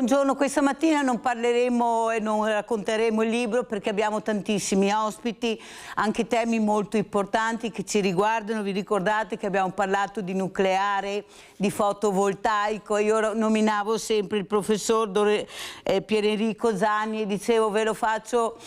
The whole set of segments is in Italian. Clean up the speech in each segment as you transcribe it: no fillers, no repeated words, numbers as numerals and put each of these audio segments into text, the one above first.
Buongiorno, questa mattina non parleremo e non racconteremo il libro perché abbiamo tantissimi ospiti, anche temi molto importanti che ci riguardano. Vi ricordate che abbiamo parlato di nucleare, di fotovoltaico? Io nominavo sempre il professor Pier Enrico Zani e dicevo lo faccio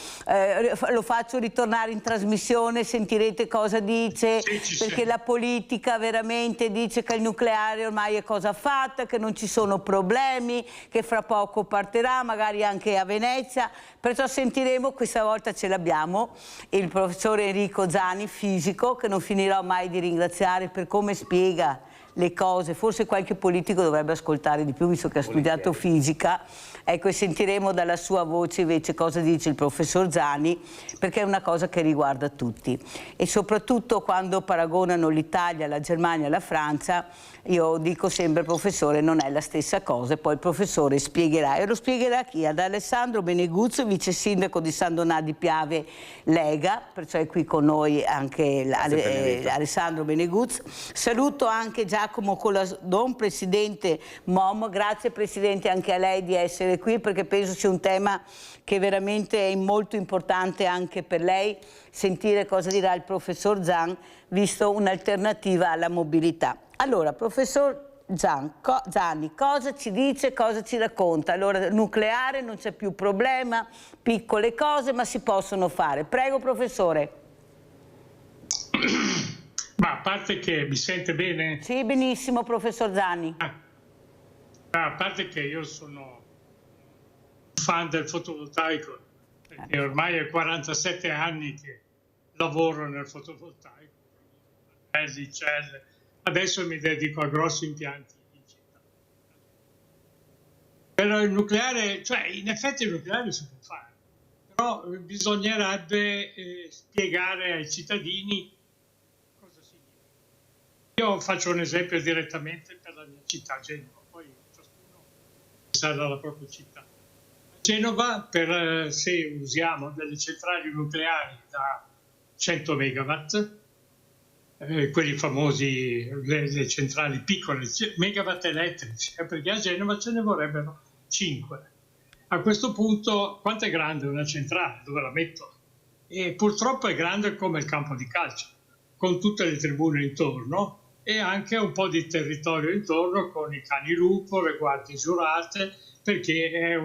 ritornare in trasmissione, sentirete cosa dice, perché la politica veramente dice che il nucleare ormai è cosa fatta, che non ci sono problemi, che fra poco partirà, magari anche a Venezia, perciò sentiremo, questa volta ce l'abbiamo, il professor Enrico Zani, fisico, che non finirò mai di ringraziare per come spiega le cose. Forse qualche politico dovrebbe ascoltare di più, visto che ha studiato fisica. Ecco, e sentiremo dalla sua voce invece cosa dice il professor Zani, perché è una cosa che riguarda tutti. E soprattutto quando paragonano l'Italia, la Germania e la Francia, io dico sempre, professore, non è la stessa cosa, e poi il professore spiegherà. E lo spiegherà chi? Ad Alessandro Beneguzzo, vice sindaco di San Donà di Piave, Lega, perciò è qui con noi anche Alessandro Beneguzzo. Saluto anche Giacomo Coladon, presidente MOM. Grazie presidente anche a lei di essere qui, perché penso sia un tema che veramente è molto importante anche per lei, sentire cosa dirà il professor Zan, visto un'alternativa alla mobilità. Allora, professor Zani, cosa ci dice, cosa ci racconta? Allora, nucleare non c'è più problema, piccole cose, ma si possono fare. Prego, professore. Ma a parte che mi sente bene? Sì, benissimo, professor Zani. A parte che io sono un fan del fotovoltaico, perché ormai è 47 anni che lavoro nel fotovoltaico, celle. Adesso mi dedico a grossi impianti in città. Però il nucleare, cioè in effetti il nucleare si può fare, però bisognerebbe spiegare ai cittadini cosa significa. Io faccio un esempio direttamente per la mia città, Genova, poi ciascuno sa dalla propria città. Genova, se usiamo delle centrali nucleari da 100 megawatt, quelli famosi, le centrali piccole, megawatt elettrici, perché a Genova ce ne vorrebbero 5. A questo punto, quanto è grande una centrale? Dove la metto? E purtroppo è grande come il campo di calcio, con tutte le tribune intorno e anche un po' di territorio intorno con i cani lupo, le guardie giurate, perché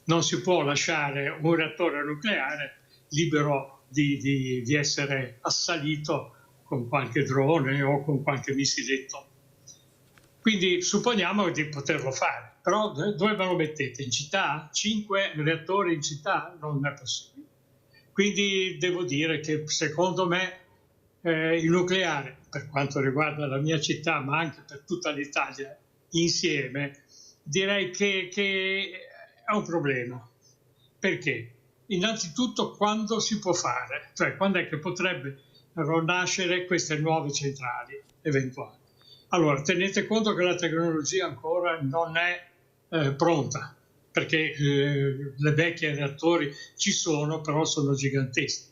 non si può lasciare un reattore nucleare libero di essere assalito con qualche drone o con qualche missiletto. Quindi supponiamo di poterlo fare, però dove me lo mettete? In città? 5 reattori in città? Non è possibile. Quindi devo dire che secondo me il nucleare, per quanto riguarda la mia città, ma anche per tutta l'Italia insieme, direi che è un problema. Perché? Innanzitutto quando si può fare, cioè quando è che potrebbe nascere queste nuove centrali eventuali. Allora, tenete conto che la tecnologia ancora non è pronta, perché le vecchie reattori ci sono, però sono giganteschi.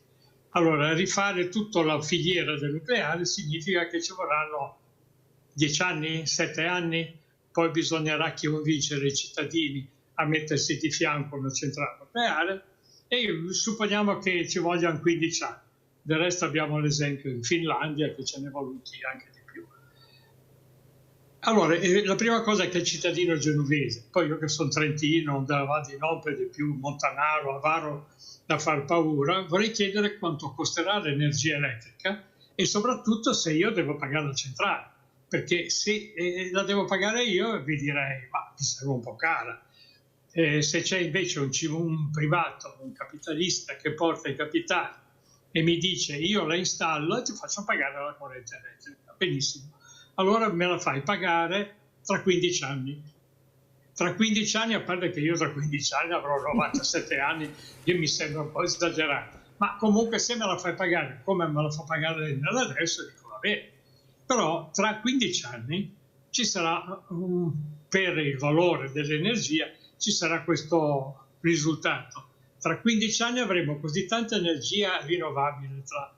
Allora, rifare tutta la filiera del nucleare significa che ci vorranno 10 anni, 7 anni, poi bisognerà convincere i cittadini a mettersi di fianco una centrale nucleare, e supponiamo che ci vogliano 15 anni. Del resto abbiamo l'esempio in Finlandia che ce ne è voluti anche di più. Allora, la prima cosa è che il cittadino genovese, poi io che sono trentino, da Val di Nompede più Montanaro, Avaro da far paura, vorrei chiedere quanto costerà l'energia elettrica e soprattutto se io devo pagare la centrale, perché se la devo pagare io vi direi, ma mi serve un po' cara. Se c'è invece un privato, un capitalista che porta i capitali e mi dice io la installo e ti faccio pagare la corrente elettrica, benissimo, allora me la fai pagare tra 15 anni. Tra 15 anni, a parte che io tra 15 anni avrò 97 anni, che mi sembra un po' esagerato, ma comunque se me la fai pagare come me la fa pagare adesso, dico va bene. Però tra 15 anni ci sarà, per il valore dell'energia, ci sarà questo risultato. Tra 15 anni avremo così tanta energia rinnovabile tra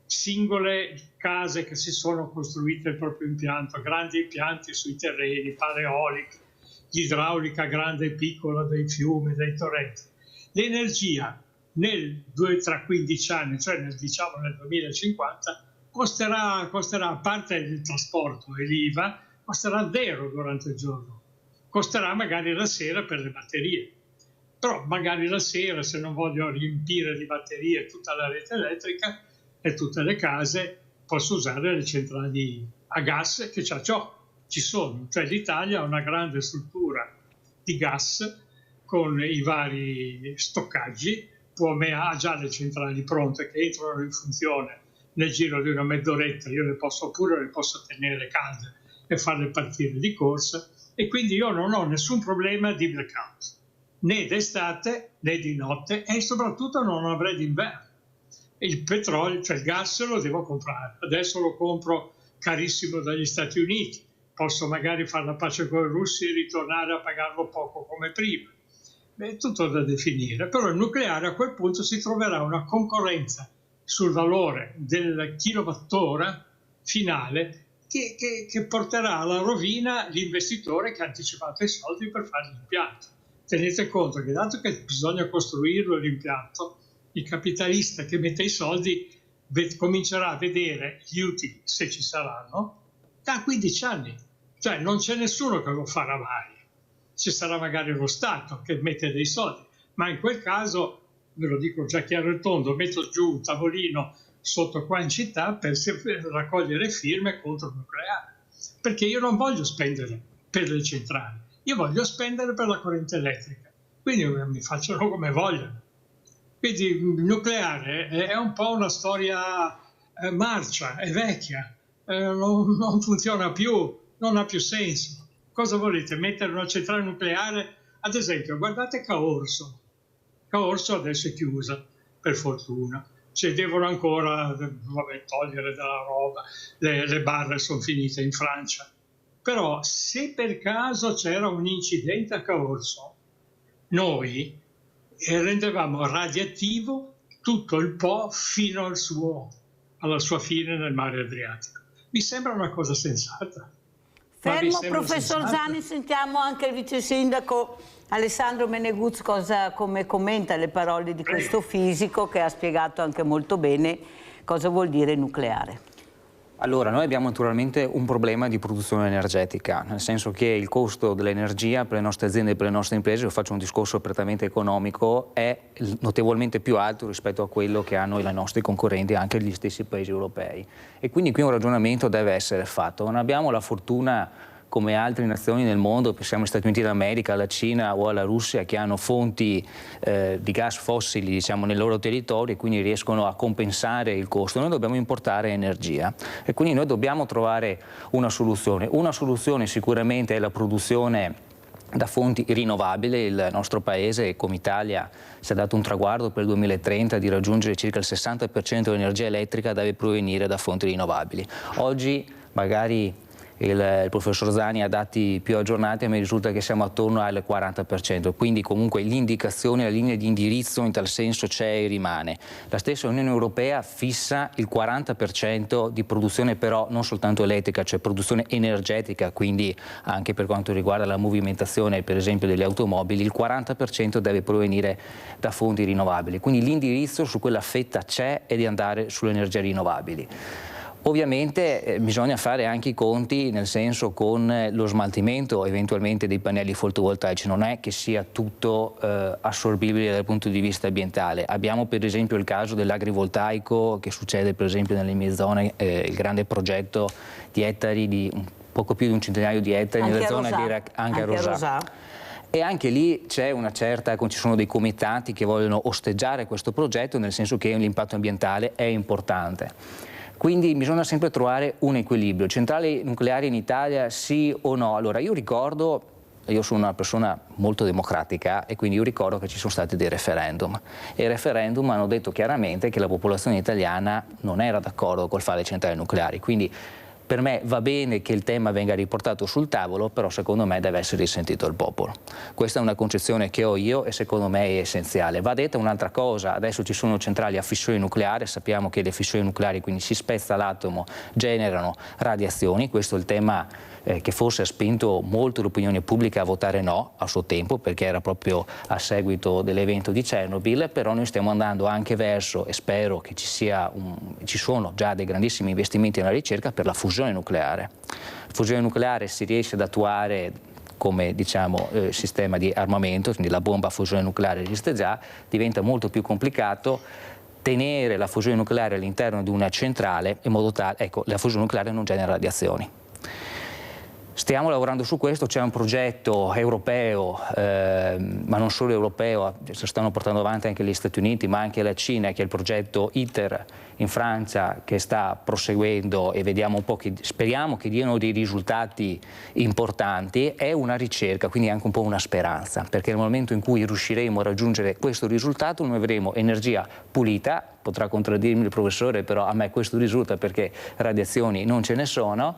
singole case che si sono costruite il proprio impianto, grandi impianti sui terreni, paleoliche, l'idraulica grande e piccola dei fiumi, dei torrenti. L'energia tra 15 anni, cioè diciamo nel 2050, costerà, a parte il trasporto e l'IVA, costerà zero durante il giorno. Costerà magari la sera per le batterie. Però magari la sera, se non voglio riempire di batterie tutta la rete elettrica e tutte le case, posso usare le centrali a gas che già ci sono. Cioè l'Italia ha una grande struttura di gas con i vari stoccaggi, ha già le centrali pronte che entrano in funzione nel giro di una mezz'oretta. Io le posso tenere calde e farle partire di corsa, e quindi io non ho nessun problema di blackout, né d'estate né di notte, e soprattutto non avrei d'inverno. Il petrolio, cioè il gas, lo devo comprare. Adesso lo compro carissimo dagli Stati Uniti, posso magari fare la pace con i russi e ritornare a pagarlo poco come prima. È tutto da definire, però il nucleare a quel punto si troverà una concorrenza sul valore del kilowattora finale che porterà alla rovina l'investitore che ha anticipato i soldi per fare l'impianto. Tenete conto che dato che bisogna costruirlo l'impianto, il capitalista che mette i soldi comincerà a vedere gli utili, se ci saranno, da 15 anni. Cioè non c'è nessuno che lo farà mai. Ci sarà magari lo Stato che mette dei soldi, ma in quel caso, ve lo dico già chiaro e tondo, metto giù un tavolino sotto qua in città per raccogliere firme contro il nucleare, perché io non voglio spendere per le centrali, io voglio spendere per la corrente elettrica, quindi mi facciano come vogliono. Quindi il nucleare è un po' una storia marcia, è vecchia, non funziona più, non ha più senso. Cosa volete? Mettere una centrale nucleare? Ad esempio, guardate Caorso. Caorso adesso è chiusa, per fortuna. Ci devono ancora togliere della roba, le barre sono finite in Francia. Però se per caso c'era un incidente a Caorso, noi rendevamo radioattivo tutto il Po fino alla sua fine nel mare Adriatico. Mi sembra una cosa sensata. Fermo, professor Zani, sentiamo anche il vice sindaco Alessandro Meneguzzi come commenta le parole di questo fisico che ha spiegato anche molto bene cosa vuol dire nucleare. Allora, noi abbiamo naturalmente un problema di produzione energetica, nel senso che il costo dell'energia per le nostre aziende e per le nostre imprese, io faccio un discorso prettamente economico, è notevolmente più alto rispetto a quello che hanno i nostri concorrenti, anche gli stessi paesi europei. E quindi qui un ragionamento deve essere fatto. Non abbiamo la fortuna, come altre nazioni nel mondo, pensiamo agli Stati Uniti d'America, alla Cina o alla Russia, che hanno fonti di gas fossili, diciamo, nel loro territorio e quindi riescono a compensare il costo. Noi dobbiamo importare energia e quindi noi dobbiamo trovare una soluzione. Una soluzione sicuramente è la produzione da fonti rinnovabili. Il nostro Paese, come Italia, si è dato un traguardo per il 2030 di raggiungere circa il 60% dell'energia elettrica deve provenire da fonti rinnovabili. Oggi magari il professor Zani ha dati più aggiornati, a me risulta che siamo attorno al 40%, quindi comunque l'indicazione, la linea di indirizzo in tal senso c'è e rimane. La stessa Unione Europea fissa il 40% di produzione, però non soltanto elettrica, cioè produzione energetica, quindi anche per quanto riguarda la movimentazione per esempio delle automobili, il 40% deve provenire da fonti rinnovabili, quindi l'indirizzo su quella fetta c'è e di andare sulle energie rinnovabili. Ovviamente bisogna fare anche i conti, nel senso con lo smaltimento eventualmente dei pannelli fotovoltaici, non è che sia tutto assorbibile dal punto di vista ambientale. Abbiamo per esempio il caso dell'agrivoltaico che succede per esempio nelle mie zone, il grande progetto di ettari, di poco più di un centinaio di ettari nella zona di anche a Rosà. E anche lì c'è ci sono dei comitati che vogliono osteggiare questo progetto, nel senso che l'impatto ambientale è importante. Quindi bisogna sempre trovare un equilibrio. Centrali nucleari in Italia sì o no? Allora io sono una persona molto democratica e quindi io ricordo che ci sono stati dei referendum e i referendum hanno detto chiaramente che la popolazione italiana non era d'accordo col fare centrali nucleari. Quindi per me va bene che il tema venga riportato sul tavolo, però secondo me deve essere risentito il popolo. Questa è una concezione che ho io e secondo me è essenziale. Va detta un'altra cosa, adesso ci sono centrali a fissione nucleare, sappiamo che le fissioni nucleari, quindi si spezza l'atomo, generano radiazioni, questo è il tema che forse ha spinto molto l'opinione pubblica a votare no a suo tempo, perché era proprio a seguito dell'evento di Chernobyl, però noi stiamo andando anche verso, e spero che ci sono già dei grandissimi investimenti nella ricerca per la fusione nucleare. La fusione nucleare si riesce ad attuare come sistema di armamento, quindi la bomba a fusione nucleare esiste già, diventa molto più complicato tenere la fusione nucleare all'interno di una centrale in modo tale, ecco, la fusione nucleare non genera radiazioni. Stiamo lavorando su questo, c'è un progetto europeo, ma non solo europeo, si stanno portando avanti anche gli Stati Uniti, ma anche la Cina, che è il progetto ITER in Francia, che sta proseguendo e vediamo un po' speriamo che diano dei risultati importanti. È una ricerca, quindi anche un po' una speranza, perché nel momento in cui riusciremo a raggiungere questo risultato noi avremo energia pulita, potrà contraddirmi il professore, però a me questo risulta perché radiazioni non ce ne sono.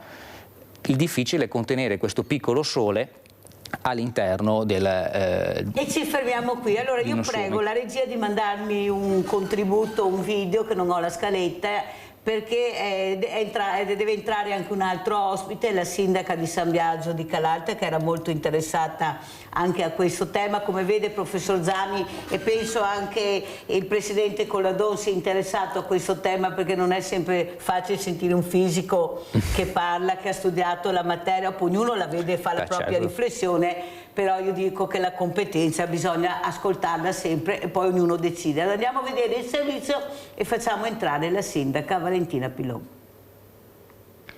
Il difficile è contenere questo piccolo sole all'interno del... E ci fermiamo qui. Allora io prego la regia di mandarmi un contributo, un video, che non ho la scaletta, perché deve entrare anche un altro ospite, la sindaca di San Biagio di Calalta, che era molto interessata anche a questo tema. Come vede, professor Zani, e penso anche il presidente Colladon sia interessato a questo tema, perché non è sempre facile sentire un fisico che parla, che ha studiato la materia, poi ognuno la vede e fa la propria riflessione, però io dico che la competenza bisogna ascoltarla sempre e poi ognuno decide. Allora andiamo a vedere il servizio e facciamo entrare la sindaca Valentina Pilon.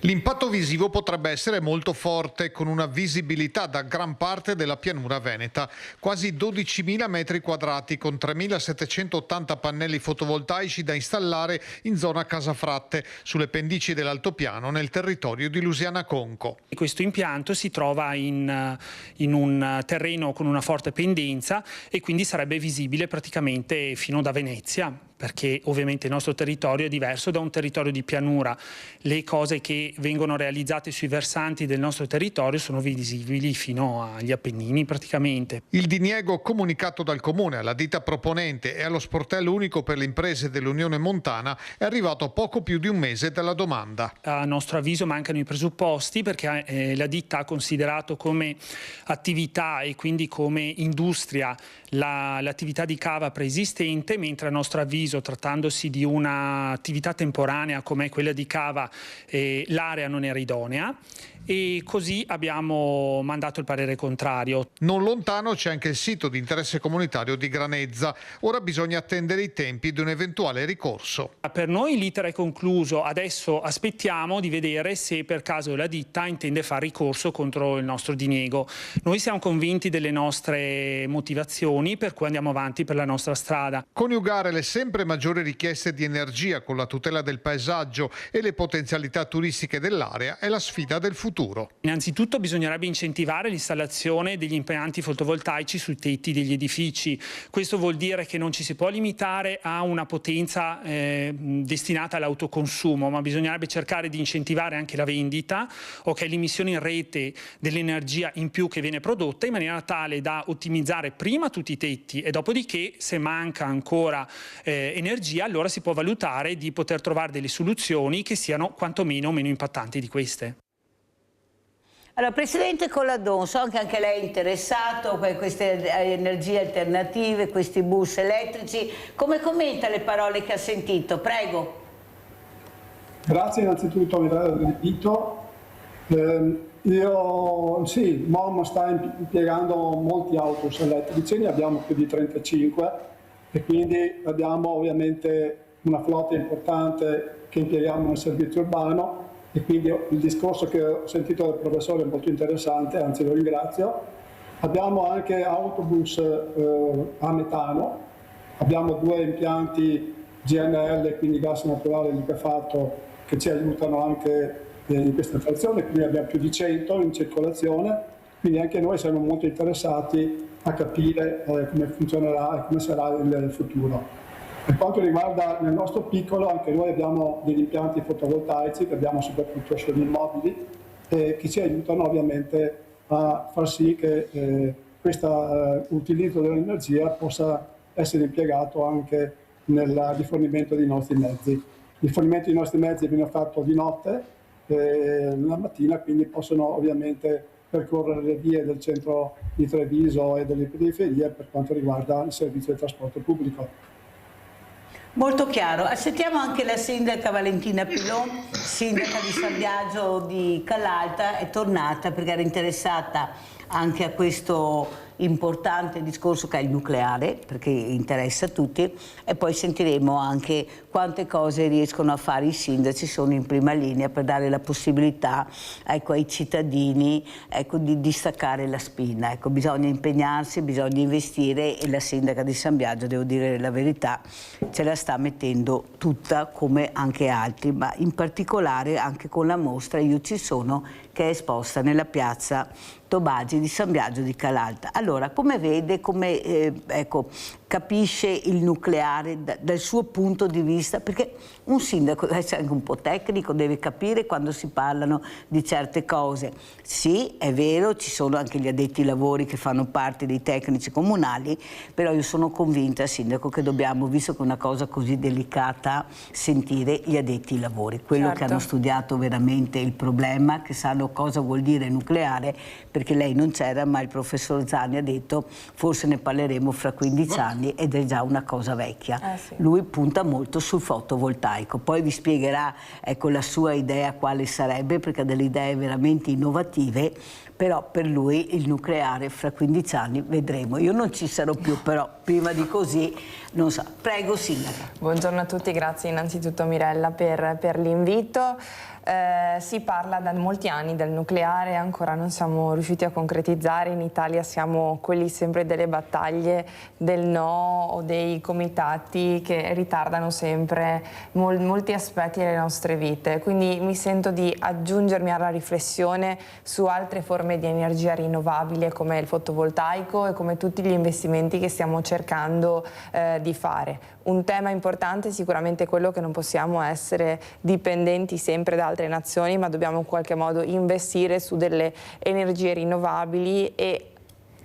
L'impatto visivo potrebbe essere molto forte, con una visibilità da gran parte della pianura veneta. Quasi 12.000 metri quadrati con 3.780 pannelli fotovoltaici da installare in zona Casafratte, sulle pendici dell'altopiano nel territorio di Lusiana Conco. Questo impianto si trova in un terreno con una forte pendenza e quindi sarebbe visibile praticamente fino da Venezia, perché ovviamente il nostro territorio è diverso da un territorio di pianura. Le cose che vengono realizzate sui versanti del nostro territorio sono visibili fino agli Appennini praticamente. Il diniego comunicato dal Comune alla ditta proponente e allo sportello unico per le imprese dell'Unione Montana è arrivato poco più di un mese dalla domanda. A nostro avviso mancano i presupposti, perché la ditta ha considerato come attività e quindi come industria l'attività di cava preesistente, mentre a nostro avviso, trattandosi di un'attività temporanea come quella di cava, l'area non era idonea, e così abbiamo mandato il parere contrario. Non lontano c'è anche il sito di interesse comunitario di Granezza. Ora bisogna attendere i tempi di un eventuale ricorso. Per noi l'iter è concluso, adesso aspettiamo di vedere se per caso la ditta intende fare ricorso contro il nostro diniego. Noi siamo convinti delle nostre motivazioni, per cui andiamo avanti per la nostra strada. Coniugare le sempre maggiori richieste di energia con la tutela del paesaggio e le potenzialità turistiche dell'area è la sfida del futuro. Innanzitutto bisognerebbe incentivare l'installazione degli impianti fotovoltaici sui tetti degli edifici. Questo vuol dire che non ci si può limitare a una potenza destinata all'autoconsumo, ma bisognerebbe cercare di incentivare anche la vendita, l'emissione in rete dell'energia in più che viene prodotta, in maniera tale da ottimizzare prima tutti i tetti e dopodiché, se manca ancora energia, allora si può valutare di poter trovare delle soluzioni che siano quantomeno meno impattanti di queste. Allora, Presidente Colladon, so che anche lei è interessato a queste energie alternative, questi bus elettrici. Come commenta le parole che ha sentito? Prego. Grazie innanzitutto per l'invito. MOM sta impiegando molti autobus elettrici, ne abbiamo più di 35 e quindi abbiamo ovviamente una flotta importante che impieghiamo nel servizio urbano. E quindi il discorso che ho sentito dal professore è molto interessante, anzi lo ringrazio. Abbiamo anche autobus a metano, abbiamo 2 impianti GNL, quindi gas naturale liquefatto, che ci aiutano anche in questa trazione, quindi abbiamo più di 100 in circolazione, quindi anche noi siamo molto interessati a capire come funzionerà e come sarà il futuro. Per quanto riguarda nel nostro piccolo, anche noi abbiamo degli impianti fotovoltaici che abbiamo soprattutto sugli immobili che ci aiutano ovviamente a far sì che questo utilizzo dell'energia possa essere impiegato anche nel rifornimento dei nostri mezzi. Il rifornimento dei nostri mezzi viene fatto di notte, la mattina, quindi possono ovviamente percorrere le vie del centro di Treviso e delle periferie per quanto riguarda il servizio di trasporto pubblico. Molto chiaro. Sentiamo anche la sindaca Valentina Pilon, sindaca di San Biagio di Calalta, è tornata perché era interessata anche a questo importante discorso che è il nucleare, perché interessa a tutti, e poi sentiremo anche quante cose riescono a fare i sindaci, sono in prima linea per dare la possibilità, ecco, ai cittadini, ecco, di distaccare la spina. Ecco, bisogna impegnarsi, bisogna investire e la sindaca di San Biagio, devo dire la verità, ce la sta mettendo tutta come anche altri, ma in particolare anche con la mostra Io ci sono, che è esposta nella piazza Tobagi di San Biagio di Calalta. Allora, come vede, come ecco, capisce il nucleare dal suo punto di vista? Perché un sindaco deve essere anche un po' tecnico, deve capire quando si parlano di certe cose. Sì, è vero, ci sono anche gli addetti ai lavori che fanno parte dei tecnici comunali, però io sono convinta, sindaco, che dobbiamo, visto che è una cosa così delicata, sentire gli addetti ai lavori, quello che hanno studiato veramente il problema, che sanno cosa vuol dire nucleare, perché lei non c'era, ma il professor Zani ha detto forse ne parleremo fra 15 anni ed è già una cosa vecchia. Sì. Lui punta molto sul fotovoltaico, poi vi spiegherà, ecco, la sua idea quale sarebbe, perché ha delle idee veramente innovative, però per lui il nucleare fra 15 anni vedremo. Io non ci sarò più, però prima di così non so. Prego, sindaca. Buongiorno a tutti, grazie innanzitutto Mirella per l'invito. Si parla da molti anni del nucleare, ancora non siamo riusciti a concretizzare. In Italia siamo quelli sempre delle battaglie del no o dei comitati che ritardano sempre molti aspetti delle nostre vite. Quindi mi sento di aggiungermi alla riflessione su altre forme di energia rinnovabile come il fotovoltaico e come tutti gli investimenti che stiamo cercando di fare. Un tema importante è sicuramente quello che non possiamo essere dipendenti sempre da altre nazioni, ma dobbiamo in qualche modo investire su delle energie rinnovabili e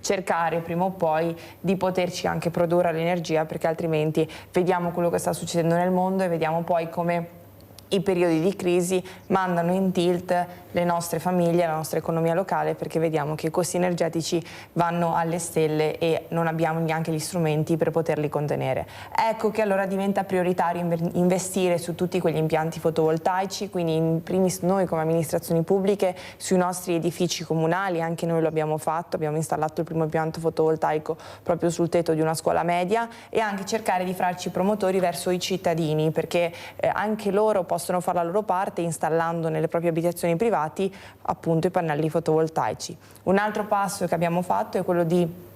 cercare prima o poi di poterci anche produrre l'energia, perché altrimenti vediamo quello che sta succedendo nel mondo e vediamo poi come i periodi di crisi mandano in tilt le nostre famiglie, la nostra economia locale, perché vediamo che i costi energetici vanno alle stelle e non abbiamo neanche gli strumenti per poterli contenere. Ecco che allora diventa prioritario investire su tutti quegli impianti fotovoltaici, quindi in primis noi come amministrazioni pubbliche sui nostri edifici comunali, anche noi lo abbiamo fatto, abbiamo installato il primo impianto fotovoltaico proprio sul tetto di una scuola media, e anche cercare di farci promotori verso i cittadini, perché anche loro possono fare la loro parte installando nelle proprie abitazioni private appunto i pannelli fotovoltaici. Un altro passo che abbiamo fatto è quello di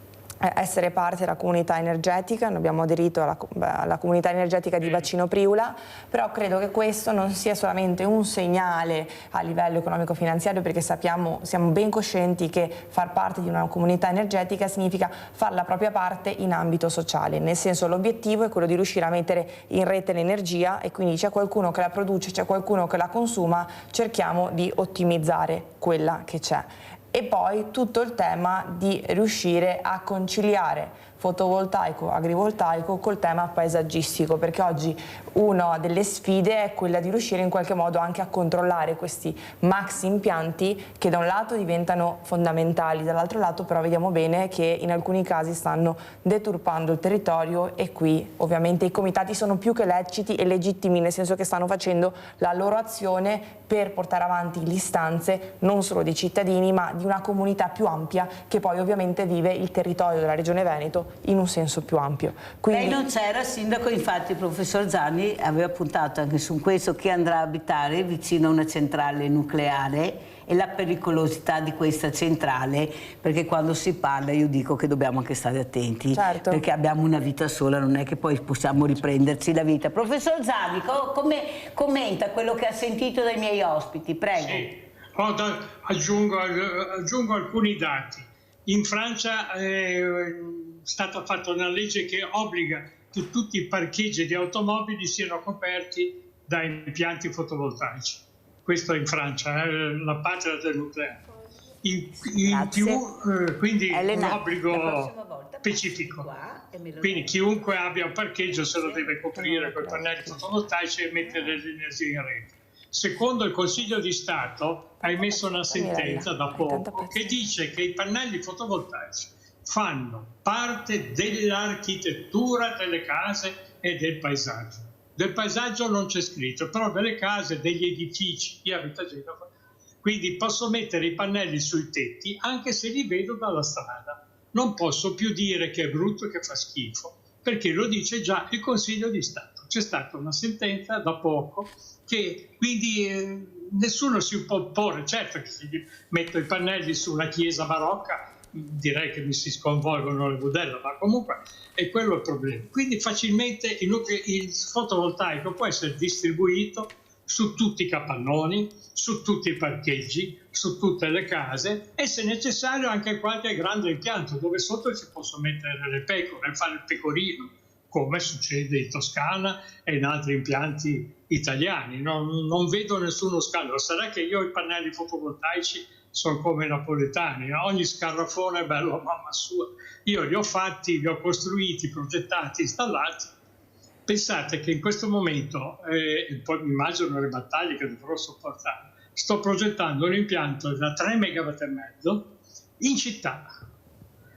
essere parte della comunità energetica. Noi abbiamo aderito alla comunità energetica di Bacino Priula, però credo che questo non sia solamente un segnale a livello economico-finanziario, perché siamo ben coscienti che far parte di una comunità energetica significa fare la propria parte in ambito sociale, nel senso l'obiettivo è quello di riuscire a mettere in rete l'energia e quindi c'è qualcuno che la produce, c'è qualcuno che la consuma, cerchiamo di ottimizzare quella che c'è. E poi tutto il tema di riuscire a conciliare fotovoltaico, agrivoltaico col tema paesaggistico, perché oggi una delle sfide è quella di riuscire in qualche modo anche a controllare questi maxi impianti che da un lato diventano fondamentali, dall'altro lato però vediamo bene che in alcuni casi stanno deturpando il territorio, e qui ovviamente i comitati sono più che leciti e legittimi, nel senso che stanno facendo la loro azione per portare avanti le istanze non solo dei cittadini ma di una comunità più ampia che poi ovviamente vive il territorio della Regione Veneto in un senso più ampio. Quindi... Lei non c'era, sindaco, infatti il professor Zani aveva puntato anche su questo, chi andrà a abitare vicino a una centrale nucleare e la pericolosità di questa centrale, perché quando si parla io dico che dobbiamo anche stare attenti, certo, perché abbiamo una vita sola, non è che poi possiamo riprenderci la vita. Professor Zani, come commenta quello che ha sentito dai miei ospiti? Prego. Sì. Aggiungo alcuni dati. In Francia è stata fatta una legge che obbliga che tutti i parcheggi di automobili siano coperti da impianti fotovoltaici. Questo è in Francia, la patria del nucleare. In più, quindi Elena, un obbligo specifico. Quindi chiunque abbia un parcheggio se lo deve coprire con i pannelli fotovoltaici e mettere l'energia in rete. Secondo il Consiglio di Stato ha emesso una sentenza da poco che dice che i pannelli fotovoltaici fanno parte dell'architettura delle case e del paesaggio. Del paesaggio non c'è scritto, però delle case, degli edifici, io abito a Genova, quindi posso mettere i pannelli sui tetti anche se li vedo dalla strada. Non posso più dire che è brutto, che fa schifo, perché lo dice già il Consiglio di Stato. C'è stata una sentenza da poco che quindi nessuno si può opporre. Certo che se metto i pannelli su una chiesa barocca direi che mi si sconvolgono le budella, ma comunque è quello il problema. Quindi facilmente il fotovoltaico può essere distribuito su tutti i capannoni, su tutti i parcheggi, su tutte le case e se necessario anche qualche grande impianto dove sotto ci posso mettere le pecore e fare il pecorino, come succede in Toscana e in altri impianti italiani. Non vedo nessuno scandalo. Sarà che io i pannelli fotovoltaici sono come i napoletani, ogni scarrafone è bello, mamma sua. Io li ho fatti, li ho costruiti, progettati, installati. Pensate che in questo momento, poi mi immagino le battaglie che dovrò sopportare, sto progettando un impianto da 3,5 MW in città,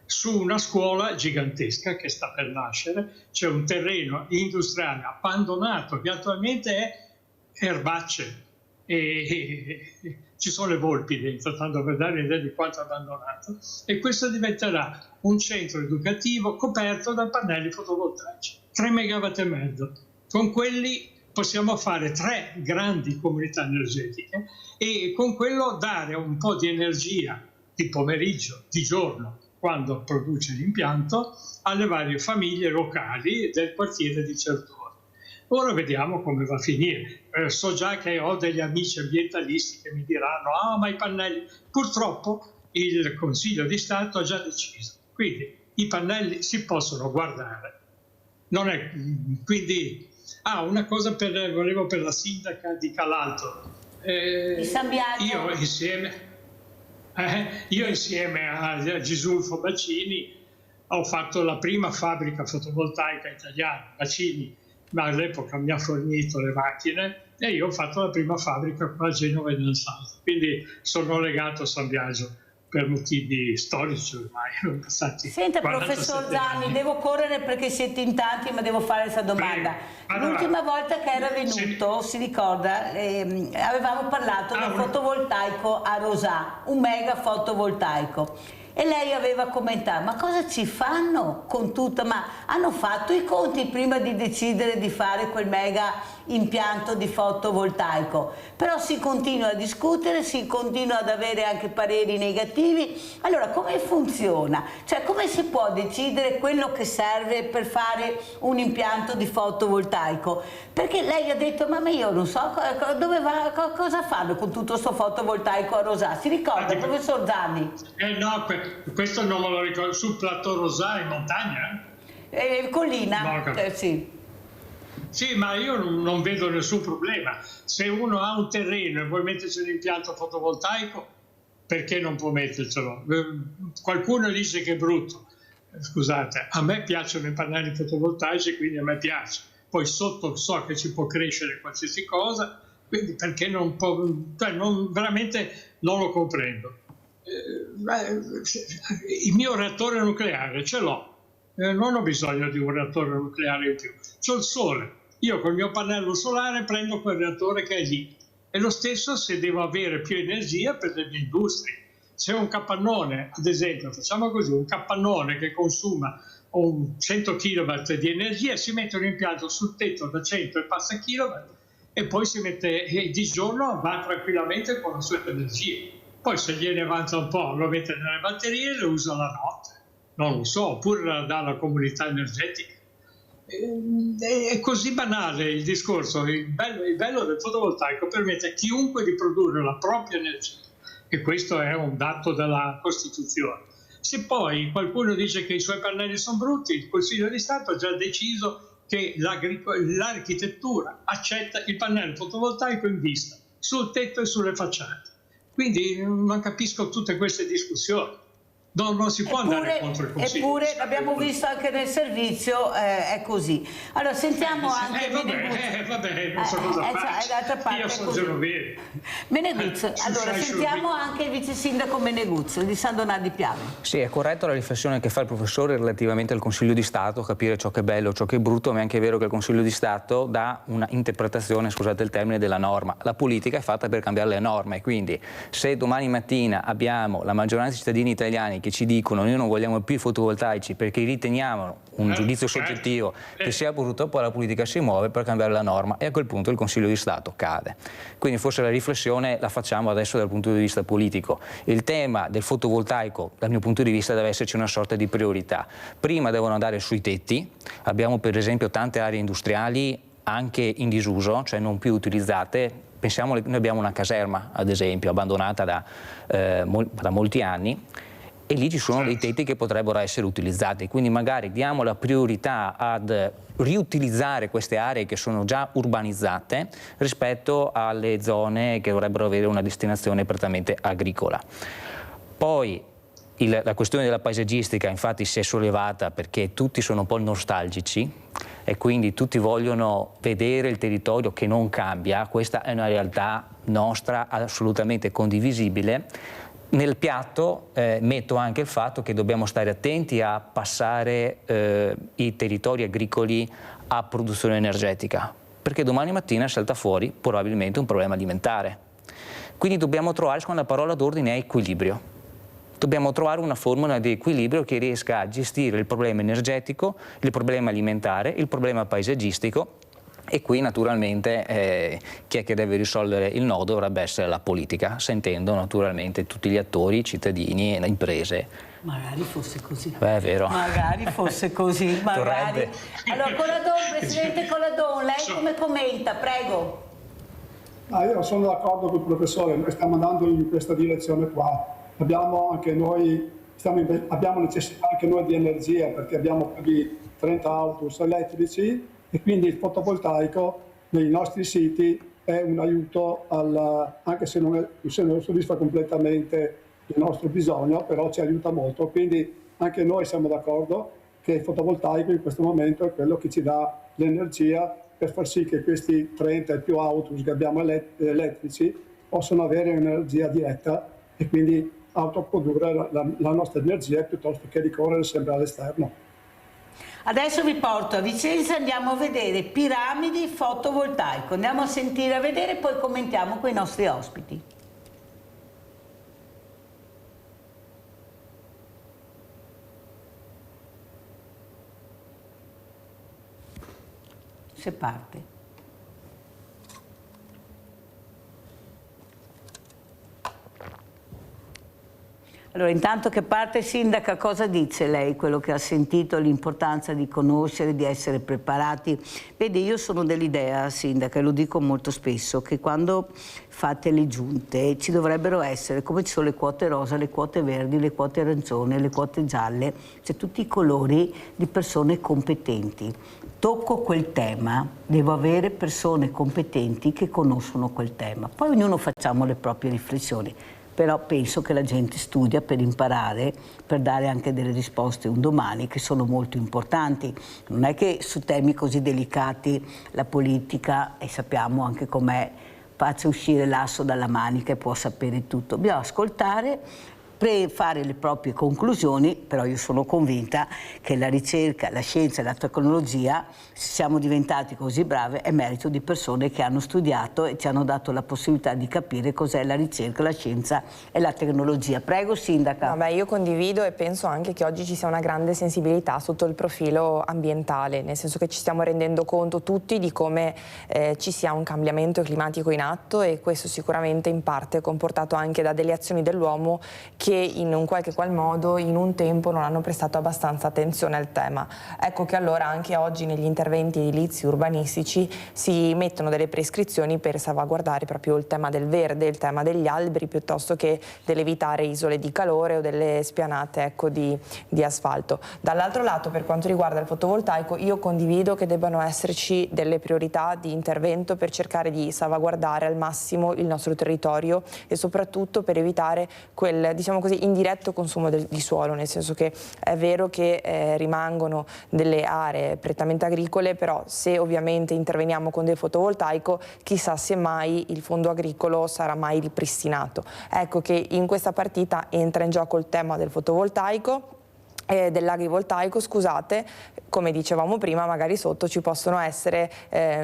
su una scuola gigantesca che sta per nascere. C'è un terreno industriale abbandonato che attualmente è erbacce e ci sono le volpi dentro, tanto per dare un'idea di quanto è abbandonato, e questo diventerà un centro educativo coperto da pannelli fotovoltaici, 3,5 MW. Con quelli possiamo fare 3 grandi comunità energetiche e con quello dare un po' di energia di pomeriggio, di giorno, quando produce l'impianto, alle varie famiglie locali del quartiere di Certore. Ora vediamo come va a finire. So già che ho degli amici ambientalisti che mi diranno ma i pannelli... Purtroppo il Consiglio di Stato ha già deciso. Quindi i pannelli si possono guardare. Non è... Quindi... una cosa volevo per la sindaca di Calalto. Di San Biagio. Io insieme a Gisulfo Bacini ho fatto la prima fabbrica fotovoltaica italiana. Bacini all'epoca mi ha fornito le macchine e io ho fatto la prima fabbrica qua a Genova e nel Salto. Quindi sono legato a San Biagio per motivi storici ormai. Senta, professor Zanni, anni. Devo correre perché siete in tanti, ma devo fare questa domanda. L'ultima volta che era venuto, si ricorda, avevamo parlato del fotovoltaico a Rosà, un mega fotovoltaico. E lei aveva commentato, ma cosa ci fanno con tutto? Ma hanno fatto i conti prima di decidere di fare quel mega impianto di fotovoltaico? Però si continua a discutere, si continua ad avere anche pareri negativi. Allora, come funziona? Cioè, come si può decidere quello che serve per fare un impianto di fotovoltaico? Perché lei ha detto, ma io non so dove va, cosa fanno con tutto questo fotovoltaico a Rosà. Si ricorda, professor Zanni? No, questo non me lo ricordo. Sul plateau Rosà in montagna? Collina, no, sì. Sì, ma io non vedo nessun problema. Se uno ha un terreno e vuole metterci un impianto fotovoltaico, perché non può mettercelo? Qualcuno dice che è brutto. Scusate, a me piacciono i pannelli fotovoltaici, quindi a me piace. Poi sotto so che ci può crescere qualsiasi cosa, quindi perché non può... veramente non lo comprendo. Il mio reattore nucleare ce l'ho, non ho bisogno di un reattore nucleare in più, c'ho il sole, io col mio pannello solare prendo quel reattore che è lì. E lo stesso se devo avere più energia per le mie industrie. Se un capannone, ad esempio, facciamo così, un capannone che consuma 100 kW di energia, si mette un impianto sul tetto da 100 e passa kW e poi si mette, e di giorno va tranquillamente con la sua energia. Poi se gliene avanza un po' lo mette nelle batterie e lo usa la notte. Non lo so, oppure dalla comunità energetica. È così banale il discorso. Il bello del fotovoltaico permette a chiunque di produrre la propria energia, e questo è un dato della Costituzione. Se poi qualcuno dice che i suoi pannelli sono brutti, il Consiglio di Stato ha già deciso che l'architettura accetta il pannello fotovoltaico in vista, sul tetto e sulle facciate. Quindi non capisco tutte queste discussioni. Non si può andare contro il Consiglio. Eppure l'abbiamo visto anche nel servizio, è così. Allora sentiamo anche vabbè, non so cosa faccio. Io sono genovese. Meneguzzo, allora sentiamo anche il vice sindaco Meneguzzo di San Donà di Piave. Sì, è corretto la riflessione che fa il professore relativamente al Consiglio di Stato, capire ciò che è bello, ciò che è brutto, ma è anche vero che il Consiglio di Stato dà una interpretazione, scusate il termine, della norma. La politica è fatta per cambiare le norme, quindi se domani mattina abbiamo la maggioranza dei cittadini italiani che ci dicono noi non vogliamo più i fotovoltaici perché riteniamo un giudizio soggettivo che sia brutto, poi la politica si muove per cambiare la norma e a quel punto il Consiglio di Stato cade. Quindi forse la riflessione la facciamo adesso dal punto di vista politico. Il tema del fotovoltaico dal mio punto di vista deve esserci una sorta di priorità. Prima devono andare sui tetti, abbiamo per esempio tante aree industriali anche in disuso, cioè non più utilizzate. Pensiamo, noi abbiamo una caserma ad esempio abbandonata da molti anni, e lì ci sono dei tetti che potrebbero essere utilizzati, quindi magari diamo la priorità ad riutilizzare queste aree che sono già urbanizzate rispetto alle zone che dovrebbero avere una destinazione prettamente agricola. Poi la questione della paesaggistica infatti si è sollevata perché tutti sono un po' nostalgici e quindi tutti vogliono vedere il territorio che non cambia. Questa è una realtà nostra assolutamente condivisibile. Nel piatto metto anche il fatto che dobbiamo stare attenti a passare i territori agricoli a produzione energetica, perché domani mattina salta fuori probabilmente un problema alimentare. Quindi dobbiamo trovare, secondo la parola d'ordine, è equilibrio. Dobbiamo trovare una formula di equilibrio che riesca a gestire il problema energetico, il problema alimentare, il problema paesaggistico. E qui naturalmente chi è che deve risolvere il nodo dovrebbe essere la politica, sentendo naturalmente tutti gli attori, i cittadini e le imprese. Magari fosse così. Beh, è vero. Magari fosse così, magari. Allora, Coladon, Presidente Coladon, lei come commenta? Prego. Io sono d'accordo con il professore, noi stiamo andando in questa direzione qua. Abbiamo anche noi, abbiamo necessità anche noi di energia perché abbiamo più di 30 autobus elettrici e quindi il fotovoltaico nei nostri siti è un aiuto, anche se non soddisfa completamente il nostro bisogno, però ci aiuta molto. Quindi anche noi siamo d'accordo che il fotovoltaico in questo momento è quello che ci dà l'energia per far sì che questi 30 e più autobus che abbiamo elettrici possano avere un'energia diretta e quindi autoprodurre la nostra energia piuttosto che ricorrere sempre all'esterno. Adesso vi porto a Vicenza, andiamo a vedere piramidi fotovoltaico, andiamo a sentire, a vedere e poi commentiamo con i nostri ospiti. Se parte. Allora, intanto che parte, Sindaca, cosa dice lei, quello che ha sentito, l'importanza di conoscere, di essere preparati? Vedi, io sono dell'idea, Sindaca, e lo dico molto spesso, che quando fate le giunte ci dovrebbero essere, come ci sono le quote rosa, le quote verdi, le quote arancione, le quote gialle, cioè tutti i colori di persone competenti. Tocco quel tema, devo avere persone competenti che conoscono quel tema. Poi ognuno facciamo le proprie riflessioni. Però penso che la gente studia per imparare, per dare anche delle risposte un domani che sono molto importanti. Non è che su temi così delicati la politica, e sappiamo anche com'è, faccia uscire l'asso dalla manica e può sapere tutto. Bisogna ascoltare, fare le proprie conclusioni, però io sono convinta che la ricerca, la scienza e la tecnologia, se siamo diventati così bravi, è merito di persone che hanno studiato e ci hanno dato la possibilità di capire cos'è la ricerca, la scienza e la tecnologia. Prego, Sindaca. Vabbè, io condivido e penso anche che oggi ci sia una grande sensibilità sotto il profilo ambientale, nel senso che ci stiamo rendendo conto tutti di come ci sia un cambiamento climatico in atto e questo sicuramente in parte è comportato anche da delle azioni dell'uomo che che in un qualche qual modo in un tempo non hanno prestato abbastanza attenzione al tema. Ecco che allora anche oggi negli interventi edilizi urbanistici si mettono delle prescrizioni per salvaguardare proprio il tema del verde, il tema degli alberi, piuttosto che dell'evitare isole di calore o delle spianate, ecco, di asfalto. Dall'altro lato, per quanto riguarda il fotovoltaico, io condivido che debbano esserci delle priorità di intervento per cercare di salvaguardare al massimo il nostro territorio e soprattutto per evitare quel, diciamo così, indiretto consumo di suolo, nel senso che è vero che rimangono delle aree prettamente agricole, però se ovviamente interveniamo con del fotovoltaico, chissà se mai il fondo agricolo sarà mai ripristinato. Ecco che in questa partita entra in gioco il tema del fotovoltaico, dell'agrivoltaico, scusate, come dicevamo prima, magari sotto ci possono essere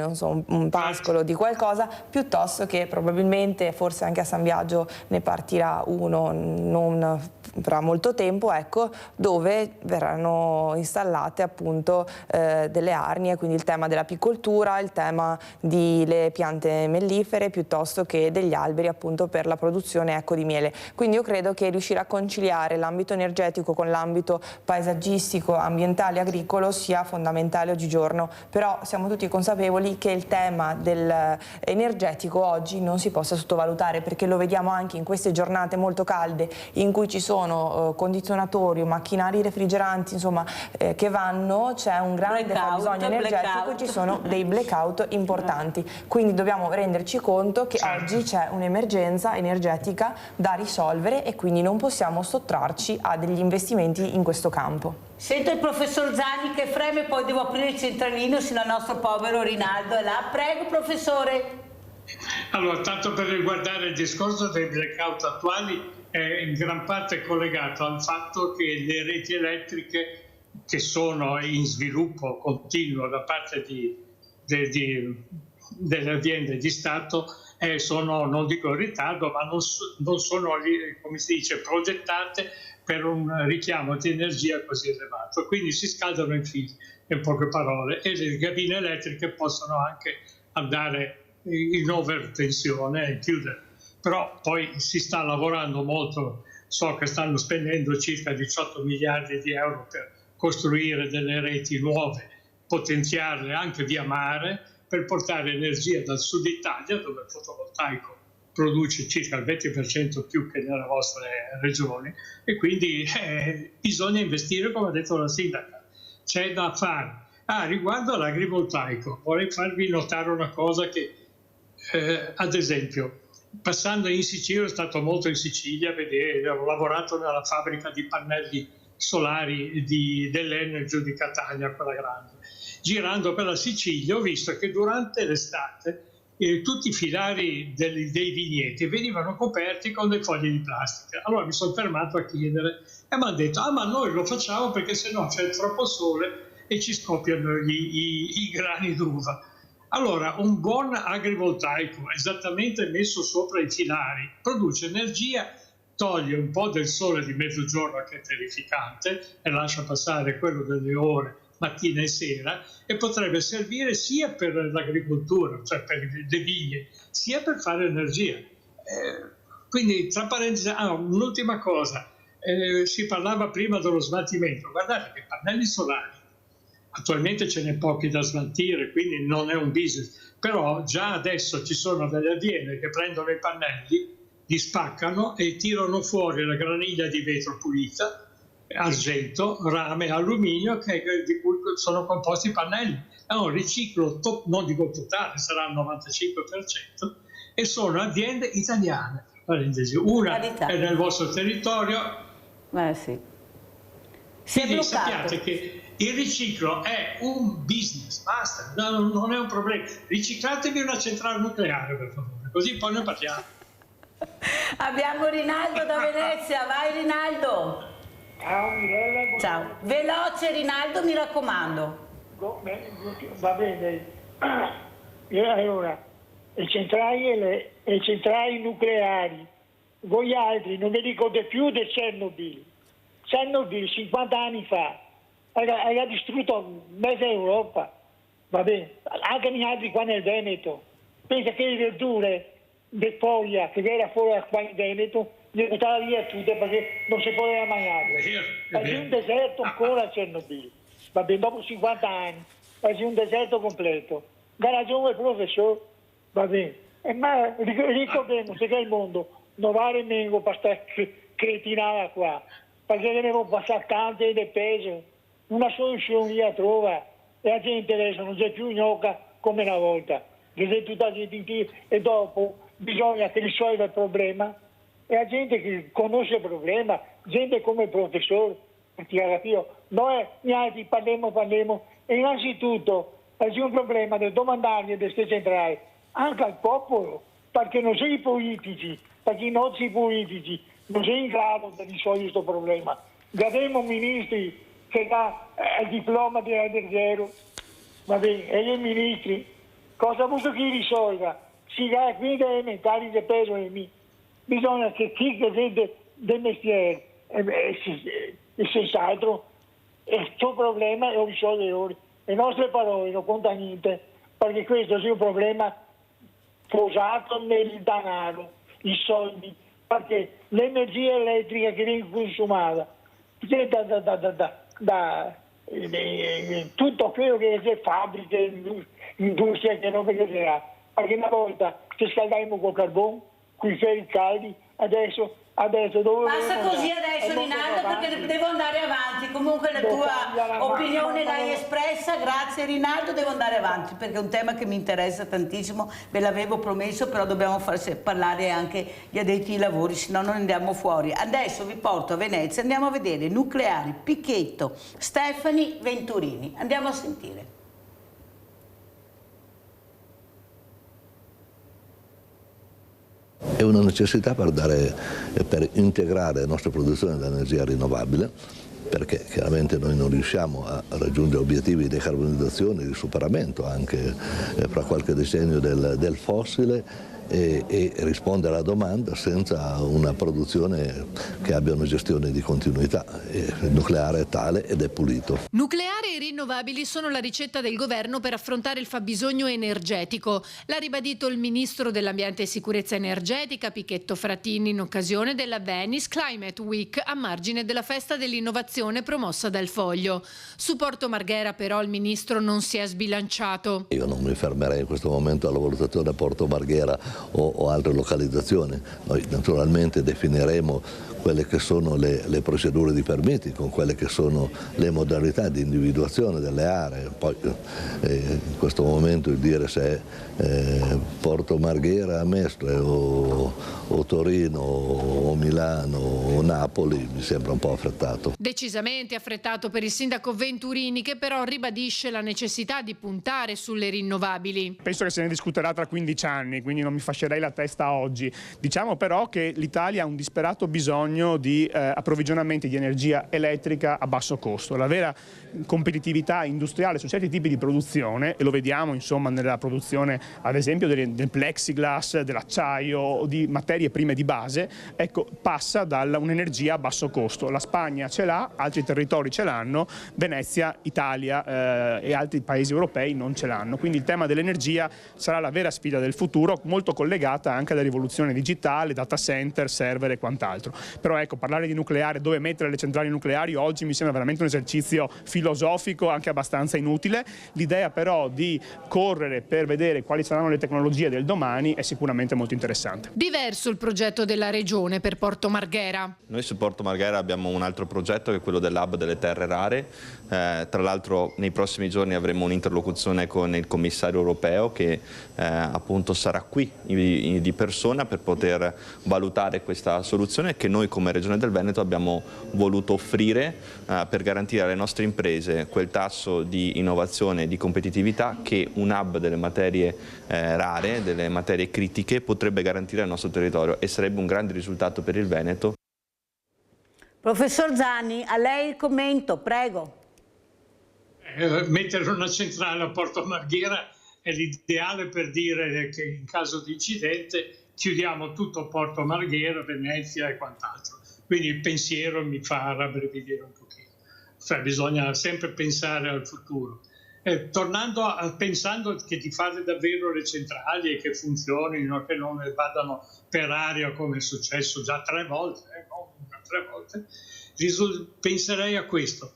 non so, un pascolo di qualcosa, piuttosto che probabilmente, forse anche a San Biagio ne partirà uno non fra molto tempo, ecco, dove verranno installate appunto delle arnie, quindi il tema dell'apicoltura, il tema delle piante mellifere, piuttosto che degli alberi appunto per la produzione, ecco, di miele. Quindi io credo che riuscire a conciliare l'ambito energetico con l'ambito paesaggistico, ambientale e agricolo sia fondamentale oggigiorno, però siamo tutti consapevoli che il tema dell'energetico oggi non si possa sottovalutare, perché lo vediamo anche in queste giornate molto calde in cui ci sono condizionatori, macchinari refrigeranti, insomma, che vanno, c'è un grande fabbisogno energetico e ci sono dei blackout importanti, quindi dobbiamo renderci conto che oggi c'è un'emergenza energetica da risolvere e quindi non possiamo sottrarci a degli investimenti in questo campo. Sento il professor Zani che freme, poi devo aprire il centralino, sino al nostro povero Rinaldo è là. Prego, professore. Allora, tanto per riguardare il discorso dei blackout attuali, è in gran parte collegato al fatto che le reti elettriche, che sono in sviluppo continuo da parte delle aziende di Stato, sono, non dico in ritardo, ma non sono, come si dice, progettate per un richiamo di energia così elevato, quindi si scaldano in fili, in poche parole, e le cabine elettriche possono anche andare in overtensione e chiudere. Però poi si sta lavorando molto, so che stanno spendendo circa 18 miliardi di euro per costruire delle reti nuove, potenziarle anche via mare, per portare energia dal sud Italia, dove il fotovoltaico produce circa il 20% più che nelle vostre regioni, e quindi bisogna investire, come ha detto la sindaca, c'è da fare. Riguardo all'agrivoltaico, vorrei farvi notare una cosa che, ad esempio, passando in Sicilia, ero stato molto in Sicilia a vedere, ho lavorato nella fabbrica di pannelli solari dell'Energy di Catania, quella grande. Girando per la Sicilia ho visto che durante l'estate tutti i filari dei vigneti venivano coperti con dei fogli di plastica. Allora mi sono fermato a chiedere e mi hanno detto: ma noi lo facciamo perché sennò c'è troppo sole e ci scoppiano i grani d'uva. Allora, un buon agrivoltaico, esattamente messo sopra i filari, produce energia, toglie un po' del sole di mezzogiorno, che è terrificante, e lascia passare quello delle ore mattina e sera, e potrebbe servire sia per l'agricoltura, cioè per le vigne, sia per fare energia. Quindi, tra parentesi, un'ultima cosa, si parlava prima dello smaltimento. Guardate che pannelli solari, attualmente ce n'è pochi da smaltire, quindi non è un business, però già adesso ci sono delle aziende che prendono i pannelli, li spaccano e tirano fuori la graniglia di vetro pulita, argento, rame, alluminio, di cui sono composti i pannelli. È un riciclo, non dico totale, sarà il 95%, e sono aziende italiane. Una è nel vostro territorio. Sì. Quindi sappiate che il riciclo è un business, basta, non è un problema. Riciclatevi una centrale nucleare, per favore, così poi ne parliamo. Abbiamo Rinaldo da Venezia, vai Rinaldo. Ciao Mirella. Ciao. Veloce Rinaldo, mi raccomando. Va bene. Allora, le centrali nucleari, voi altri non vi ricordate più di Chernobyl. Chernobyl 50 anni fa era distrutto mezza Europa, va bene, anche in altri qua nel Veneto. Pensa che le verdure di foglia che era fuori qua in Veneto di buttare via tutte perché non si poteva mangiare. È un deserto ancora a Chernobyl, va bene, dopo 50 anni, è un deserto completo. Da ragione il professore, va bene, ma ricordiamoci che il mondo non va nemmeno per questa cretinata qua, perché ne devono passare tante di peso, una soluzione io trova e la gente adesso non c'è più gnocca come una volta, c'è tutta la gente e dopo bisogna che risolva il problema e la gente che conosce il problema, gente come il professore, noi altri parliamo e innanzitutto c'è un problema del domandare di queste centrali anche al popolo, perché non sono i politici, perché i nostri politici non sono in grado di risolvere questo problema. Avremo ministri che dà il diploma di zero, va bene, e i ministri, cosa vuole che risolva? Si dà quindi elementari di peso e mi. Bisogna che chi vede del mestiere e senz'altro questo problema lo risolve ora. Le nostre parole non contano niente, perché questo è un problema posato nel denaro, i soldi, perché l'energia elettrica che viene consumata da tutto quello che è fabbriche, industria che non vedrà, perché una volta ci scaldavamo col carbone, con i ferri caldi, adesso dove basta così adesso Rinaldo, perché devo andare avanti. Comunque la tua opinione l'hai espressa, grazie Rinaldo, devo andare avanti perché è un tema che mi interessa tantissimo, ve l'avevo promesso, però dobbiamo parlare anche gli addetti ai lavori, se no non andiamo fuori. Adesso vi porto a Venezia, andiamo a vedere nucleari, Pichetto, Stefani, Venturini, andiamo a sentire. È una necessità per integrare la nostra produzione di energia rinnovabile, perché chiaramente noi non riusciamo a raggiungere obiettivi di decarbonizzazione, di superamento anche fra qualche decennio del fossile e rispondere alla domanda senza una produzione che abbia una gestione di continuità. Il nucleare è tale ed è pulito. Nucleare e rinnovabili sono la ricetta del governo per affrontare il fabbisogno energetico. L'ha ribadito il ministro dell'Ambiente e Sicurezza Energetica Pichetto Frattini in occasione della Venice Climate Week a margine della festa dell'innovazione promossa dal Foglio. Su Porto Marghera però il ministro non si è sbilanciato. Io non mi fermerei in questo momento alla valutazione a Porto Marghera o altre localizzazioni. Noi naturalmente definiremo quelle che sono le procedure di permessi, con quelle che sono le modalità di individuazione delle aree. Poi in questo momento il dire se è Porto Marghera, Mestre o Torino o Milano o Napoli mi sembra un po' affrettato. Decisamente affrettato per il sindaco Venturini, che però ribadisce la necessità di puntare sulle rinnovabili. Penso che se ne discuterà tra 15 anni, quindi non mi fascerei la testa oggi. Diciamo però che l'Italia ha un disperato bisogno di approvvigionamenti di energia elettrica a basso costo. La vera competitività industriale su certi tipi di produzione, e lo vediamo insomma nella produzione ad esempio del plexiglass, dell'acciaio o di materie prime di base, ecco, passa da un'energia a basso costo. La Spagna ce l'ha, altri territori ce l'hanno, Venezia, Italia e altri paesi europei non ce l'hanno. Quindi il tema dell'energia sarà la vera sfida del futuro, molto collegata anche alla rivoluzione digitale, data center, server e quant'altro. Però ecco, parlare di nucleare, dove mettere le centrali nucleari oggi mi sembra veramente un esercizio filosofico anche abbastanza inutile. L'idea però di correre per vedere quali saranno le tecnologie del domani è sicuramente molto interessante. Diverso il progetto della Regione per Porto Marghera. Noi su Porto Marghera abbiamo un altro progetto che è quello dell'hub delle terre rare. Tra l'altro nei prossimi giorni avremo un'interlocuzione con il commissario europeo che appunto sarà qui di persona per poter valutare questa soluzione che noi come Regione del Veneto abbiamo voluto offrire per garantire alle nostre imprese quel tasso di innovazione e di competitività che un hub delle materie rare, delle materie critiche potrebbe garantire al nostro territorio, e sarebbe un grande risultato per il Veneto. Professor Zanni, a lei il commento, prego. Mettere una centrale a Porto Marghera è l'ideale per dire che in caso di incidente chiudiamo tutto Porto Marghera, Venezia e quant'altro. Quindi il pensiero mi fa rabbrividire un pochino. Cioè bisogna sempre pensare al futuro. pensando di fare davvero le centrali e che funzionino, che non vadano per aria come è successo già 3 volte, penserei a questo.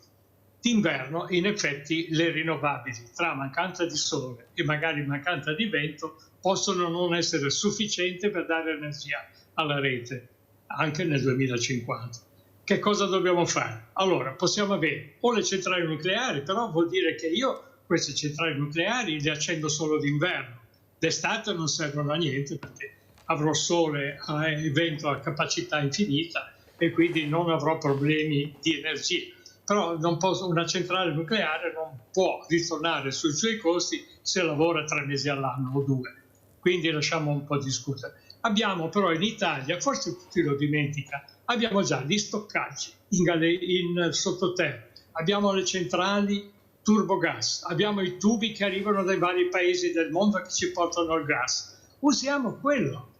D'inverno, in effetti, le rinnovabili, tra mancanza di sole e magari mancanza di vento, possono non essere sufficienti per dare energia alla rete, anche nel 2050. Che cosa dobbiamo fare? Allora, possiamo avere o le centrali nucleari, però vuol dire che io queste centrali nucleari le accendo solo d'inverno. D'estate non servono a niente perché avrò sole e vento a capacità infinita e quindi non avrò problemi di energia. Però una centrale nucleare non può ritornare sui suoi costi se lavora 3 mesi all'anno o 2. Quindi lasciamo un po' discutere. Abbiamo però in Italia, forse tutti lo dimentica, abbiamo già gli stoccaggi in sottoterra, abbiamo le centrali turbogas, abbiamo i tubi che arrivano dai vari paesi del mondo che ci portano il gas. Usiamo quello,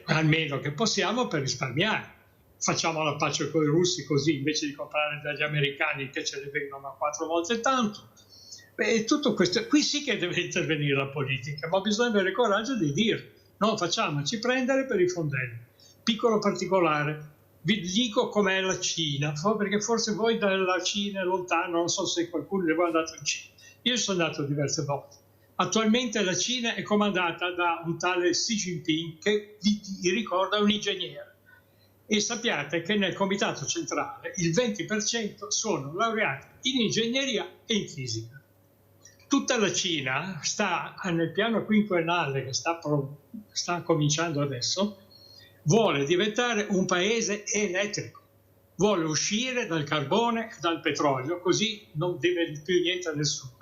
almeno che possiamo, per risparmiare. Facciamo la pace con i russi così, invece di comprare dagli americani che ce ne vengono a 4 volte tanto. E tutto questo, qui sì che deve intervenire la politica, ma bisogna avere il coraggio di dire non facciamoci prendere per i fondelli. Piccolo particolare, vi dico com'è la Cina, perché forse voi dalla Cina è lontano, non so se qualcuno di voi è andato in Cina. Io sono andato diverse volte. Attualmente la Cina è comandata da un tale Xi Jinping che vi ricorda un ingegnere. E sappiate che nel comitato centrale il 20% sono laureati in ingegneria e in fisica. Tutta la Cina sta nel piano quinquennale che sta cominciando adesso, vuole diventare un paese elettrico, vuole uscire dal carbone e dal petrolio, così non deve più niente a nessuno.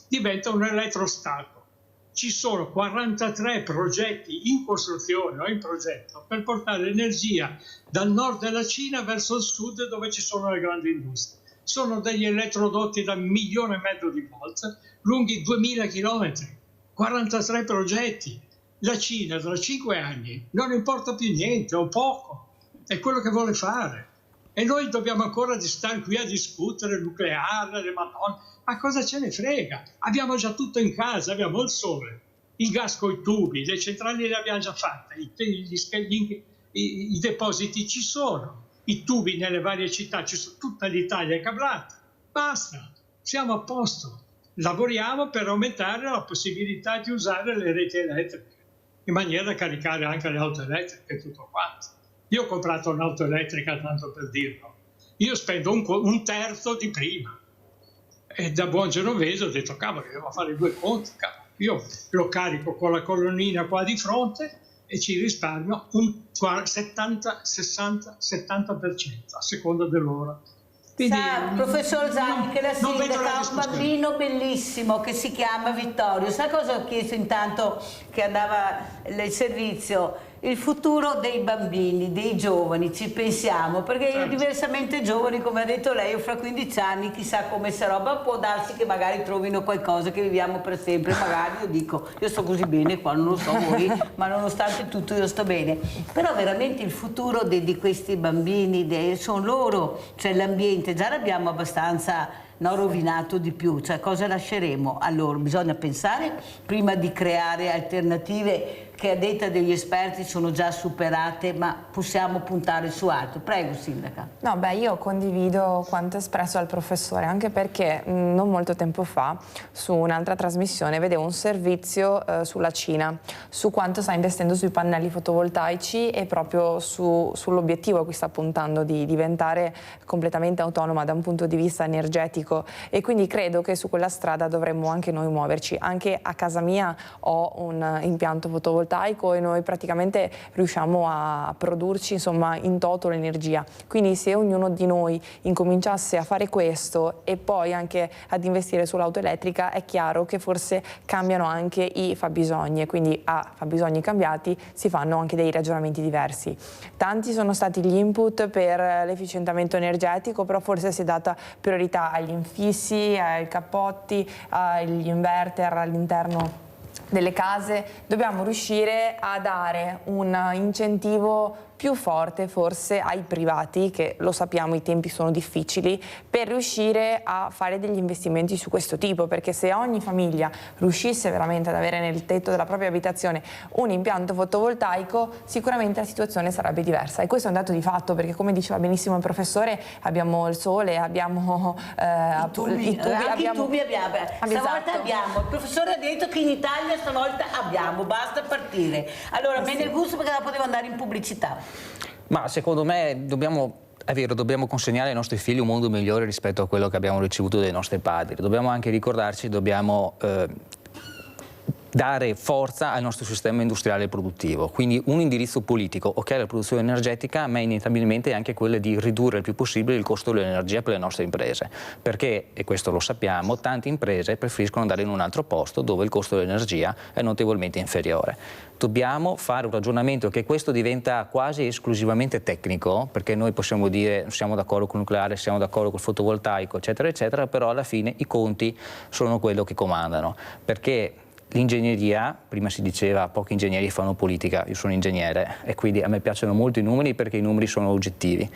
Diventa un elettrostato. Ci sono 43 progetti in costruzione o in progetto per portare energia dal nord della Cina verso il sud dove ci sono le grandi industrie. Sono degli elettrodotti da 1,5 milioni di volt, lunghi 2000 chilometri, 43 progetti. La Cina tra 5 anni non importa più niente o poco, è quello che vuole fare. E noi dobbiamo ancora stare qui a discutere nucleare, le madonne, ma cosa ce ne frega? Abbiamo già tutto in casa, abbiamo il sole, il gas coi tubi, le centrali le abbiamo già fatte, i depositi ci sono, i tubi nelle varie città, ci sono, tutta l'Italia è cablata, basta, siamo a posto. Lavoriamo per aumentare la possibilità di usare le reti elettriche, in maniera da caricare anche le auto elettriche e tutto quanto. Io ho comprato un'auto elettrica, tanto per dirlo, io spendo un terzo di prima. E da buon genovese ho detto, cavolo, devo fare 2 conti, cavolo. Io lo carico con la colonnina qua di fronte e ci risparmio un 70, 60, 70% a seconda dell'ora. Quindi, professor Zani, che la sindaca ha un bambino bellissimo che si chiama Vittorio. Sa cosa ho chiesto intanto che andava il servizio? Il futuro dei bambini, dei giovani, ci pensiamo, perché diversamente giovani, come ha detto lei, fra 15 anni chissà come sarà, ma può darsi che magari trovino qualcosa che viviamo per sempre, magari io dico, io sto così bene qua, non lo so voi, ma nonostante tutto io sto bene. Però veramente il futuro di questi bambini, sono loro, cioè l'ambiente, già l'abbiamo abbastanza rovinato di più, cioè cosa lasceremo a loro? Bisogna pensare prima di creare alternative che a detta degli esperti sono già superate, ma possiamo puntare su altro. Prego, sindaca. No, beh, io condivido quanto espresso dal professore, anche perché non molto tempo fa su un'altra trasmissione vedevo un servizio sulla Cina, su quanto sta investendo sui pannelli fotovoltaici e proprio sull'obiettivo a cui sta puntando di diventare completamente autonoma da un punto di vista energetico, e quindi credo che su quella strada dovremmo anche noi muoverci. Anche a casa mia ho un impianto fotovoltaico e noi praticamente riusciamo a produrci insomma in toto l'energia, quindi se ognuno di noi incominciasse a fare questo e poi anche ad investire sull'auto elettrica, è chiaro che forse cambiano anche i fabbisogni, e quindi a fabbisogni cambiati si fanno anche dei ragionamenti diversi. Tanti sono stati gli input per l'efficientamento energetico, però forse si è data priorità agli infissi, ai cappotti, agli inverter all'interno delle case. Dobbiamo riuscire a dare un incentivo più forte forse ai privati, che lo sappiamo i tempi sono difficili, per riuscire a fare degli investimenti su questo tipo, perché se ogni famiglia riuscisse veramente ad avere nel tetto della propria abitazione un impianto fotovoltaico, sicuramente la situazione sarebbe diversa, e questo è un dato di fatto, perché come diceva benissimo il professore, abbiamo il sole, abbiamo i tubi abbiamo. Stavolta abbiamo, il professore ha detto che in Italia stavolta abbiamo, basta partire. Allora, me ne gusto perché dopo devo andare in pubblicità. Ma secondo me è vero, dobbiamo consegnare ai nostri figli un mondo migliore rispetto a quello che abbiamo ricevuto dai nostri padri. Dobbiamo anche ricordarci, dobbiamo dare forza al nostro sistema industriale e produttivo. Quindi un indirizzo politico, ok, la produzione energetica, ma inevitabilmente anche quello di ridurre il più possibile il costo dell'energia per le nostre imprese. Perché, e questo lo sappiamo, tante imprese preferiscono andare in un altro posto dove il costo dell'energia è notevolmente inferiore. Dobbiamo fare un ragionamento che questo diventa quasi esclusivamente tecnico, perché noi possiamo dire siamo d'accordo con il nucleare, siamo d'accordo col fotovoltaico, eccetera, eccetera, però alla fine i conti sono quello che comandano. Perché l'ingegneria, prima si diceva pochi ingegneri fanno politica, io sono ingegnere e quindi a me piacciono molto i numeri perché i numeri sono oggettivi,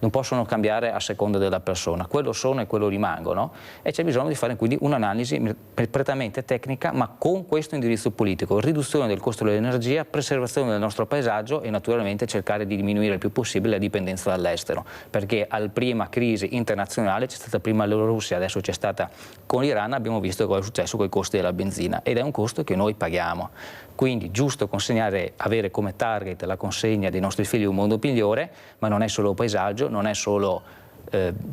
non possono cambiare a seconda della persona, quello sono e quello rimangono, e c'è bisogno di fare quindi un'analisi prettamente tecnica ma con questo indirizzo politico: riduzione del costo dell'energia, preservazione del nostro paesaggio e naturalmente cercare di diminuire il più possibile la dipendenza dall'estero, perché alla prima crisi internazionale c'è stata prima la Russia, adesso c'è stata con l'Iran, abbiamo visto cosa è successo con i costi della benzina ed è un costo che noi paghiamo. Quindi giusto consegnare, avere come target la consegna dei nostri figli un mondo migliore, ma non è solo paesaggio, non è solo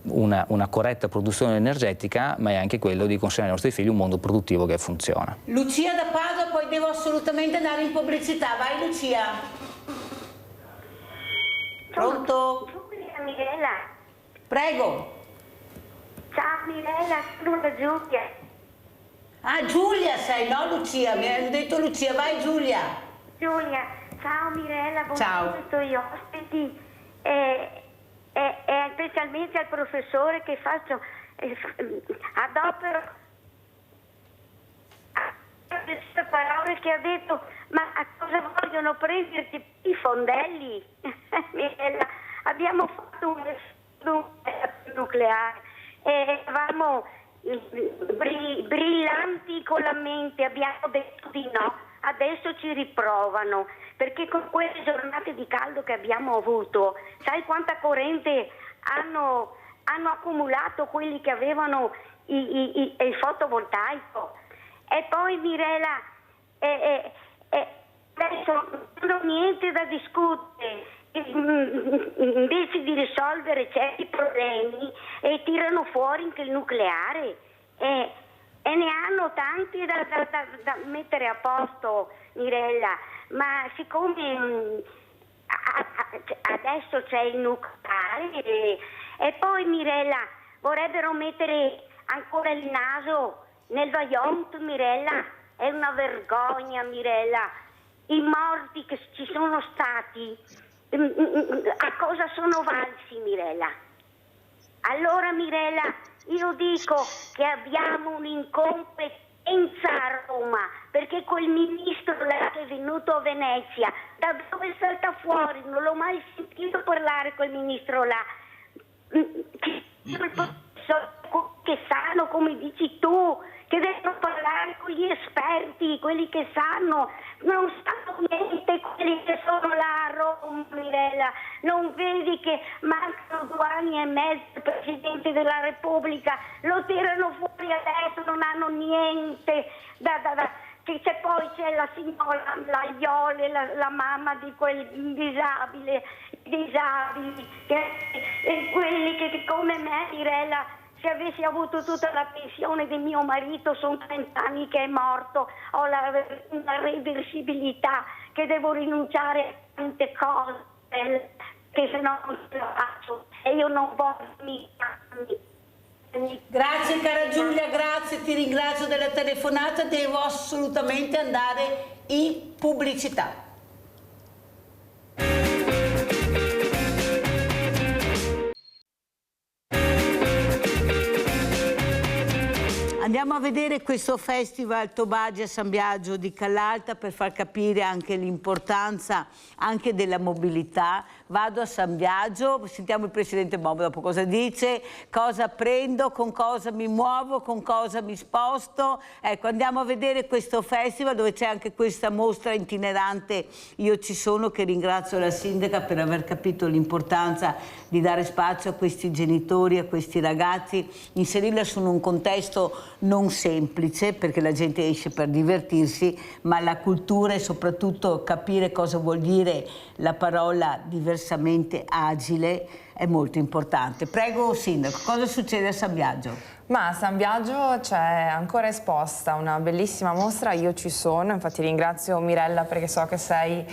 una corretta produzione energetica, ma è anche quello di consegnare ai nostri figli un mondo produttivo che funziona. Lucia da Padova, poi devo assolutamente andare in pubblicità. Vai Lucia. Pronto? Giulia, Mirella. Prego. Ciao Mirella, sono Giulia. Ah, Giulia sei, no Lucia, mi hanno detto Lucia, vai Giulia. Giulia, ciao Mirella, ciao. Buongiorno ai tuoi ospiti e specialmente al professore che faccio, adopero queste parole che ha detto, ma a cosa vogliono prenderti i fondelli? Mirella, abbiamo fatto un nucleare e eravamo brillanti con la mente, abbiamo detto di no, adesso ci riprovano, perché con quelle giornate di caldo che abbiamo avuto, sai quanta corrente hanno accumulato quelli che avevano il fotovoltaico? E poi Mirella, adesso non ho niente da discutere, invece di risolvere certi problemi tirano fuori anche il nucleare e ne hanno tanti da mettere a posto, Mirella, ma siccome adesso c'è il nucleare e poi Mirella vorrebbero mettere ancora il naso nel Vajont, Mirella, è una vergogna, Mirella, i morti che ci sono stati a cosa sono valsi, Mirella? Allora Mirella, io dico che abbiamo un'incompetenza a Roma, perché quel ministro là che è venuto a Venezia, da dove salta fuori? Non l'ho mai sentito parlare quel ministro là. Che sanno, come dici tu, che devono parlare con gli esperti, quelli che sanno, non sanno niente quelli che sono là a Roma, Mirella. Non vedi che mancano 2 anni e mezzo il Presidente della Repubblica, lo tirano fuori adesso, non hanno niente che poi c'è la signora Laiole, la mamma di quel disabili, quelli che come me, Mirella, se avessi avuto tutta la pensione di mio marito, sono 30 anni che è morto, ho una reversibilità, che devo rinunciare a tante cose, che se no non ce la faccio, e io non voglio mica. Grazie cara Giulia, grazie, ti ringrazio della telefonata, devo assolutamente andare in pubblicità. Andiamo a vedere questo festival Tobagia a San Biagio di Callalta per far capire anche l'importanza anche della mobilità. Vado a San Biagio, sentiamo il presidente Bob dopo cosa dice, cosa prendo, con cosa mi muovo, con cosa mi sposto. Ecco, andiamo a vedere questo festival dove c'è anche questa mostra itinerante Io ci sono, che ringrazio la sindaca per aver capito l'importanza di dare spazio a questi genitori, a questi ragazzi, inserirla su un contesto non semplice, perché la gente esce per divertirsi, ma la cultura e soprattutto capire cosa vuol dire la parola diversamente agile è molto importante. Prego Sindaco, cosa succede a San Biagio? Ma a San Biagio c'è ancora esposta una bellissima mostra, Io ci sono, infatti ringrazio Mirella perché so che sei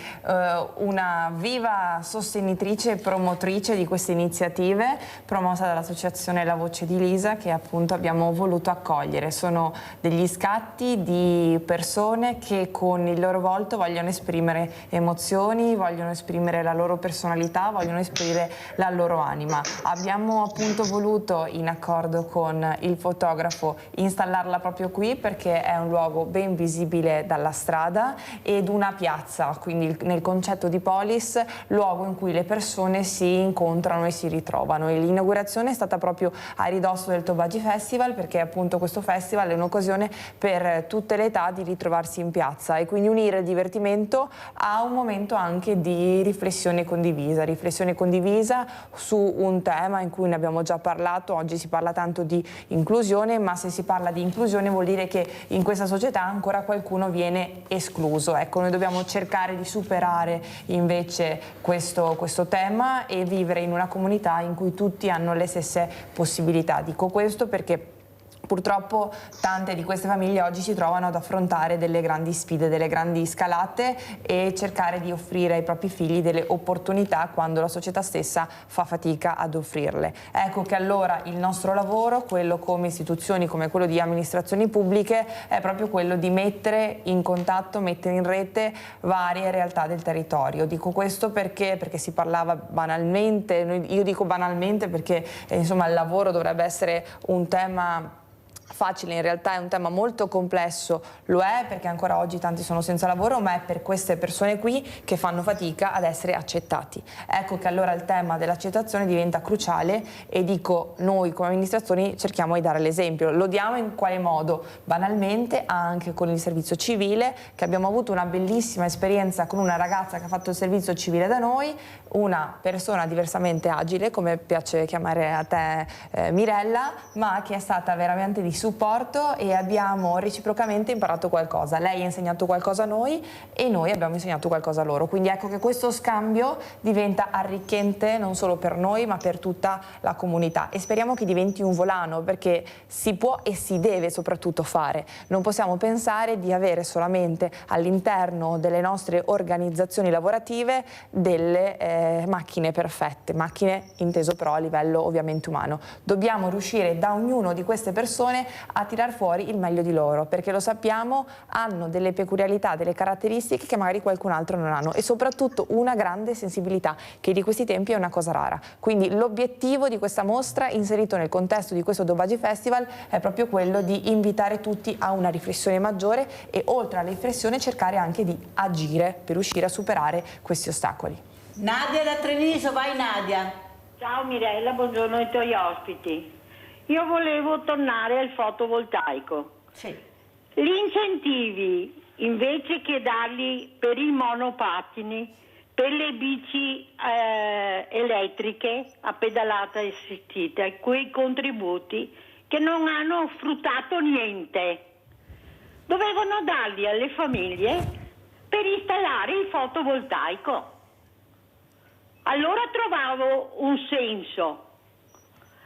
una viva sostenitrice e promotrice di queste iniziative promossa dall'associazione La Voce di Lisa, che appunto abbiamo voluto accogliere. Sono degli scatti di persone che con il loro volto vogliono esprimere emozioni, vogliono esprimere la loro personalità, vogliono esprimere la loro anima. Abbiamo appunto voluto, in accordo con il fotografo, installarla proprio qui perché è un luogo ben visibile dalla strada ed una piazza, quindi nel concetto di polis, luogo in cui le persone si incontrano e si ritrovano. E l'inaugurazione è stata proprio a ridosso del Tobagi Festival, perché appunto questo festival è un'occasione per tutte le età di ritrovarsi in piazza e quindi unire il divertimento a un momento anche di riflessione condivisa su un tema in cui ne abbiamo già parlato. Oggi si parla tanto di inclusione, ma se si parla di inclusione vuol dire che in questa società ancora qualcuno viene escluso. Ecco, noi dobbiamo cercare di superare invece questo tema e vivere in una comunità in cui tutti hanno le stesse possibilità. Dico questo perché purtroppo tante di queste famiglie oggi si trovano ad affrontare delle grandi sfide, delle grandi scalate e cercare di offrire ai propri figli delle opportunità quando la società stessa fa fatica ad offrirle. Ecco che allora il nostro lavoro, quello come istituzioni, come quello di amministrazioni pubbliche, è proprio quello di mettere in contatto, mettere in rete varie realtà del territorio. Dico questo perché si parlava banalmente, io dico banalmente perché insomma il lavoro dovrebbe essere un tema facile, in realtà è un tema molto complesso, lo è perché ancora oggi tanti sono senza lavoro, ma è per queste persone qui che fanno fatica ad essere accettati. Ecco che allora il tema dell'accettazione diventa cruciale e dico, noi come amministrazioni cerchiamo di dare l'esempio. Lo diamo in quale modo? Banalmente anche con il servizio civile, che abbiamo avuto una bellissima esperienza con una ragazza che ha fatto il servizio civile da noi, una persona diversamente agile, come piace chiamare a te Mirella, ma che è stata veramente di supporto e abbiamo reciprocamente imparato qualcosa. Lei ha insegnato qualcosa a noi e noi abbiamo insegnato qualcosa a loro. Quindi ecco che questo scambio diventa arricchente non solo per noi ma per tutta la comunità e speriamo che diventi un volano, perché si può e si deve soprattutto fare. Non possiamo pensare di avere solamente all'interno delle nostre organizzazioni lavorative delle macchine perfette, macchine inteso però a livello ovviamente umano. Dobbiamo riuscire da ognuno di queste persone a tirar fuori il meglio di loro, perché lo sappiamo, hanno delle peculiarità, delle caratteristiche che magari qualcun altro non hanno e soprattutto una grande sensibilità, che di questi tempi è una cosa rara. Quindi l'obiettivo di questa mostra, inserito nel contesto di questo Tobagi Festival, è proprio quello di invitare tutti a una riflessione maggiore e oltre alla riflessione cercare anche di agire per riuscire a superare questi ostacoli. Nadia da Treviso, vai Nadia. Ciao Mirella, buongiorno ai tuoi ospiti. Io volevo tornare al fotovoltaico. Sì. Gli incentivi, invece che darli per i monopattini, per le bici elettriche a pedalata assistita, quei contributi che non hanno fruttato niente, dovevano darli alle famiglie per installare il fotovoltaico. Allora trovavo un senso.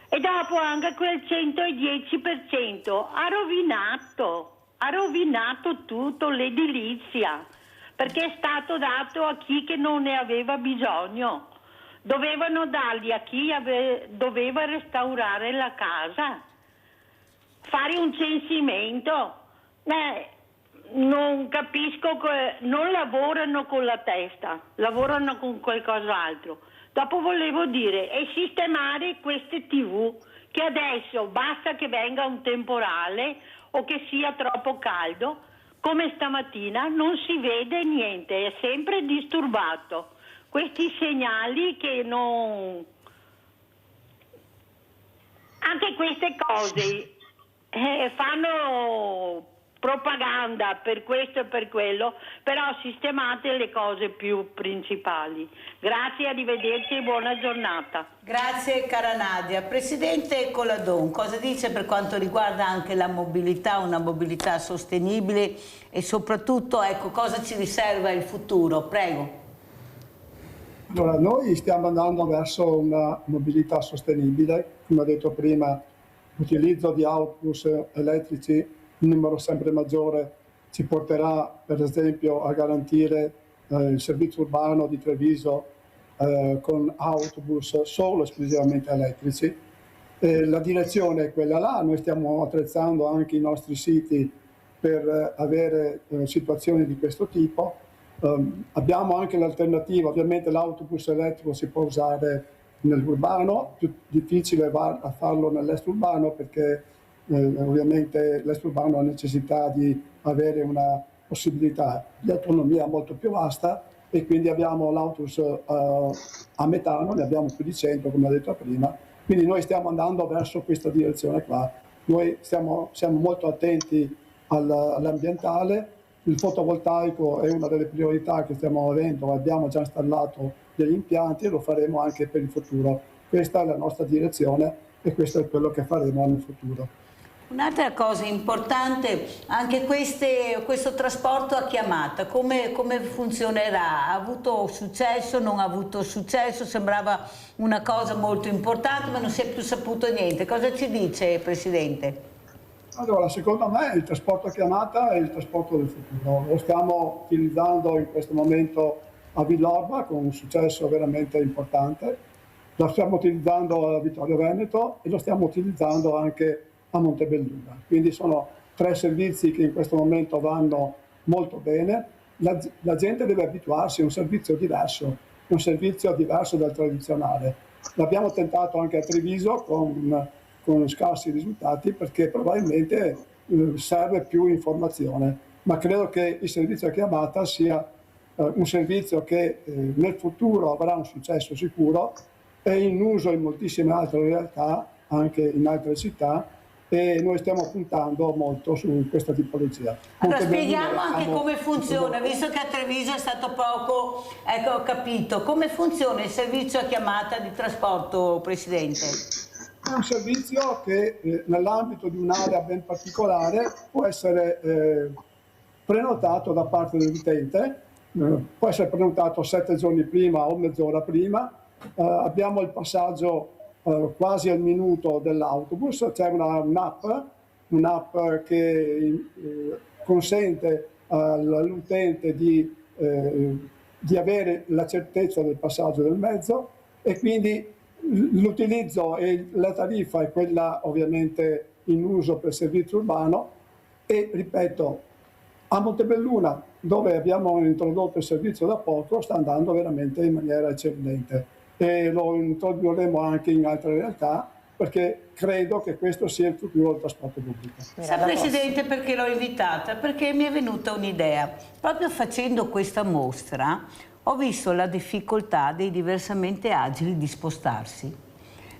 E dopo anche quel 110% ha rovinato tutto l'edilizia, perché è stato dato a chi che non ne aveva bisogno. Dovevano darli a chi doveva restaurare la casa, fare un censimento. Non capisco, non lavorano con la testa, lavorano con qualcos'altro. Dopo volevo dire, e sistemare queste TV, che adesso basta che venga un temporale o che sia troppo caldo, come stamattina non si vede niente, è sempre disturbato. Questi segnali che non... Anche queste cose fanno propaganda per questo e per quello, però sistemate le cose più principali. Grazie, arrivederci e buona giornata. Grazie cara Nadia. Presidente Coladon, cosa dice per quanto riguarda anche la mobilità, una mobilità sostenibile e soprattutto ecco, cosa ci riserva il futuro? Prego. Allora, noi stiamo andando verso una mobilità sostenibile, come ho detto prima, l'utilizzo di autobus elettrici in numero sempre maggiore ci porterà per esempio a garantire il servizio urbano di Treviso con autobus solo esclusivamente elettrici. La direzione è quella là, noi stiamo attrezzando anche i nostri siti per avere situazioni di questo tipo. Abbiamo anche l'alternativa, ovviamente l'autobus elettrico si può usare nell'urbano, più difficile a farlo nell'est urbano perché ovviamente l'est urbano ha necessità di avere una possibilità di autonomia molto più vasta e quindi abbiamo l'autobus a metano, ne abbiamo più di 100 come ho detto prima, quindi noi stiamo andando verso questa direzione qua. Noi siamo molto attenti all'ambientale, il fotovoltaico è una delle priorità che stiamo avendo, abbiamo già installato degli impianti e lo faremo anche per il futuro. Questa è la nostra direzione e questo è quello che faremo nel futuro. Un'altra cosa importante, anche questo trasporto a chiamata, come funzionerà? Ha avuto successo, non ha avuto successo? Sembrava una cosa molto importante ma non si è più saputo niente. Cosa ci dice Presidente? Allora, secondo me il trasporto a chiamata è il trasporto del futuro. Lo stiamo utilizzando in questo momento a Villorba con un successo veramente importante. Lo stiamo utilizzando a Vittorio Veneto e lo stiamo utilizzando anche a Montebelluna. Quindi sono 3 servizi che in questo momento vanno molto bene. La gente deve abituarsi a un servizio diverso dal tradizionale. L'abbiamo tentato anche a Treviso con scarsi risultati perché probabilmente serve più informazione, ma credo che il servizio a chiamata sia un servizio che nel futuro avrà un successo sicuro, è in uso in moltissime altre realtà, anche in altre città, e noi stiamo puntando molto su questa tipologia. Allora spieghiamo anche come funziona, visto che a Treviso è stato poco, ecco, ho capito, come funziona il servizio a chiamata di trasporto, Presidente? È un servizio che nell'ambito di un'area ben particolare può essere prenotato da parte dell'utente, può essere prenotato 7 giorni prima o mezz'ora prima, abbiamo il passaggio quasi al minuto dell'autobus, c'è un'app che consente all'utente di avere la certezza del passaggio del mezzo e quindi l'utilizzo e la tariffa è quella ovviamente in uso per servizio urbano e ripeto, a Montebelluna dove abbiamo introdotto il servizio da poco sta andando veramente in maniera eccellente e lo introdurremo anche in altre realtà perché credo che questo sia il futuro del trasporto pubblico. Sa Presidente perché l'ho invitata? Perché mi è venuta un'idea. Proprio facendo questa mostra ho visto la difficoltà dei diversamente agili di spostarsi.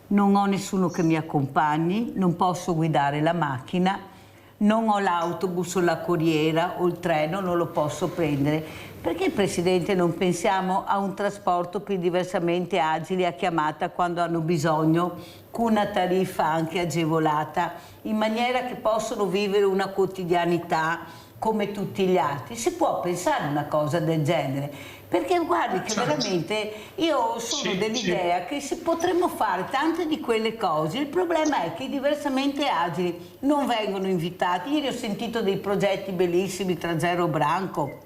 Non ho nessuno che mi accompagni, non posso guidare la macchina, non ho l'autobus o la corriera o il treno, non lo posso prendere. Perché, Presidente, non pensiamo a un trasporto per i diversamente agili a chiamata quando hanno bisogno, con una tariffa anche agevolata, in maniera che possono vivere una quotidianità come tutti gli altri? Si può pensare a una cosa del genere? Perché guardi che veramente io sono dell'idea che potremmo fare tante di quelle cose, il problema è che i diversamente agili non vengono invitati. Ieri ho sentito dei progetti bellissimi tra Zero Branco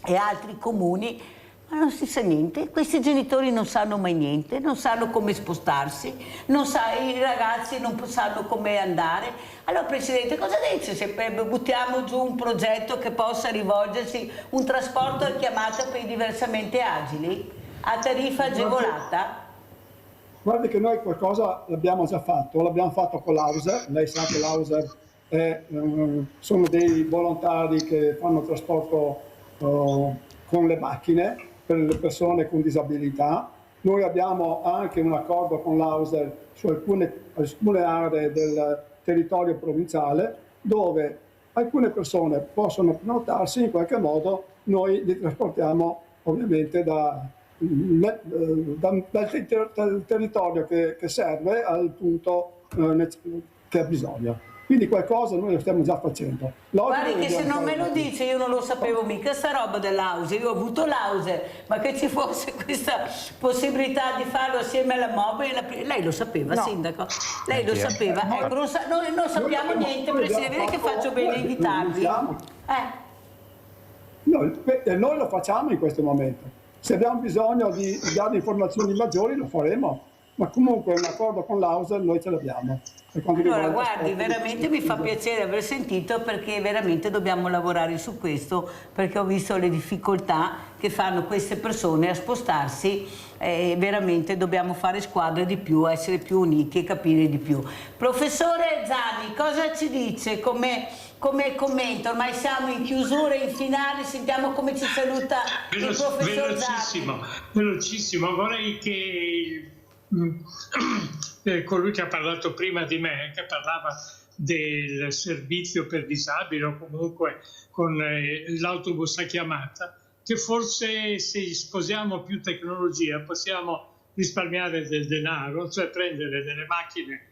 e altri comuni, ma non si sa niente, questi genitori non sanno mai niente, non sanno come spostarsi, i ragazzi non sanno come andare. Allora Presidente, cosa dice se buttiamo giù un progetto che possa rivolgersi un trasporto a chiamata per i diversamente agili a tariffa agevolata? Guardi che noi qualcosa l'abbiamo già fatto, l'abbiamo fatto con l'Auser, lei sa che l'Auser sono dei volontari che fanno trasporto con le macchine per le persone con disabilità. Noi abbiamo anche un accordo con l'Auser su alcune aree del territorio provinciale dove alcune persone possono prenotarsi, in qualche modo noi li trasportiamo ovviamente dal territorio che serve al punto che ha bisogno. Quindi qualcosa noi lo stiamo già facendo. Guardi che se non me lo dice io non lo sapevo mica sta roba dell'Auser, io ho avuto l'Auser, ma che ci fosse questa possibilità di farlo assieme alla mobile, lei lo sapeva, no. Sindaco? Lei lo sapeva? Ecco, noi non sappiamo niente, Presidente, vede che faccio bene a invitarvi. Noi lo facciamo in questo momento. Se abbiamo bisogno di dare informazioni maggiori lo faremo, ma comunque un accordo con l'Auser noi ce l'abbiamo. Allora guardi, veramente mi fa piacere aver sentito, perché veramente dobbiamo lavorare su questo, perché ho visto le difficoltà che fanno queste persone a spostarsi e veramente dobbiamo fare squadra di più, essere più uniti e capire di più. Professore Zani, cosa ci dice come commento? Ormai siamo in chiusura, in finale, sentiamo come ci saluta il professor Zani. Velocissimo, vorrei che colui che ha parlato prima di me, che parlava del servizio per disabili o comunque con l'autobus a chiamata, che forse se sposiamo più tecnologia possiamo risparmiare del denaro, cioè prendere delle macchine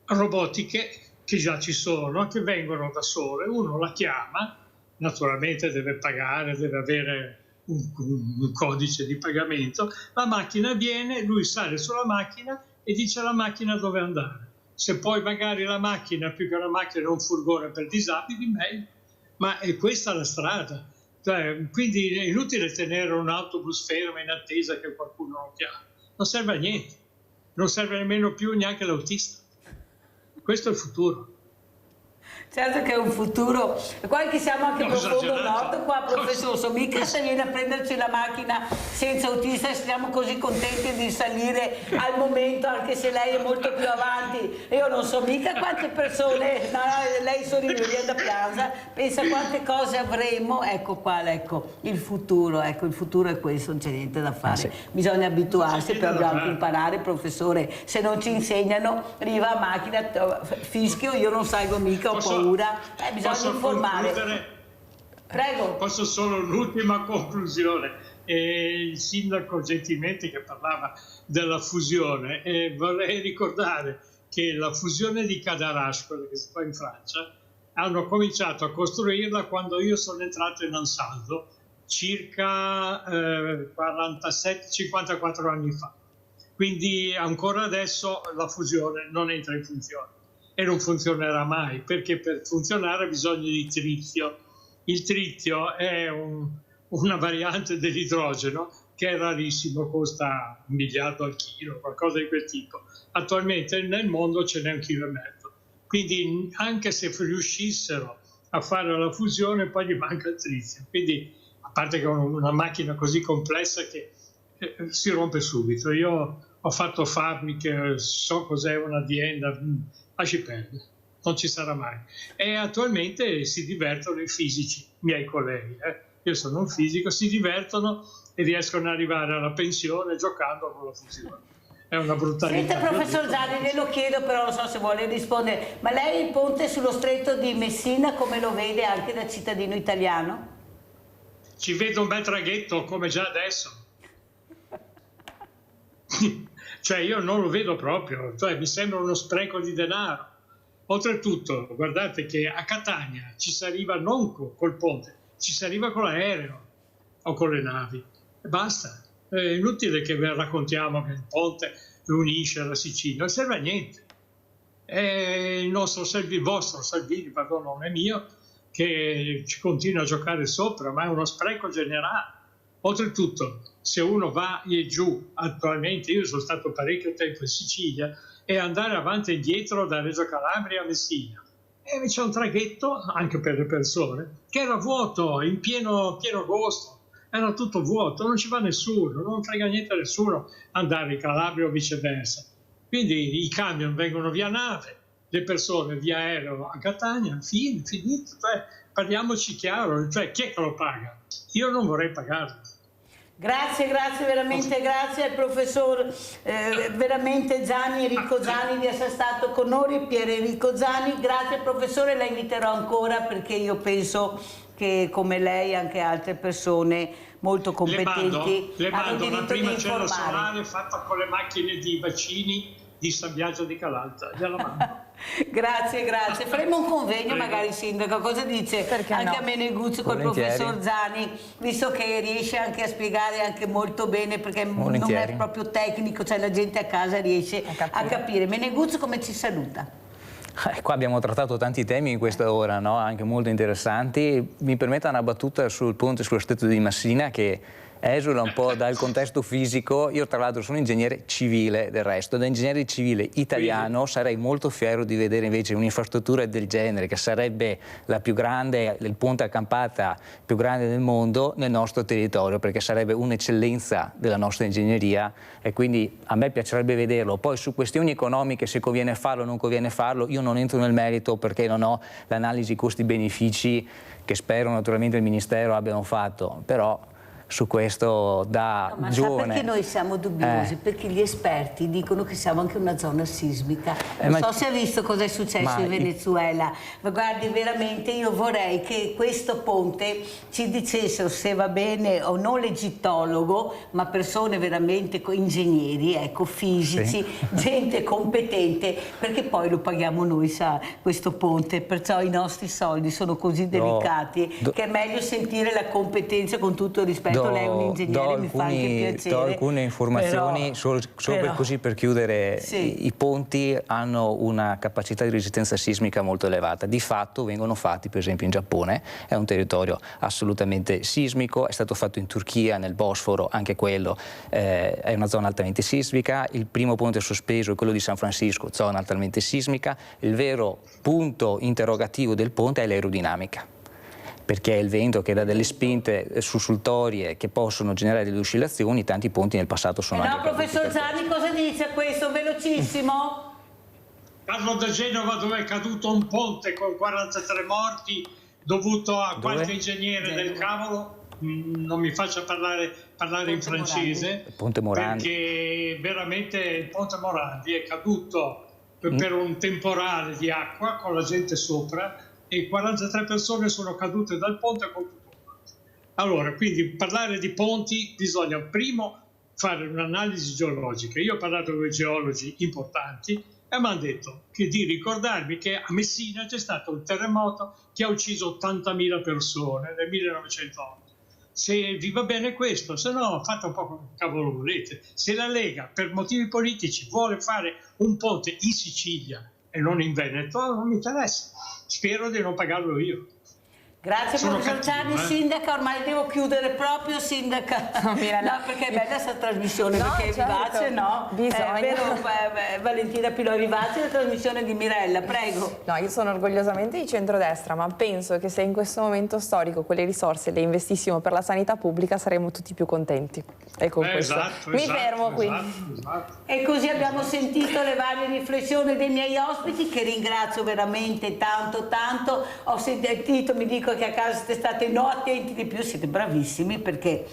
robotiche che già ci sono, che vengono da sole, uno la chiama, naturalmente deve pagare, deve avere un codice di pagamento, la macchina viene, lui sale sulla macchina e dice alla macchina dove andare. Se poi magari la macchina, più che una macchina, è un furgone per disabili, meglio, ma è questa la strada. Cioè, quindi è inutile tenere un autobus fermo in attesa che qualcuno lo chiami, non serve a niente, non serve nemmeno più neanche l'autista. Questo è il futuro. Certo che è un futuro, qua che siamo anche profondo nord, qua professore, mica se viene a prenderci la macchina senza autista e siamo così contenti di salire al momento, anche se lei è molto più avanti. Io non so mica quante persone, no, lei sorride, viene da piazza, pensa quante cose avremo, ecco qua, ecco, il futuro è questo, non c'è niente da fare, sì. Bisogna abituarsi, però dobbiamo anche imparare, professore, se non ci insegnano, arriva a macchina, fischio, io non salgo mica, ho paura. Bisogna informare. Prego. Posso solo l'ultima conclusione. Il sindaco gentilmente che parlava della fusione, vorrei ricordare che la fusione di Cadarache, quella che si fa in Francia, hanno cominciato a costruirla quando io sono entrato in Ansaldo, circa 54 anni fa. Quindi ancora adesso la fusione non entra in funzione. E non funzionerà mai, perché per funzionare ha bisogno di tritio. Il tritio è una variante dell'idrogeno che è rarissimo, costa 1 miliardo al chilo, qualcosa di quel tipo. Attualmente nel mondo ce n'è 1,5 kg. Quindi anche se riuscissero a fare la fusione poi gli manca il tritio. Quindi a parte che è una macchina così complessa che si rompe subito. Io ho fatto fabbriche, so cos'è un'azienda, lasci perdere, non ci sarà mai. E attualmente si divertono i fisici, miei colleghi, io sono un fisico, si divertono e riescono ad arrivare alla pensione giocando con la fusione. È una brutalità. Senta, professor Zani, le lo chiedo, però non so se vuole rispondere, ma lei il ponte sullo stretto di Messina come lo vede anche da cittadino italiano? Ci vedo un bel traghetto come già adesso. Cioè io non lo vedo proprio, cioè mi sembra uno spreco di denaro. Oltretutto, guardate che a Catania ci si arriva non col ponte, ci si arriva con l'aereo o con le navi e basta. È inutile che vi raccontiamo che il ponte unisce la Sicilia, non serve a niente. È il vostro Salvini, pardon, non è mio, che ci continua a giocare sopra, ma è uno spreco generale. Oltretutto, se uno va e giù, attualmente io sono stato parecchio tempo in Sicilia, e andare avanti e indietro da Reggio Calabria a Messina, e c'è un traghetto, anche per le persone, che era vuoto, in pieno agosto, era tutto vuoto, non ci va nessuno, non frega niente a nessuno andare in Calabria o viceversa. Quindi i camion vengono via nave, le persone via aereo a Catania, finito, cioè, parliamoci chiaro, cioè chi è che lo paga? Io non vorrei pagarlo. Grazie, veramente grazie al professor veramente Zani, Enrico Zani, di essere stato con noi, Pier Enrico Zani. Grazie professore, la inviterò ancora perché io penso che come lei anche altre persone molto competenti le mando una prima cena informare. solare fatta con le macchine di vaccini di San Biagio di Calalta. Gliela mando. Grazie. Faremo un convegno magari, sindaco, cosa dice? Perché anche no? a Meneguzzi col professor Zani, visto che riesce anche a spiegare anche molto bene, perché non è proprio tecnico, cioè la gente a casa riesce a capire. Meneguzzi come ci saluta? Qua abbiamo trattato tanti temi in questa ora, no? Anche molto interessanti. Mi permetta una battuta sul ponte sullo Stretto di Messina che esula un po' dal contesto fisico. Io tra l'altro sono ingegnere civile del resto, da ingegnere civile italiano sarei molto fiero di vedere invece un'infrastruttura del genere che sarebbe la più grande, il ponte a campata più grande del mondo nel nostro territorio, perché sarebbe un'eccellenza della nostra ingegneria e quindi a me piacerebbe vederlo. Poi su questioni economiche, se conviene farlo o non conviene farlo, io non entro nel merito perché non ho l'analisi costi-benefici che spero naturalmente il Ministero abbiano fatto, però su questo da ma giovane. sa perché noi siamo dubbiosi? Perché gli esperti dicono che siamo anche una zona sismica. Non so se ha visto cosa è successo in Venezuela, ma guardi, veramente io vorrei che questo ponte ci dicessero se va bene o non l'egittologo, ma persone veramente ingegneri, ecco, fisici, gente competente, perché poi lo paghiamo noi, sa, questo ponte, perciò i nostri soldi sono così delicati che è meglio sentire la competenza, con tutto il rispetto. Lei è un ingegnere, mi fa anche piacere. Do alcune informazioni, così per chiudere. I ponti hanno una capacità di resistenza sismica molto elevata. Di fatto vengono fatti, per esempio in Giappone, è un territorio assolutamente sismico, è stato fatto in Turchia, nel Bosforo, anche quello è una zona altamente sismica. Il primo ponte sospeso è quello di San Francisco, zona altamente sismica. Il vero punto interrogativo del ponte è l'aerodinamica, perché è il vento che dà delle spinte sussultorie che possono generare delle oscillazioni. Tanti ponti nel passato sono anche professor Zani, cosa dice a questo? Velocissimo? Parlo da Genova, dove è caduto un ponte con 43 morti dovuto a qualche ingegnere del cavolo. Non mi faccia parlare in francese, Ponte Morandi. perché veramente il Ponte Morandi è caduto per un temporale di acqua con la gente sopra e 43 persone sono cadute dal ponte con tutto quanto. Allora, quindi parlare di ponti bisogna primo fare un'analisi geologica. Io ho parlato con i geologi importanti e mi hanno detto di ricordarmi che a Messina c'è stato un terremoto che ha ucciso 80.000 persone nel 1908. Se vi va bene questo, se no fate un po' come cavolo volete. Se la Lega per motivi politici vuole fare un ponte in Sicilia e non in Veneto, non mi interessa. Spero di non pagarlo io. Grazie professor Zani, sindaca, ormai devo chiudere proprio, sindaca. No, perché è bella questa trasmissione, perché è vivace, no? Bisogna. È vero, Valentina Pilo, è vivace la trasmissione di Mirella, prego. No, io sono orgogliosamente di centrodestra, ma penso che se in questo momento storico quelle risorse le investissimo per la sanità pubblica saremmo tutti più contenti. E con questo mi fermo qui. E così abbiamo sentito le varie riflessioni dei miei ospiti, che ringrazio veramente tanto. Ho sentito, mi dico che a casa siete stati attenti di più, siete bravissimi, perché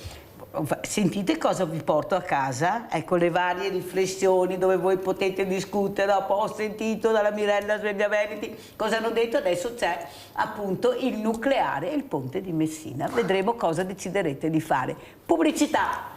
sentite cosa vi porto a casa, ecco, le varie riflessioni dove voi potete discutere. Ho sentito dalla Mirella Sveglia Veneti cosa hanno detto, adesso c'è appunto il nucleare e il ponte di Messina, vedremo cosa deciderete di fare. Pubblicità.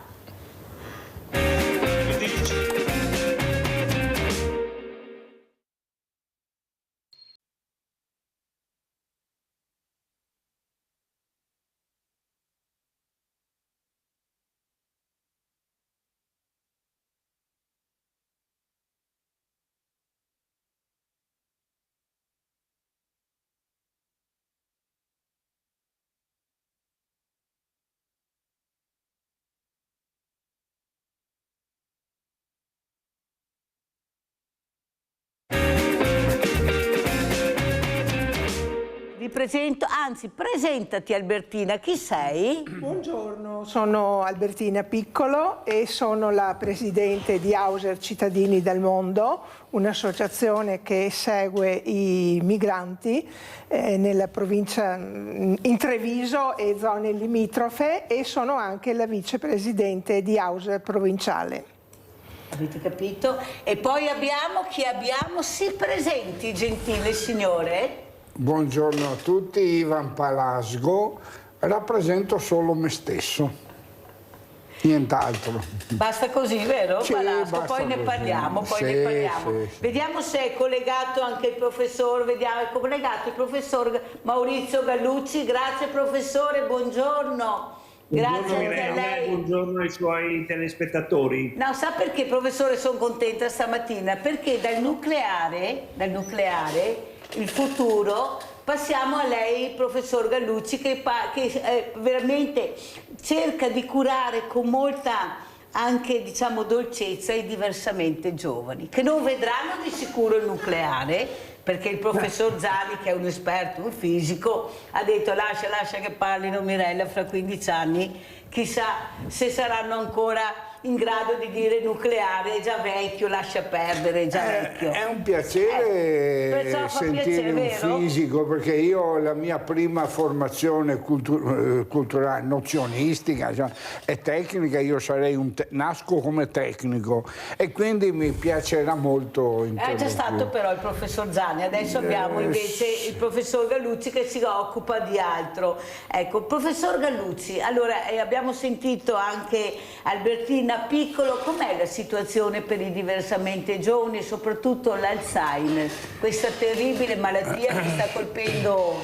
presento, anzi presentati Albertina, chi sei? Buongiorno, sono Albertina Piccolo e sono la presidente di Auser Cittadini del Mondo, un'associazione che segue i migranti nella provincia in Treviso e zone limitrofe, e sono anche la vicepresidente di Auser provinciale. Avete capito? E poi abbiamo chi abbiamo? Si presenti, gentile signore. Buongiorno a tutti, Ivan Palasgo, rappresento solo me stesso, nient'altro. Basta così, vero? Sì, Palasco, basta poi ne così. parliamo, poi Sì, ne parliamo. sì. Vediamo se è collegato anche il professor, vediamo, è collegato il professor Maurizio Gallucci. Grazie professore, buongiorno. Grazie anche a lei. Buongiorno ai suoi telespettatori. No, sa perché professore sono contenta stamattina? Perché dal nucleare, il futuro, passiamo a lei, professor Gallucci, che veramente cerca di curare con molta anche, diciamo, dolcezza i diversamente giovani, che non vedranno di sicuro il nucleare, perché il professor Zani, che è un esperto, un fisico, ha detto lascia che parlino Mirella fra 15 anni, chissà se saranno ancora in grado di dire nucleare, è già vecchio, lascia perdere, è già vecchio. È un piacere sentire un fisico, perché io la mia prima formazione culturale, nozionistica, cioè, è tecnica, io sarei nasco come tecnico e quindi mi piacerà molto È già stato però il professor Zani, adesso abbiamo invece il professor Gallucci che si occupa di altro. Ecco, professor Gallucci, allora abbiamo sentito anche Albertina Piccolo, com'è la situazione per i diversamente giovani e soprattutto l'Alzheimer, questa terribile malattia che sta colpendo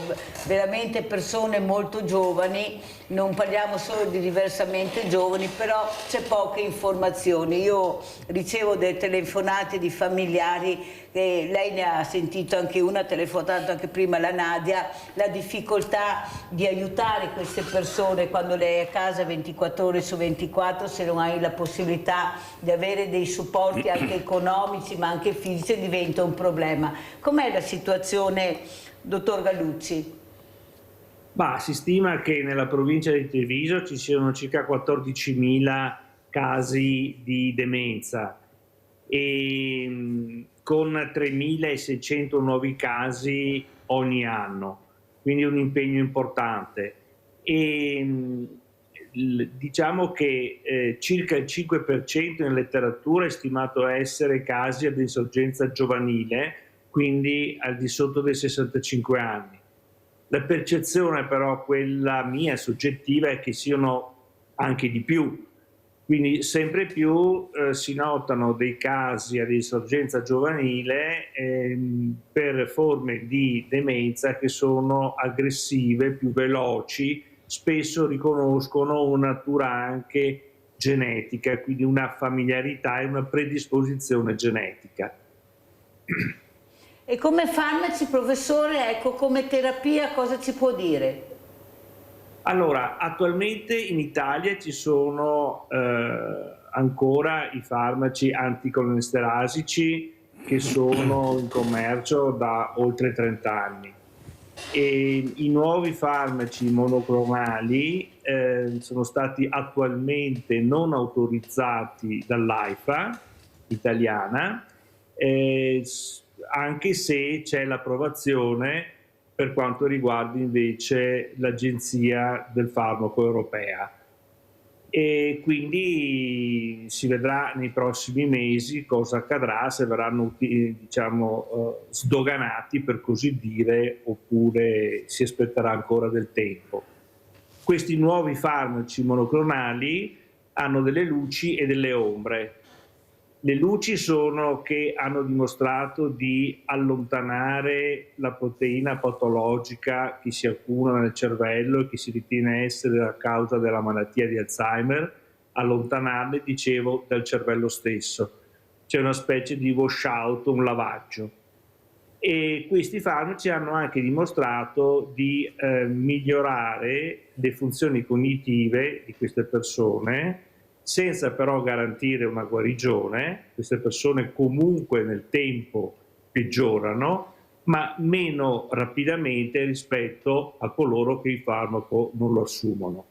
veramente persone molto giovani? Non parliamo solo di diversamente giovani, però c'è poche informazioni. Io ricevo delle telefonate di familiari, e lei ne ha sentito anche una, ha telefonato anche prima la Nadia, la difficoltà di aiutare queste persone quando lei è a casa 24 ore su 24, se non hai la possibilità di avere dei supporti anche economici ma anche fisici, diventa un problema. Com'è la situazione, dottor Gallucci? Si stima che nella provincia di Treviso ci siano circa 14.000 casi di demenza e con 3.600 nuovi casi ogni anno, quindi un impegno importante. E diciamo che circa il 5% in letteratura è stimato essere casi ad insorgenza giovanile, quindi al di sotto dei 65 anni. La percezione però, quella mia soggettiva, è che siano anche di più, quindi sempre più si notano dei casi ad insorgenza giovanile per forme di demenza che sono aggressive, più veloci, spesso riconoscono una natura anche genetica, quindi una familiarità e una predisposizione genetica. E come farmaci, professore, ecco, come terapia cosa ci può dire? Allora, attualmente in Italia ci sono ancora i farmaci anticolesterasici che sono in commercio da oltre 30 anni e i nuovi farmaci monoclonali sono stati attualmente non autorizzati dall'AIFA italiana, anche se c'è l'approvazione per quanto riguarda invece l'Agenzia del Farmaco Europea. E quindi si vedrà nei prossimi mesi cosa accadrà, se verranno sdoganati, per così dire, oppure si aspetterà ancora del tempo. Questi nuovi farmaci monoclonali hanno delle luci e delle ombre. Le luci sono che hanno dimostrato di allontanare la proteina patologica che si accumula nel cervello e che si ritiene essere la causa della malattia di Alzheimer, allontanarle, dicevo, dal cervello stesso. C'è una specie di washout, un lavaggio. E questi farmaci hanno anche dimostrato di migliorare le funzioni cognitive di queste persone, senza però garantire una guarigione. Queste persone comunque nel tempo peggiorano, ma meno rapidamente rispetto a coloro che il farmaco non lo assumono.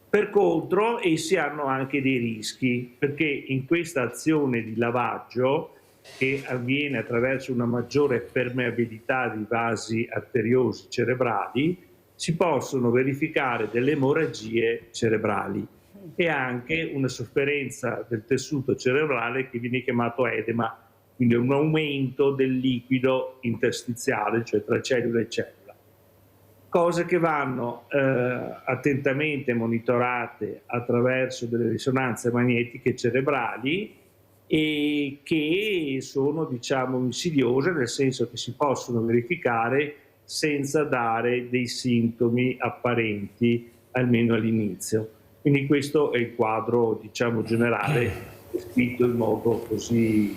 Per contro, essi hanno anche dei rischi, perché in questa azione di lavaggio, che avviene attraverso una maggiore permeabilità di vasi arteriosi cerebrali, si possono verificare delle emorragie cerebrali e anche una sofferenza del tessuto cerebrale che viene chiamato edema, quindi un aumento del liquido interstiziale, cioè tra cellula e cellula. Cose che vanno attentamente monitorate attraverso delle risonanze magnetiche cerebrali e che sono, diciamo, insidiose, nel senso che si possono verificare senza dare dei sintomi apparenti, almeno all'inizio. Quindi questo è il quadro, diciamo, generale, descritto in modo così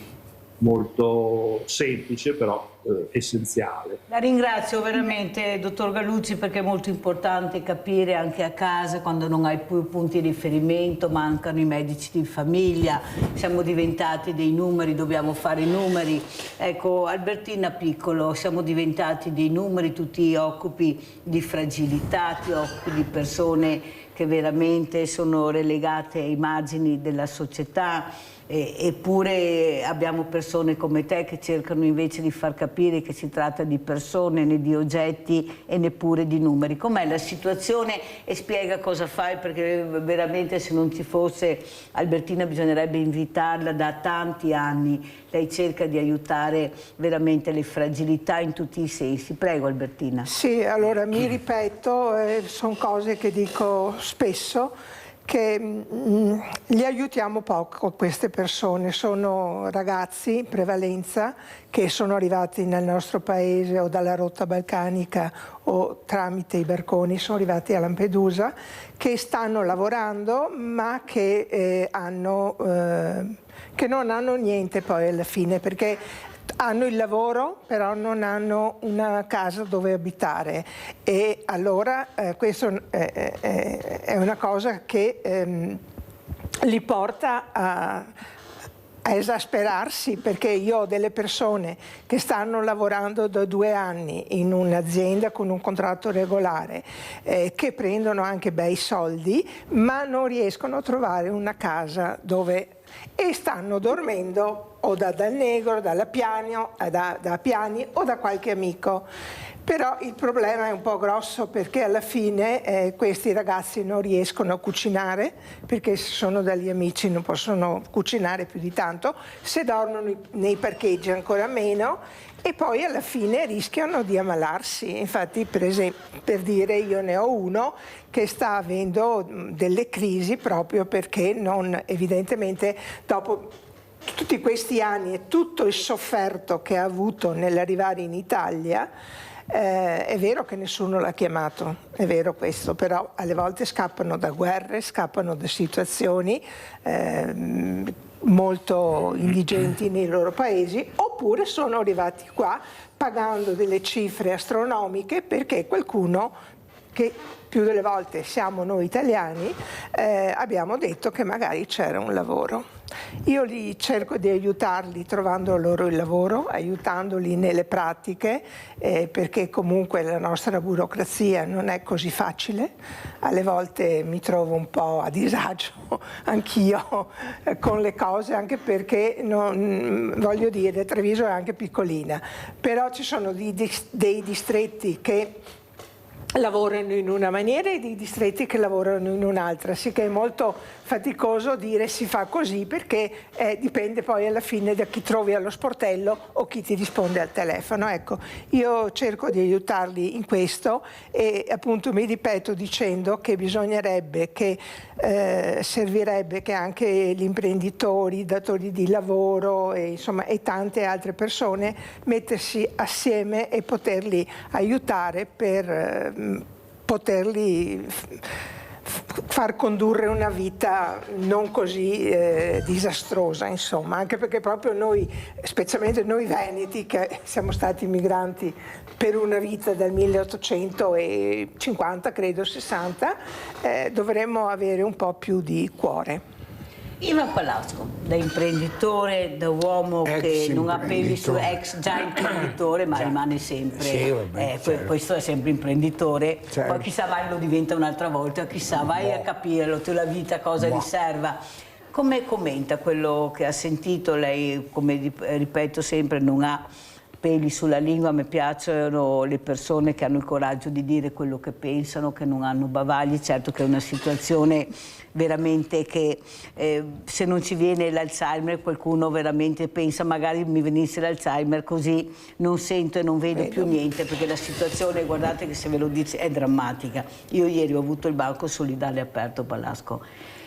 molto semplice, però essenziale. La ringrazio veramente, dottor Galuzzi, perché è molto importante capire anche a casa, quando non hai più punti di riferimento, mancano i medici di famiglia, siamo diventati dei numeri, dobbiamo fare i numeri. Ecco, Albertina Piccolo, siamo diventati dei numeri, tu ti occupi di fragilità, ti occupi di persone che veramente sono relegate ai margini della società. Eppure abbiamo persone come te che cercano invece di far capire che si tratta di persone, né di oggetti e neppure di numeri. Com'è la situazione e spiega cosa fai, perché veramente se non ci fosse Albertina bisognerebbe invitarla da tanti anni. Lei cerca di aiutare veramente le fragilità in tutti i sensi. Prego Albertina. Sì, allora mi ripeto, sono cose che dico spesso, che li aiutiamo poco queste persone, sono ragazzi in prevalenza che sono arrivati nel nostro paese o dalla rotta balcanica o tramite i barconi sono arrivati a Lampedusa, che stanno lavorando ma che non hanno niente poi alla fine, perché hanno il lavoro però non hanno una casa dove abitare, e allora questo è una cosa che li porta a esasperarsi, perché io ho delle persone che stanno lavorando da 2 anni in un'azienda con un contratto regolare, che prendono anche bei soldi ma non riescono a trovare una casa dove, e stanno dormendo o da Dal Negro, da Piani o da qualche amico. Però il problema è un po' grosso, perché alla fine questi ragazzi non riescono a cucinare, perché se sono dagli amici non possono cucinare più di tanto, se dormono nei parcheggi ancora meno, e poi alla fine rischiano di ammalarsi. Infatti, per esempio, per dire, io ne ho uno che sta avendo delle crisi proprio perché evidentemente dopo tutti questi anni e tutto il sofferto che ha avuto nell'arrivare in Italia, è vero che nessuno l'ha chiamato, è vero questo, però alle volte scappano da guerre, scappano da situazioni molto indigenti nei loro paesi, oppure sono arrivati qua pagando delle cifre astronomiche perché qualcuno, che più delle volte siamo noi italiani, abbiamo detto che magari c'era un lavoro. Io cerco di aiutarli trovando loro il lavoro, aiutandoli nelle pratiche, perché comunque la nostra burocrazia non è così facile. Alle volte mi trovo un po' a disagio anch'io con le cose, anche perché voglio dire, Treviso è anche piccolina, però ci sono dei distretti che lavorano in una maniera e dei distretti che lavorano in un'altra, sì che è molto faticoso dire si fa così, perché dipende poi alla fine da chi trovi allo sportello o chi ti risponde al telefono. Ecco, io cerco di aiutarli in questo, e appunto mi ripeto dicendo che bisognerebbe che servirebbe che anche gli imprenditori, i datori di lavoro e tante altre persone mettersi assieme e poterli aiutare per poterli far condurre una vita non così disastrosa, insomma, anche perché proprio noi, specialmente noi veneti, che siamo stati migranti per una vita dal 1850, credo 60, dovremmo avere un po' più di cuore. Ivan Palasco, da imprenditore, da uomo che non ha peli su ex già imprenditore, ma rimane sempre, certo. Questo è sempre imprenditore, certo. Poi chissà vai lo diventa un'altra volta, chissà vai a capirlo, tu la vita cosa riserva. Come commenta quello che ha sentito? Lei, come ripeto sempre, non ha peli sulla lingua, a me piacciono le persone che hanno il coraggio di dire quello che pensano, che non hanno bavagli. Certo che è una situazione veramente che se non ci viene l'Alzheimer qualcuno veramente pensa magari mi venisse l'Alzheimer così non sento e non vedo più niente, perché la situazione, guardate che se ve lo dice, è drammatica. Io ieri ho avuto il banco solidale aperto, Palasco,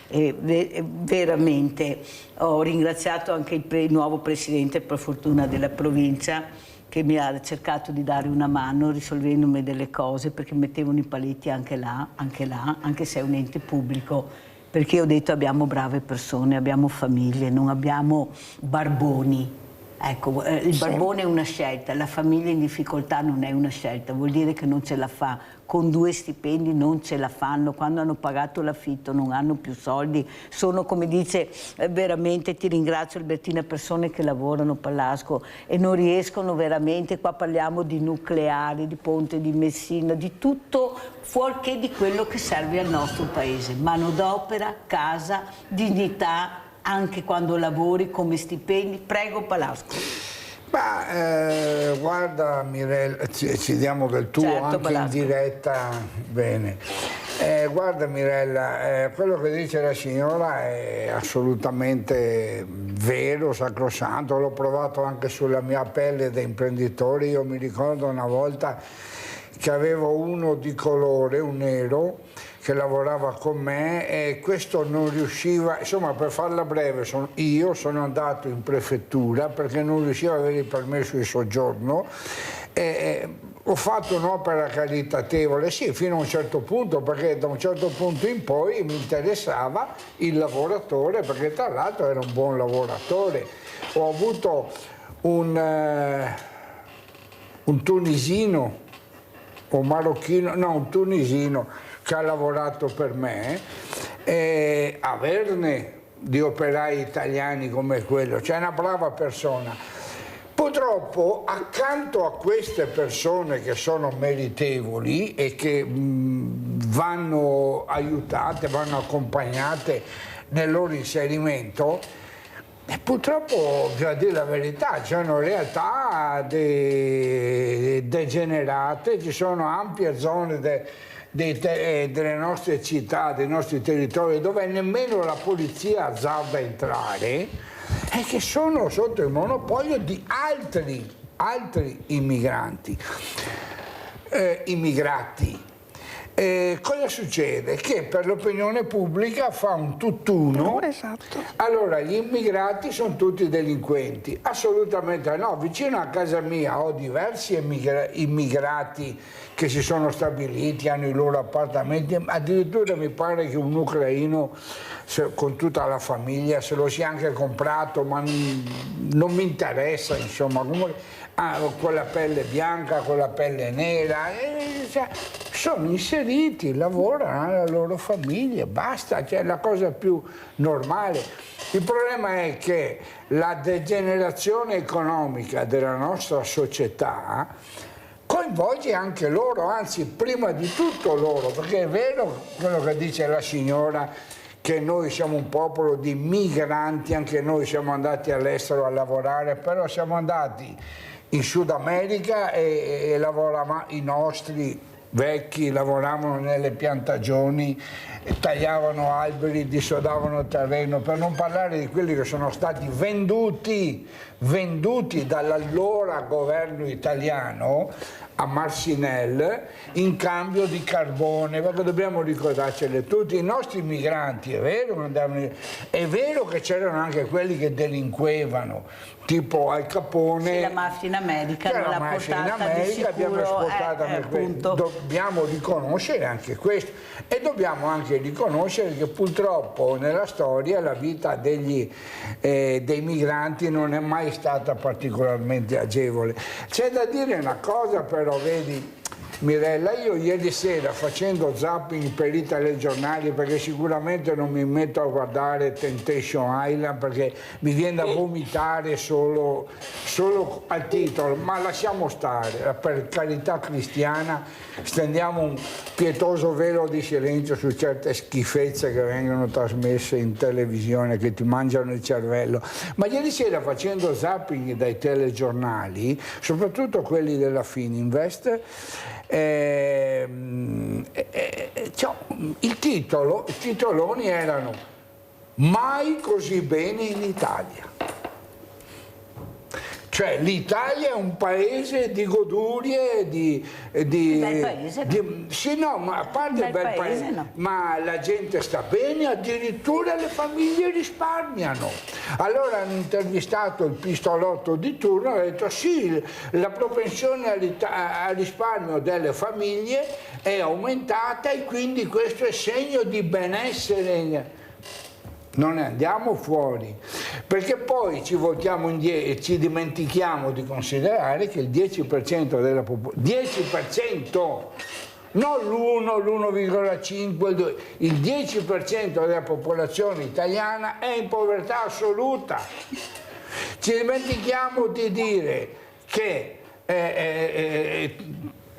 e veramente ho ringraziato anche il nuovo presidente, per fortuna, della provincia, che mi ha cercato di dare una mano risolvendomi delle cose, perché mettevano i paletti anche là, anche se è un ente pubblico, perché ho detto abbiamo brave persone, abbiamo famiglie, non abbiamo barboni. Ecco, il barbone è una scelta, la famiglia in difficoltà non è una scelta, vuol dire che non ce la fa, con 2 stipendi non ce la fanno, quando hanno pagato l'affitto non hanno più soldi, sono, come dice veramente, ti ringrazio Albertina, persone che lavorano, Palasco, e non riescono veramente, qua parliamo di nucleare, di Ponte di Messina, di tutto fuorché di quello che serve al nostro paese, manodopera, casa, dignità, anche quando lavori, come stipendi. Prego, Palasco. Guarda Mirella, ci diamo del tuo, certo, anche Palasco. In diretta, bene. Guarda Mirella, quello che dice la signora è assolutamente vero, sacrosanto, l'ho provato anche sulla mia pelle da imprenditore. Io mi ricordo una volta che avevo uno di colore, un nero, che lavorava con me e questo non riusciva, insomma, per farla breve, io sono andato in prefettura perché non riuscivo ad avere il permesso di soggiorno e ho fatto un'opera caritatevole, sì, fino a un certo punto, perché da un certo punto in poi mi interessava il lavoratore, perché tra l'altro era un buon lavoratore. Ho avuto un tunisino o marocchino, no, un tunisino che ha lavorato per me, e averne di operai italiani come quello, c'è una brava persona. Purtroppo accanto a queste persone che sono meritevoli e che vanno aiutate, vanno accompagnate nel loro inserimento, e purtroppo, bisogna dire la verità, ci sono realtà degenerate, ci sono ampie zone delle nostre città, dei nostri territori, dove nemmeno la polizia azzarda entrare, e che sono sotto il monopolio di altri immigrati. Cosa succede? Che per l'opinione pubblica fa un tutt'uno. Esatto. Allora gli immigrati sono tutti delinquenti? Assolutamente no. Vicino a casa mia ho diversi immigrati che si sono stabiliti, hanno i loro appartamenti, addirittura mi pare che un ucraino con tutta la famiglia se lo sia anche comprato, ma non mi interessa, insomma, con la pelle bianca, con la pelle nera, cioè, sono inseriti, lavorano, hanno la loro famiglia, basta, cioè, è la cosa più normale. Il problema è che la degenerazione economica della nostra società coinvolge anche loro, anzi prima di tutto loro, perché è vero quello che dice la signora, che noi siamo un popolo di migranti, anche noi siamo andati all'estero a lavorare, però siamo andati in Sud America e lavoravamo, i nostri vecchi lavoravano nelle piantagioni, tagliavano alberi, dissodavano terreno, per non parlare di quelli che sono stati venduti dall'allora governo italiano a Marcinelle in cambio di carbone, perché dobbiamo ricordarcele tutti, i nostri migranti, è vero che c'erano anche quelli che delinquevano, tipo Al Capone. Sì, la mafia in America non l'ha portata di sicuro, abbiamo esportato dobbiamo riconoscere anche questo, e dobbiamo anche riconoscere che purtroppo nella storia la vita dei migranti non è mai stata particolarmente agevole. C'è da dire una cosa però, vedi, Mirella, io ieri sera facendo zapping per i telegiornali, perché sicuramente non mi metto a guardare Temptation Island perché mi viene da vomitare solo al titolo, ma lasciamo stare, per carità cristiana stendiamo un pietoso velo di silenzio su certe schifezze che vengono trasmesse in televisione che ti mangiano il cervello. Ma ieri sera facendo zapping dai telegiornali, soprattutto quelli della Fininvest, i titoloni erano "Mai così bene in Italia". Cioè l'Italia è un paese di godurie, bel paese, sì, no, ma a parte bel paese, no. Ma la gente sta bene, addirittura le famiglie risparmiano. Allora hanno intervistato il pistolotto di turno e ha detto sì, la propensione al risparmio delle famiglie è aumentata e quindi questo è segno di benessere. Non ne andiamo fuori, perché poi ci voltiamo indietro e ci dimentichiamo di considerare che il 10% della popolazione, 10%, non l'1, l'1,5, il 2, il 10% della popolazione italiana è in povertà assoluta. Ci dimentichiamo di dire che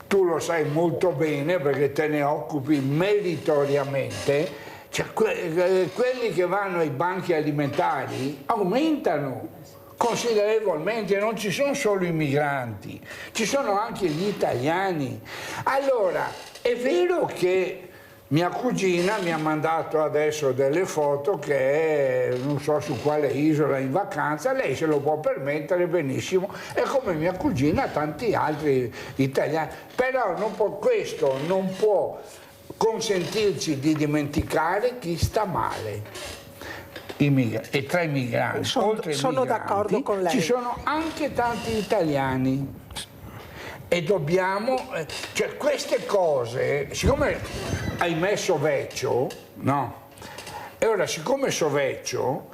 tu lo sai molto bene perché te ne occupi meritoriamente. Cioè, quelli che vanno ai banchi alimentari aumentano considerevolmente, non ci sono solo i migranti, ci sono anche gli italiani. Allora, è vero che mia cugina mi ha mandato adesso delle foto che è, non so su quale isola in vacanza, lei se lo può permettere benissimo, e come mia cugina tanti altri italiani, però questo non può consentirci di dimenticare chi sta male. E tra i migranti, oltre ai sono migranti, d'accordo con lei. ci sono anche tanti italiani e dobbiamo, cioè queste cose, siccome ahimè so vecchio, no? E ora siccome so vecchio,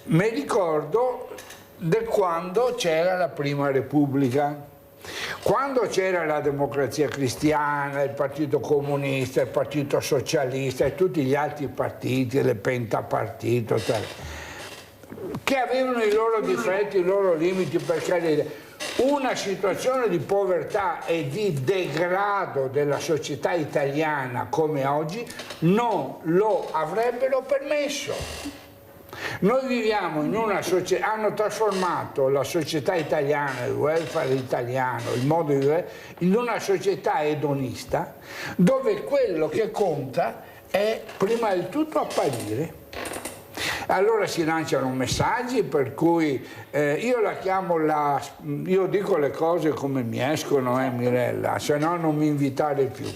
mi ricordo di quando c'era la Prima Repubblica. Quando c'era la Democrazia Cristiana, il Partito Comunista, il Partito Socialista e tutti gli altri partiti, le pentapartito, che avevano i loro difetti, i loro limiti, per carità, una situazione di povertà e di degrado della società italiana come oggi non lo avrebbero permesso. Noi viviamo in una società, hanno trasformato la società italiana, il welfare italiano, il modo di vivere, in una società edonista dove quello che conta è prima di tutto apparire. Allora si lanciano messaggi per cui io la chiamo io dico le cose come mi escono, Mirella, se no non mi invitare più.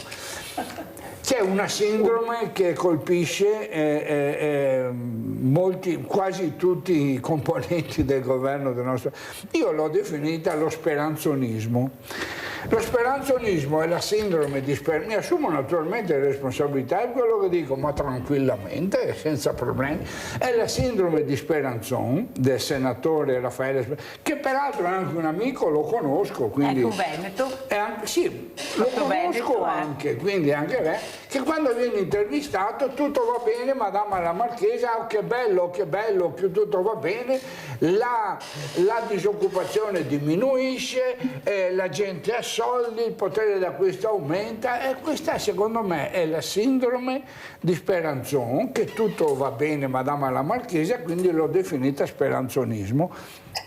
C'è una sindrome che colpisce quasi tutti i componenti del governo del nostro. Io l'ho definita lo speranzonismo. Lo speranzonismo è la sindrome di speranza. Mi assumo naturalmente le responsabilità di quello che dico, ma tranquillamente, senza problemi. È la sindrome di Speranzon, del senatore Raffaele Speranzon, che peraltro è anche un amico, lo conosco. Quindi, ecco Veneto. Sì, lo conosco Veneto, anche, quindi anche me, che quando viene intervistato tutto va bene, Madama la Marchesa, oh, che bello, che tutto va bene, la disoccupazione diminuisce, la gente ha soldi, il potere d'acquisto aumenta, e questa secondo me è la sindrome di Speranzon, che tutto va bene, Madama la Marchesa, quindi l'ho definita speranzonismo.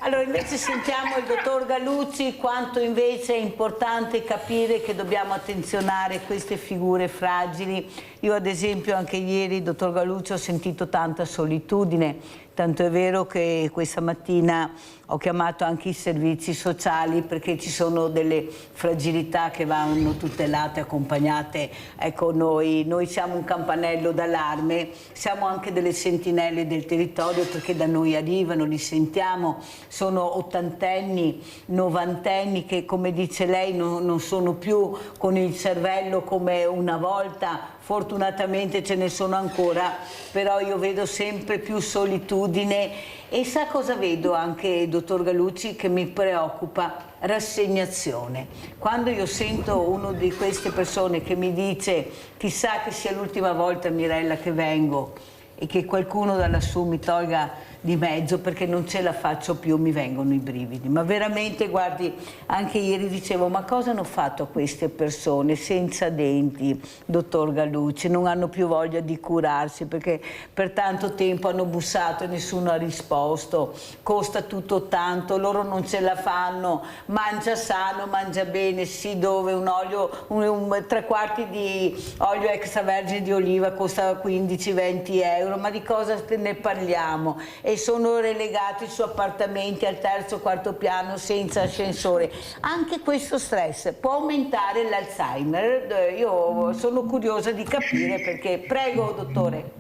Allora invece sentiamo il dottor Galuzzi quanto invece è importante capire che dobbiamo attenzionare queste figure fragili. Io ad esempio anche ieri, dottor Galuzzi, ho sentito tanta solitudine, tanto è vero che questa mattina ho chiamato anche i servizi sociali perché ci sono delle fragilità che vanno tutelate, accompagnate. Ecco, noi siamo un campanello d'allarme, siamo anche delle sentinelle del territorio perché da noi arrivano, li sentiamo, sono ottantenni, novantenni che, come dice lei, non sono più con il cervello come una volta, fortunatamente ce ne sono ancora, però io vedo sempre più solitudine e sa cosa vedo anche, dottor Gallucci, che mi preoccupa? Rassegnazione. Quando io sento uno di queste persone che mi dice chissà che sia l'ultima volta, Mirella, che vengo e che qualcuno da lassù mi tolga di mezzo perché non ce la faccio più, mi vengono i brividi. Ma veramente, guardi, anche ieri dicevo, ma cosa hanno fatto queste persone senza denti, dottor Gallucci? Non hanno più voglia di curarsi perché per tanto tempo hanno bussato e nessuno ha risposto, costa tutto tanto, loro non ce la fanno, mangia sano, mangia bene, sì, dove un olio, 3/4 di olio extravergine di oliva costa 15-20 euro, ma di cosa ne parliamo? E sono relegati su appartamenti al terzo, quarto piano senza ascensore. Anche questo stress può aumentare l'Alzheimer. Io sono curiosa di capire perché. Prego, dottore.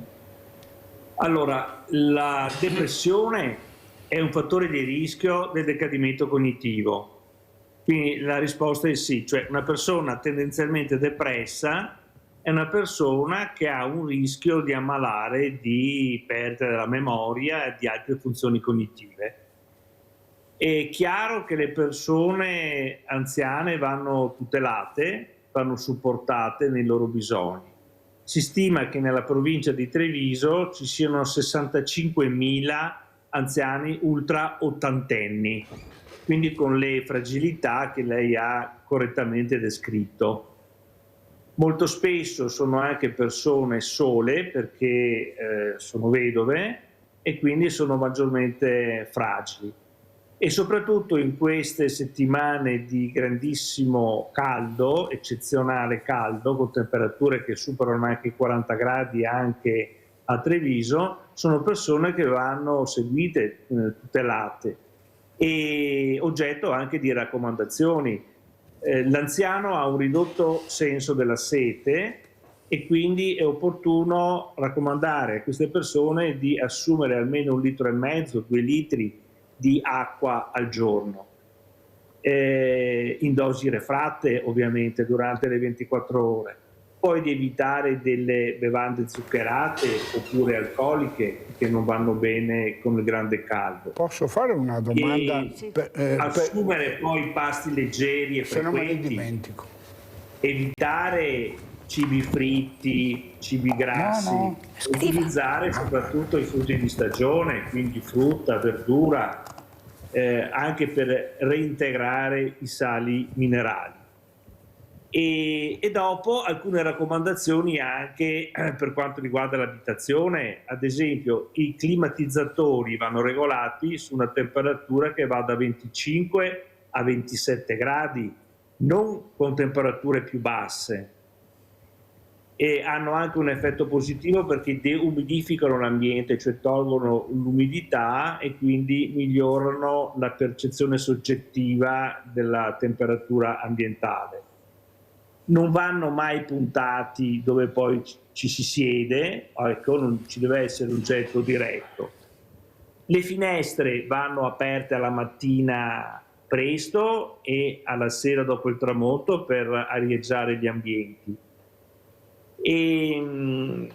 Allora, la depressione è un fattore di rischio del decadimento cognitivo. Quindi la risposta è sì, cioè una persona tendenzialmente depressa è una persona che ha un rischio di ammalare di perdita della memoria e di altre funzioni cognitive. È chiaro che le persone anziane vanno tutelate, vanno supportate nei loro bisogni. Si stima che nella provincia di Treviso ci siano 65.000 anziani ultra ottantenni, quindi con le fragilità che lei ha correttamente descritto. Molto spesso sono anche persone sole perché sono vedove e quindi sono maggiormente fragili. E soprattutto in queste settimane di grandissimo caldo, eccezionale caldo, con temperature che superano anche i 40 gradi anche a Treviso, sono persone che vanno seguite, tutelate e oggetto anche di raccomandazioni. L'anziano ha un ridotto senso della sete e quindi è opportuno raccomandare a queste persone di assumere almeno 1,5 litri, 2 litri di acqua al giorno, in dosi refratte ovviamente durante le 24 ore, poi di evitare delle bevande zuccherate oppure alcoliche che non vanno bene con il grande caldo. Posso fare una domanda? Assumere poi pasti leggeri e se non me ne frequenti, dimentico. Evitare cibi fritti, cibi grassi, utilizzare soprattutto i frutti di stagione, quindi frutta, verdura, anche per reintegrare i sali minerali. E dopo alcune raccomandazioni anche per quanto riguarda l'abitazione, ad esempio i climatizzatori vanno regolati su una temperatura che va da 25 a 27 gradi, non con temperature più basse, e hanno anche un effetto positivo perché deumidificano l'ambiente, cioè tolgono l'umidità e quindi migliorano la percezione soggettiva della temperatura ambientale. Non vanno mai puntati dove poi ci si siede, ecco, non ci deve essere un getto diretto. Le finestre vanno aperte alla mattina presto e alla sera dopo il tramonto per arieggiare gli ambienti. E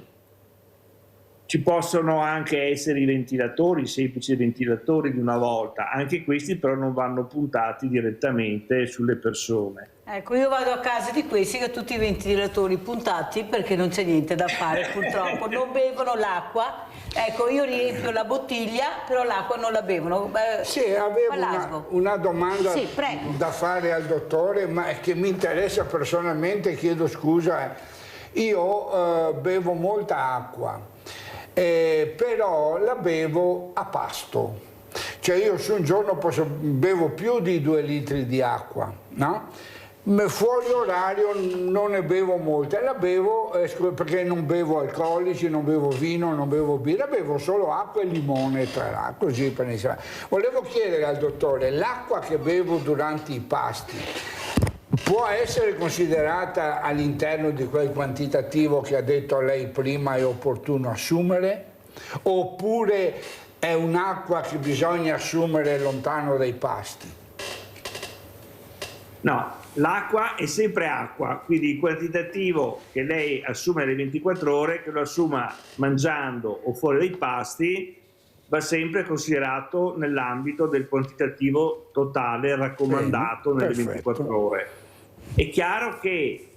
ci possono anche essere i ventilatori, i semplici ventilatori di una volta, anche questi però non vanno puntati direttamente sulle persone. Ecco, io vado a casa di questi che ho tutti i ventilatori puntati perché non c'è niente da fare purtroppo, non bevono l'acqua. Ecco, io riempio la bottiglia, però l'acqua non la bevono. Sì, avevo una domanda da fare al dottore, ma che mi interessa personalmente, chiedo scusa. Io bevo molta acqua, però la bevo a pasto. Cioè io su un giorno bevo più di 2 litri di acqua, no? Fuori orario non ne bevo molte, la bevo perché non bevo alcolici, non bevo vino, non bevo birra, bevo solo acqua e limone tra l'altro, così per iniziare. Volevo chiedere al dottore, l'acqua che bevo durante i pasti può essere considerata all'interno di quel quantitativo che ha detto lei prima è opportuno assumere? Oppure è un'acqua che bisogna assumere lontano dai pasti? No, l'acqua è sempre acqua, quindi il quantitativo che lei assume alle 24 ore, che lo assuma mangiando o fuori dai pasti, va sempre considerato nell'ambito del quantitativo totale raccomandato nelle 24 ore. È chiaro che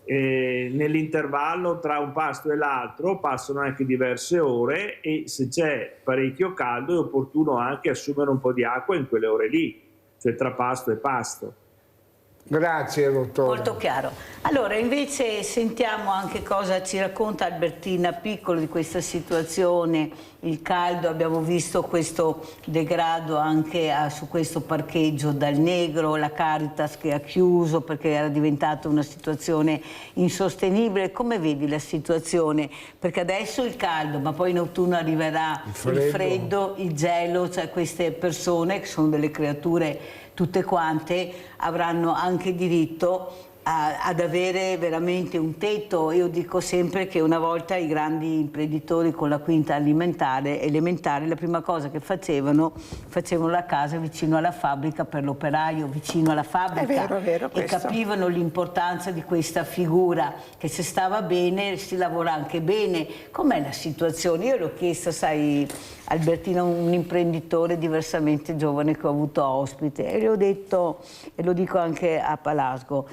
nell'intervallo tra un pasto e l'altro passano anche diverse ore e se c'è parecchio caldo è opportuno anche assumere un po' di acqua in quelle ore lì, cioè tra pasto e pasto. Grazie, dottore. Molto chiaro. Allora, invece sentiamo anche cosa ci racconta Albertina Piccolo di questa situazione, il caldo, abbiamo visto questo degrado anche su questo parcheggio dal Negro, la Caritas che ha chiuso perché era diventata una situazione insostenibile. Come vedi la situazione? Perché adesso il caldo, ma poi in autunno arriverà il freddo, il gelo, cioè queste persone che sono delle creature tutte quante avranno anche diritto ad avere veramente un tetto. Io dico sempre che una volta i grandi imprenditori con la quinta elementare, la prima cosa che facevano la casa vicino alla fabbrica per l'operaio, vicino alla fabbrica. È vero, e capivano l'importanza di questa figura, che se stava bene si lavora anche bene. Com'è la situazione? Io l'ho chiesta, sai, Albertina, un imprenditore diversamente giovane che ho avuto ospite, e gli ho detto, e lo dico anche a Palasgo,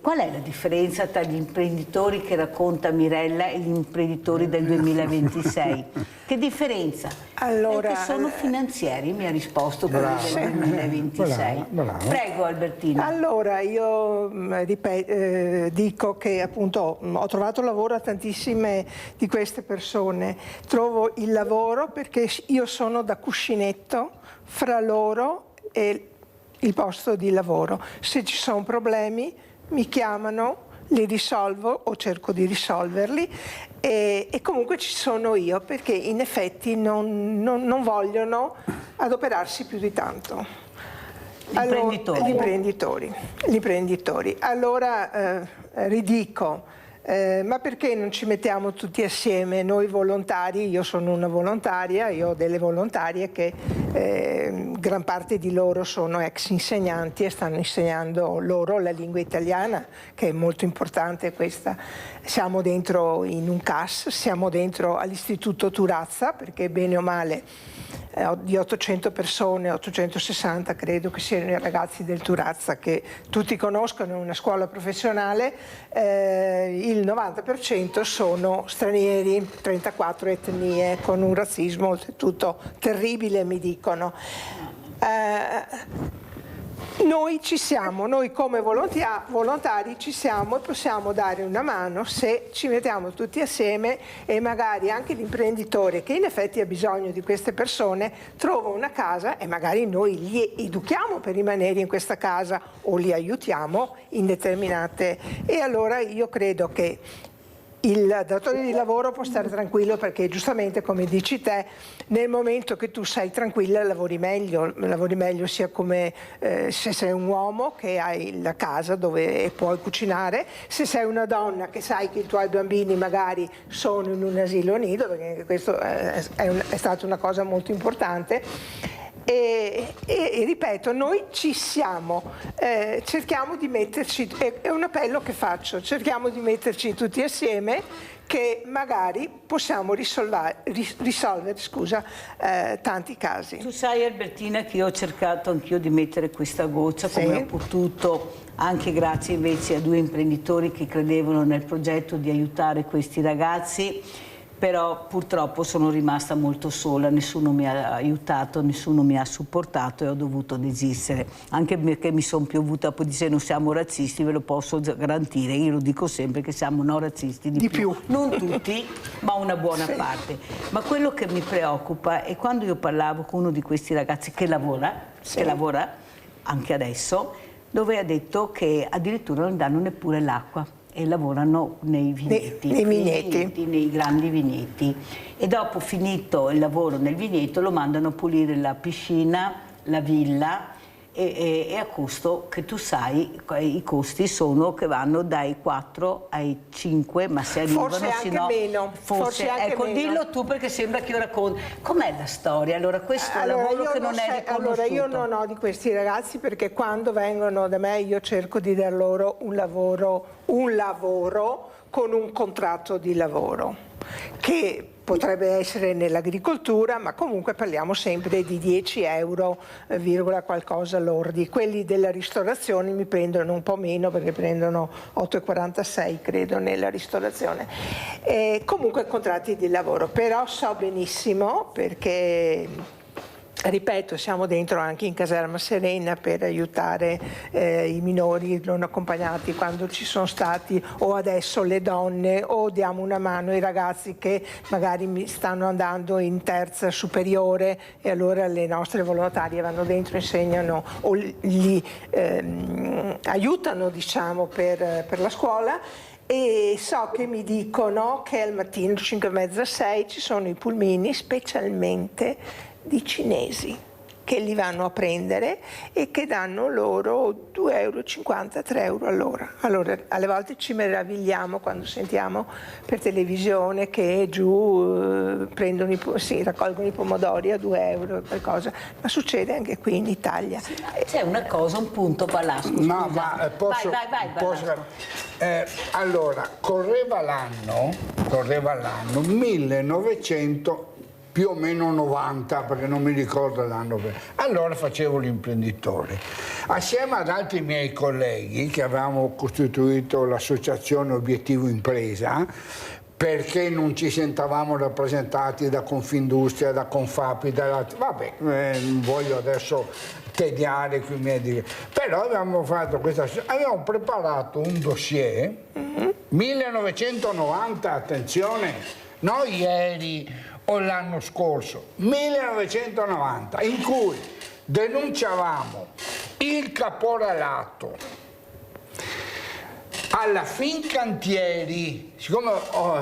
qual è la differenza tra gli imprenditori che racconta Mirella e gli imprenditori del 2026? Che differenza? Allora, perché sono finanziari, mi ha risposto quello del 2026. Bravo. Prego Albertina. Allora, io dico che appunto ho trovato lavoro a tantissime di queste persone. Trovo il lavoro perché io sono da cuscinetto fra loro e il posto di lavoro. Se ci sono problemi mi chiamano, li risolvo o cerco di risolverli e comunque ci sono io, perché in effetti non vogliono adoperarsi più di tanto. Gli imprenditori. Allora ridico, ma perché non ci mettiamo tutti assieme noi volontari? Io sono una volontaria, io ho delle volontarie che gran parte di loro sono ex insegnanti e stanno insegnando loro la lingua italiana, che è molto importante questa. Siamo dentro in un CAS, siamo dentro all'Istituto Turazza, perché bene o male di 800 persone, 860 credo che siano i ragazzi del Turazza, che tutti conoscono, una scuola professionale, il 90% sono stranieri, 34 etnie, con un razzismo oltretutto terribile, mi dicono. Noi ci siamo, noi come volontari ci siamo e possiamo dare una mano se ci mettiamo tutti assieme, e magari anche l'imprenditore che in effetti ha bisogno di queste persone trova una casa e magari noi li educhiamo per rimanere in questa casa o li aiutiamo in determinate. E allora io credo che il datore di lavoro può stare tranquillo, perché giustamente, come dici te, nel momento che tu sei tranquilla lavori meglio sia come se sei un uomo che hai la casa dove puoi cucinare, se sei una donna che sai che i tuoi bambini magari sono in un asilo nido, perché questo è stata una cosa molto importante. E ripeto, noi ci siamo, cerchiamo di metterci, è un appello che faccio, cerchiamo di metterci tutti assieme, che magari possiamo risolvere tanti casi. Tu sai Albertina che io ho cercato anch'io di mettere questa goccia come ho potuto, anche grazie invece a due imprenditori che credevano nel progetto di aiutare questi ragazzi. Però purtroppo sono rimasta molto sola, nessuno mi ha aiutato, nessuno mi ha supportato e ho dovuto desistere, anche perché mi sono piovuta, poi dice non siamo razzisti, ve lo posso garantire, io lo dico sempre che siamo no razzisti di più. Non tutti, ma una buona parte. Ma quello che mi preoccupa è quando io parlavo con uno di questi ragazzi che lavora anche adesso, dove ha detto che addirittura non danno neppure l'acqua. E lavorano nei vigneti, nei grandi vigneti, e dopo finito il lavoro nel vigneto lo mandano a pulire la piscina, la villa, e a costo che tu sai, i costi sono che vanno dai 4 ai 5, ma se arrivano, forse anche no, meno. Forse anche ecco, meno. dillo tu perché sembra che io racconto. Com'è la storia? Allora, questo è un lavoro che non è riconosciuto. Allora, io non ho di questi ragazzi perché quando vengono da me io cerco di dar loro un lavoro con un contratto di lavoro, che potrebbe essere nell'agricoltura, ma comunque parliamo sempre di 10 euro, qualcosa lordi. Quelli della ristorazione mi prendono un po' meno perché prendono 8,46 credo nella ristorazione. Comunque contratti di lavoro, però so benissimo perché... Ripeto, siamo dentro anche in Caserma Serena per aiutare i minori non accompagnati quando ci sono stati, o adesso le donne, o diamo una mano ai ragazzi che magari stanno andando in terza superiore e allora le nostre volontarie vanno dentro, insegnano o li aiutano, diciamo, per la scuola. E so che mi dicono che al mattino 5:30-6 ci sono i pulmini specialmente di cinesi che li vanno a prendere e che danno loro 2,50 euro, 3 euro all'ora. Allora, alle volte ci meravigliamo quando sentiamo per televisione che giù raccolgono i pomodori a 2 euro, qualcosa, ma succede anche qui in Italia. Sì, c'è una cosa, un punto, Balasco. No, ma posso... allora, correva l'anno 1900 più o meno 90, perché non mi ricordo l'anno. Allora facevo l'imprenditore. Assieme ad altri miei colleghi che avevamo costituito l'associazione Obiettivo Impresa, perché non ci sentavamo rappresentati da Confindustria, da Confapi, non voglio adesso tediare qui i miei però abbiamo fatto abbiamo preparato un dossier 1990, attenzione, non ieri o l'anno scorso, 1990, in cui denunciavamo il caporalato alla Fincantieri. Siccome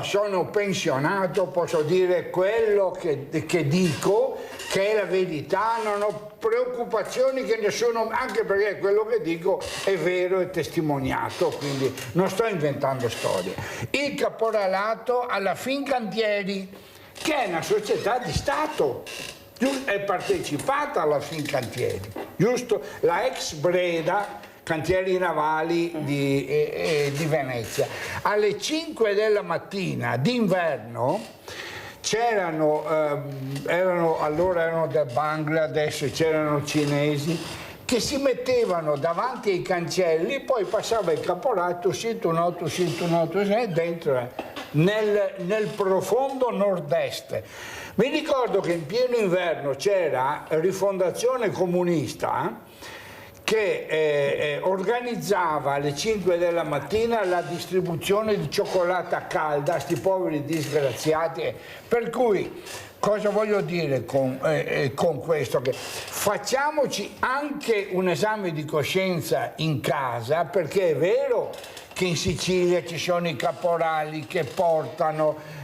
sono pensionato posso dire quello che dico, che è la verità, non ho preoccupazioni che nessuno, anche perché quello che dico è vero e testimoniato, quindi non sto inventando storie. Il caporalato alla Fincantieri, che è una società di Stato, è partecipata alla Fincantieri, giusto? La ex Breda, Cantieri Navali di Venezia. Alle 5 della mattina d'inverno erano del Bangladesh, c'erano cinesi che si mettevano davanti ai cancelli, poi passava il caporalato, uscito un altro, dentro nel profondo nord-est. Mi ricordo che in pieno inverno c'era Rifondazione Comunista che organizzava alle 5 della mattina la distribuzione di cioccolata calda a sti poveri disgraziati, per cui cosa voglio dire con questo? Che facciamoci anche un esame di coscienza in casa, perché è vero che in Sicilia ci sono i caporali che portano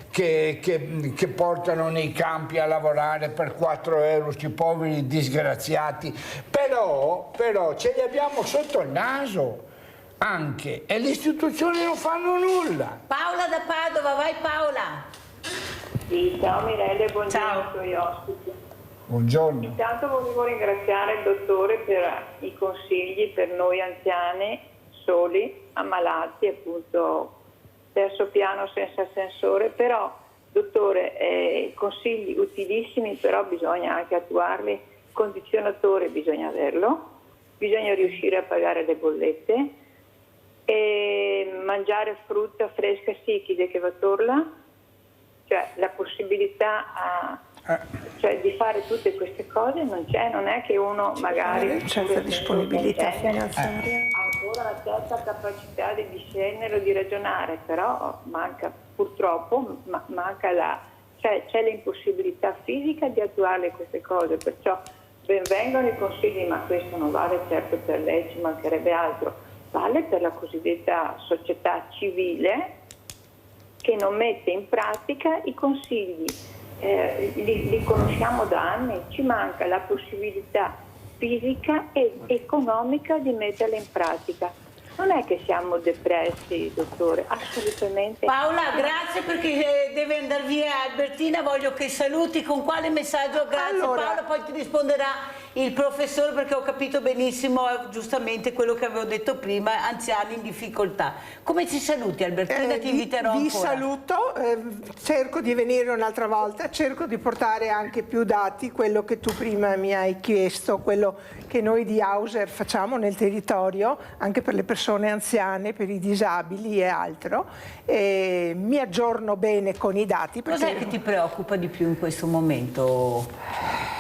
nei campi a lavorare per 4 euro, questi poveri disgraziati, però ce li abbiamo sotto il naso anche e le istituzioni non fanno nulla. Paola da Padova, vai Paola. Sì, ciao Mirella e buongiorno ai tuoi ospiti. Buongiorno. Intanto volevo ringraziare il dottore per i consigli per noi anziani, soli, ammalati, appunto terzo piano senza ascensore, però dottore, consigli utilissimi, però bisogna anche attuarli. Il condizionatore bisogna averlo, bisogna riuscire a pagare le bollette e mangiare frutta fresca, sì, chi che va torla, cioè la possibilità di fare tutte queste cose non c'è, non è che uno magari certa disponibilità finanziaria, ancora una certa capacità di discernere o di ragionare, però manca purtroppo c'è l'impossibilità fisica di attuare queste cose, perciò ben vengano i consigli, ma questo non vale certo per lei, ci mancherebbe altro, vale per la cosiddetta società civile che non mette in pratica i consigli. Li conosciamo da anni, ci manca la possibilità fisica e economica di metterla in pratica. Non è che siamo depressi, dottore, assolutamente. Paola, grazie, perché deve andare via Albertina, voglio che saluti. Con quale messaggio? Grazie allora, Paola, poi ti risponderà il professore, perché ho capito benissimo giustamente quello che avevo detto prima, anziani in difficoltà. Come ci saluti Albertina? Ti inviterò ancora. Vi saluto, cerco di venire un'altra volta, cerco di portare anche più dati, quello che tu prima mi hai chiesto, quello che noi di Auser facciamo nel territorio, anche per le persone anziane, per i disabili e altro. Mi aggiorno bene con i dati. Cos'è che ti preoccupa di più in questo momento?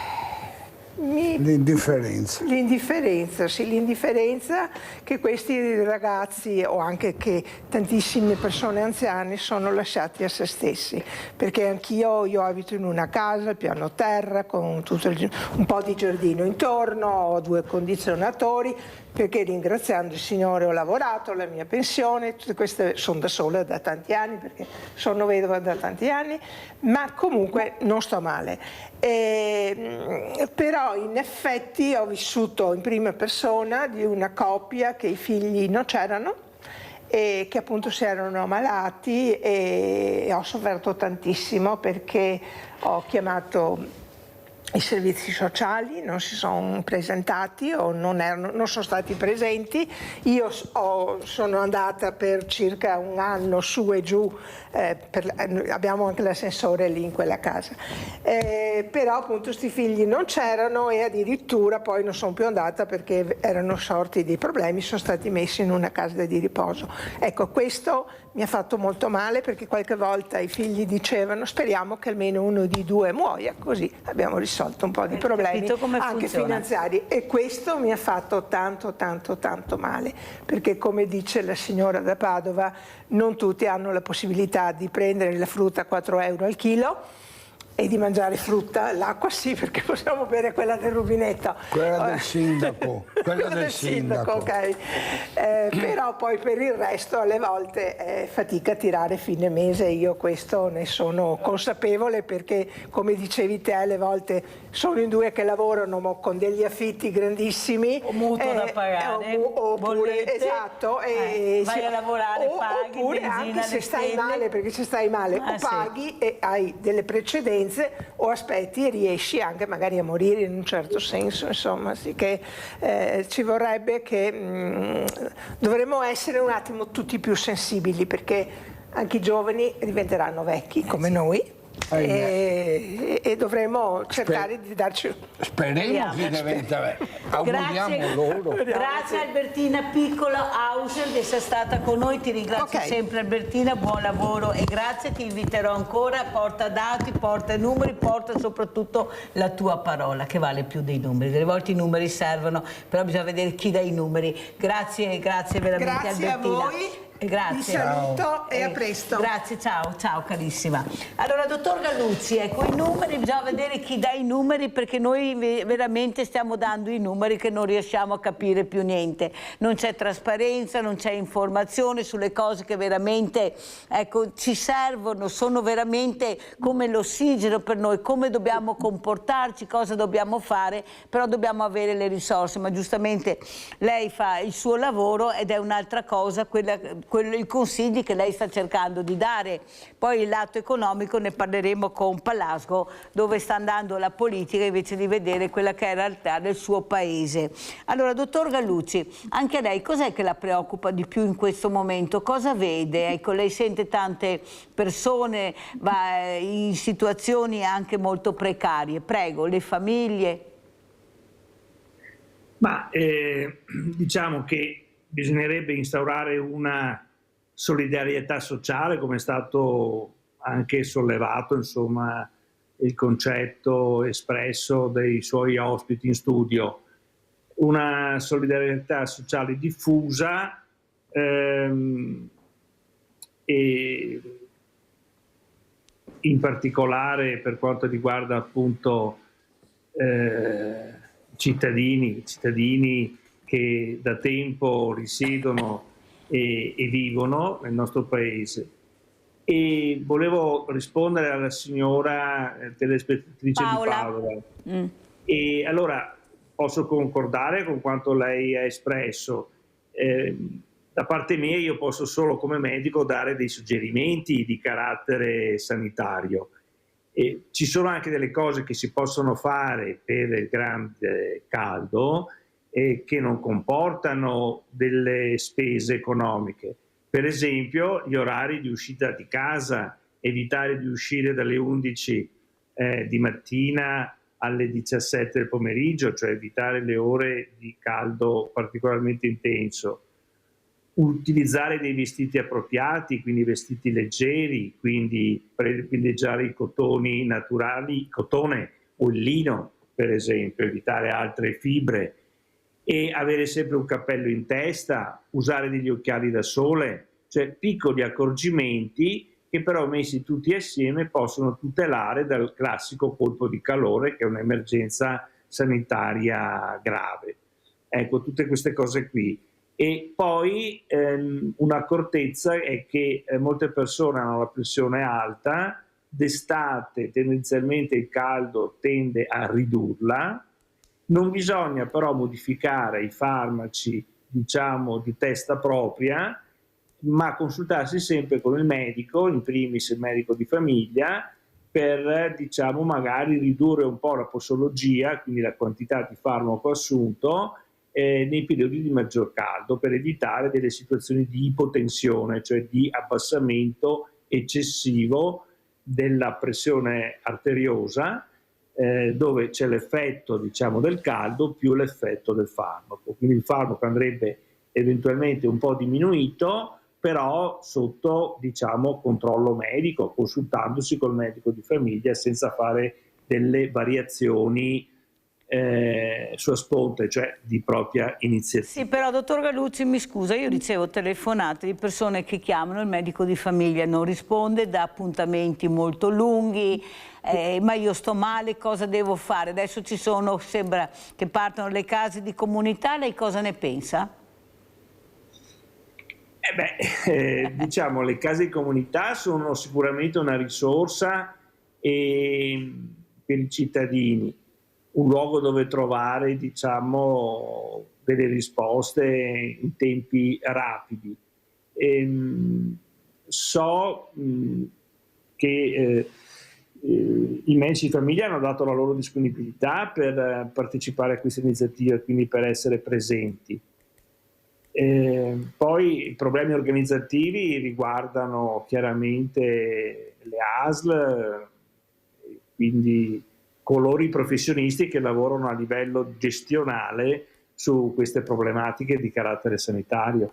L'indifferenza. L'indifferenza, sì, l'indifferenza che questi ragazzi o anche che tantissime persone anziane sono lasciati a se stessi, perché io abito in una casa, piano terra, con tutto un po' di giardino intorno, ho 2 condizionatori, perché ringraziando il Signore ho lavorato, la mia pensione, tutte queste, sono da sola da tanti anni perché sono vedova da tanti anni, ma comunque non sto male. Però in effetti ho vissuto in prima persona di una coppia che i figli non c'erano e che appunto si erano ammalati, e ho sofferto tantissimo perché ho chiamato i servizi sociali, non si sono presentati o non sono stati presenti. Io sono andata per circa un anno su e giù, abbiamo anche l'ascensore lì in quella casa, però appunto questi figli non c'erano e addirittura poi non sono più andata perché erano sorti dei problemi, sono stati messi in una casa di riposo. Ecco, questo mi ha fatto molto male, perché qualche volta i figli dicevano speriamo che almeno uno di 2 muoia, così abbiamo risolto un po' di problemi anche finanziari, e questo mi ha fatto tanto male, perché come dice la signora da Padova, non tutti hanno la possibilità di prendere la frutta a 4 euro al chilo e di mangiare frutta. L'acqua sì, perché possiamo bere quella del rubinetto. Quella del sindaco. Quella del sindaco. Ok. Però poi per il resto alle volte è fatica a tirare fine mese. Io questo ne sono consapevole, perché come dicevi te, alle volte sono in 2 che lavorano ma con degli affitti grandissimi. O mutuo da pagare. Oppure, esatto. Vai a lavorare, paghi, oppure benzina, anche se stai male, perché se stai male o paghi e hai delle precedenze o aspetti e riesci anche magari a morire in un certo senso, insomma, sì che ci vorrebbe che dovremmo essere un attimo tutti più sensibili, perché anche i giovani diventeranno vecchi come noi. E dovremo cercare di darci. Speriamo che diventa. Auguriamo loro. Grazie Albertina Piccola Auser di essere stata con noi, ti ringrazio sempre Albertina, buon lavoro e grazie, ti inviterò ancora, porta dati, porta numeri, porta soprattutto la tua parola che vale più dei numeri. Delle volte i numeri servono, però bisogna vedere chi dà i numeri. Grazie veramente grazie Albertina. A voi. Grazie. Vi saluto e a presto. Grazie, ciao carissima. Allora, dottor Galluzzi, ecco, i numeri, bisogna vedere chi dà i numeri, perché noi veramente stiamo dando i numeri che non riusciamo a capire più niente. Non c'è trasparenza, non c'è informazione sulle cose che veramente, ecco, ci servono, sono veramente come l'ossigeno per noi, come dobbiamo comportarci, cosa dobbiamo fare, però dobbiamo avere le risorse. Ma giustamente lei fa il suo lavoro ed è un'altra cosa i consigli che lei sta cercando di dare. Poi il lato economico ne parleremo con Palasgo, dove sta andando la politica invece di vedere quella che è la realtà del suo paese. Allora, dottor Galluzzi, anche lei cos'è che la preoccupa di più in questo momento? Cosa vede? Ecco, lei sente tante persone in situazioni anche molto precarie. Prego, le famiglie. Ma diciamo che bisognerebbe instaurare una solidarietà sociale, come è stato anche sollevato, insomma, il concetto espresso dai suoi ospiti in studio. Una solidarietà sociale diffusa e in particolare per quanto riguarda appunto cittadini che da tempo risiedono e vivono nel nostro paese. E volevo rispondere alla signora telespettatrice di Padova. E allora, posso concordare con quanto lei ha espresso. Da parte mia io posso solo come medico dare dei suggerimenti di carattere sanitario. Ci sono anche delle cose che si possono fare per il grande caldo che non comportano delle spese economiche. Per esempio gli orari di uscita di casa, evitare di uscire dalle 11 di mattina alle 17 del pomeriggio, cioè evitare le ore di caldo particolarmente intenso. Utilizzare dei vestiti appropriati, quindi vestiti leggeri, quindi privilegiare i cotoni naturali, cotone o il lino per esempio, evitare altre fibre e avere sempre un cappello in testa, usare degli occhiali da sole, cioè piccoli accorgimenti che però messi tutti assieme possono tutelare dal classico colpo di calore che è un'emergenza sanitaria grave. Ecco, tutte queste cose qui. E poi un'accortezza è che molte persone hanno la pressione alta, d'estate tendenzialmente il caldo tende a ridurla, non bisogna però modificare i farmaci, diciamo, di testa propria, ma consultarsi sempre con il medico, in primis il medico di famiglia, per diciamo magari ridurre un po' la posologia, quindi la quantità di farmaco assunto, nei periodi di maggior caldo, per evitare delle situazioni di ipotensione, cioè di abbassamento eccessivo della pressione arteriosa, dove c'è l'effetto diciamo del caldo più l'effetto del farmaco. Quindi il farmaco andrebbe eventualmente un po' diminuito, però sotto diciamo controllo medico, consultandosi col medico di famiglia senza fare delle variazioni sua sponte, cioè di propria iniziativa. Sì, però dottor Gallucci mi scusa, io ricevo telefonate di persone che chiamano, il medico di famiglia non risponde, dà appuntamenti molto lunghi, ma io sto male, cosa devo fare? Adesso ci sono, sembra che partono le case di comunità, lei cosa ne pensa? Diciamo le case di comunità sono sicuramente una risorsa per i cittadini, un luogo dove trovare diciamo delle risposte in tempi rapidi. So che i medici di famiglia hanno dato la loro disponibilità per partecipare a questa iniziativa e quindi per essere presenti. Poi i problemi organizzativi riguardano chiaramente le ASL, quindi coloro i professionisti che lavorano a livello gestionale su queste problematiche di carattere sanitario.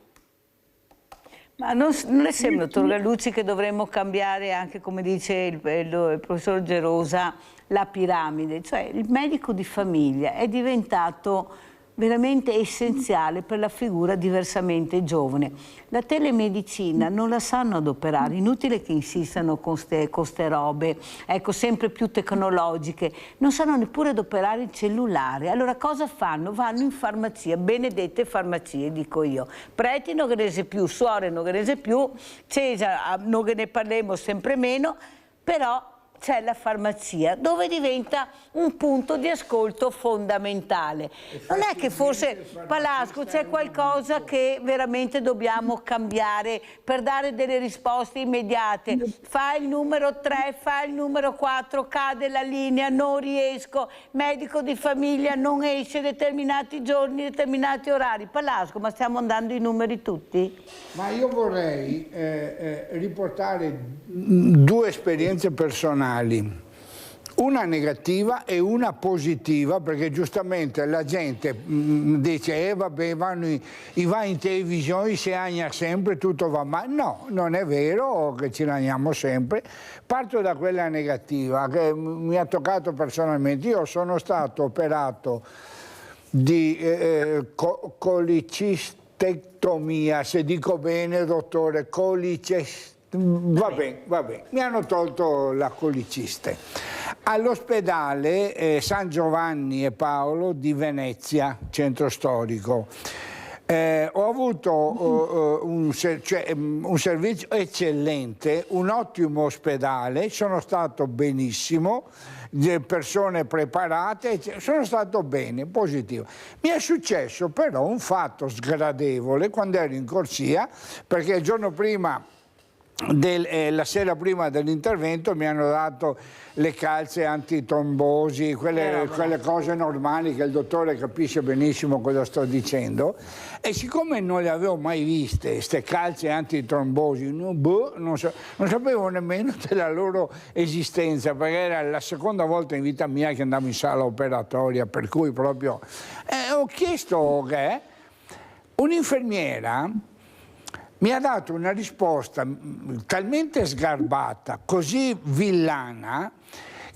Ma non le sembra, dottor Gallucci, che dovremmo cambiare anche, come dice il professor Gerosa, la piramide? Cioè il medico di famiglia è diventato veramente essenziale per la figura diversamente giovane. La telemedicina non la sanno adoperare, inutile che insistano con ste robe, ecco, sempre più tecnologiche, non sanno neppure adoperare il cellulare. Allora cosa fanno? Vanno in farmacia, benedette farmacie, dico io. Preti non che ne sa più, suore non che ne sa più, Cesare non che ne parliamo sempre meno, però c'è la farmacia dove diventa un punto di ascolto fondamentale. Non è che forse, Palasco, c'è qualcosa che veramente dobbiamo cambiare per dare delle risposte immediate? Fa il numero 3, fa il numero 4, cade la linea, non riesco, medico di famiglia non esce determinati giorni, determinati orari. Palasco, ma stiamo andando i numeri tutti? Ma io vorrei riportare due esperienze personali, una negativa e una positiva, perché giustamente la gente dice vabbè, va in televisione, si lagna sempre, tutto va male. No, non è vero che ci lagniamo sempre. Parto da quella negativa che mi ha toccato personalmente. Io sono stato operato di colicistectomia, se dico bene dottore, va bene, mi hanno tolto la coliciste all'ospedale San Giovanni e Paolo di Venezia, centro storico. Ho avuto un servizio eccellente, un ottimo ospedale, sono stato benissimo, persone preparate, sono stato bene, positivo. Mi è successo però un fatto sgradevole quando ero in corsia, perché il giorno prima, la sera prima dell'intervento mi hanno dato le calze antitrombosi, quelle cose normali che il dottore capisce benissimo cosa sto dicendo, e siccome non le avevo mai viste queste calze antitrombosi, non sapevo nemmeno della loro esistenza, perché era la seconda volta in vita mia che andavo in sala operatoria, per cui proprio ho chiesto che un'infermiera mi ha dato una risposta talmente sgarbata, così villana,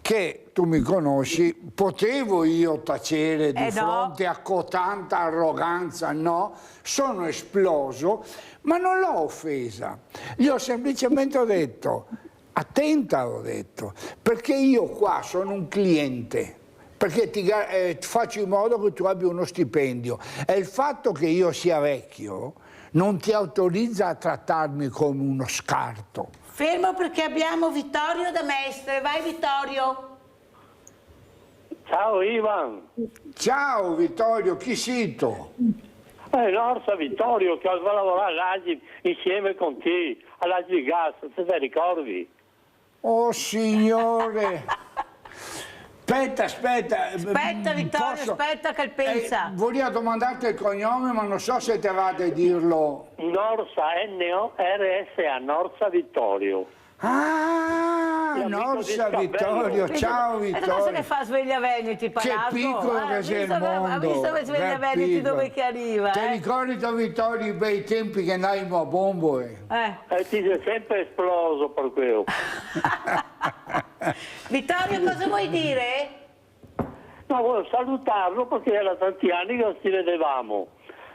che tu mi conosci, potevo io tacere di fronte a cotanta arroganza? No, sono esploso, ma non l'ho offesa. Gli ho semplicemente detto, attenta, ho detto, perché io qua sono un cliente, perché ti faccio in modo che tu abbia uno stipendio, e il fatto che io sia vecchio non ti autorizza a trattarmi come uno scarto. Fermo, perché abbiamo Vittorio da Mestre. Vai Vittorio. Ciao Ivan. Ciao Vittorio, chi sei tu? Norsa Vittorio, che ho lavorato all'Agip insieme con te, all'Agip Gas, se ti ricordi? Oh signore! Aspetta Vittorio, aspetta che pensa. Voglio domandarti il cognome, ma non so se te va a dirlo. Norsa, N-O-R-S-A, Norsa Vittorio. Ah, Norsa Vittorio, ciao Vittorio. Cosa che fa Sveglia Veneti, Palazzo? Che piccolo che sei il mondo. Ha visto che Sveglia Veneti dove che arriva? Ti ricordi, Vittorio, i bei tempi che andavamo a Bombo? Ti sei sempre esploso per quello. Vittorio, cosa vuoi dire? No, volevo salutarlo perché era tanti anni che non ci vedevamo.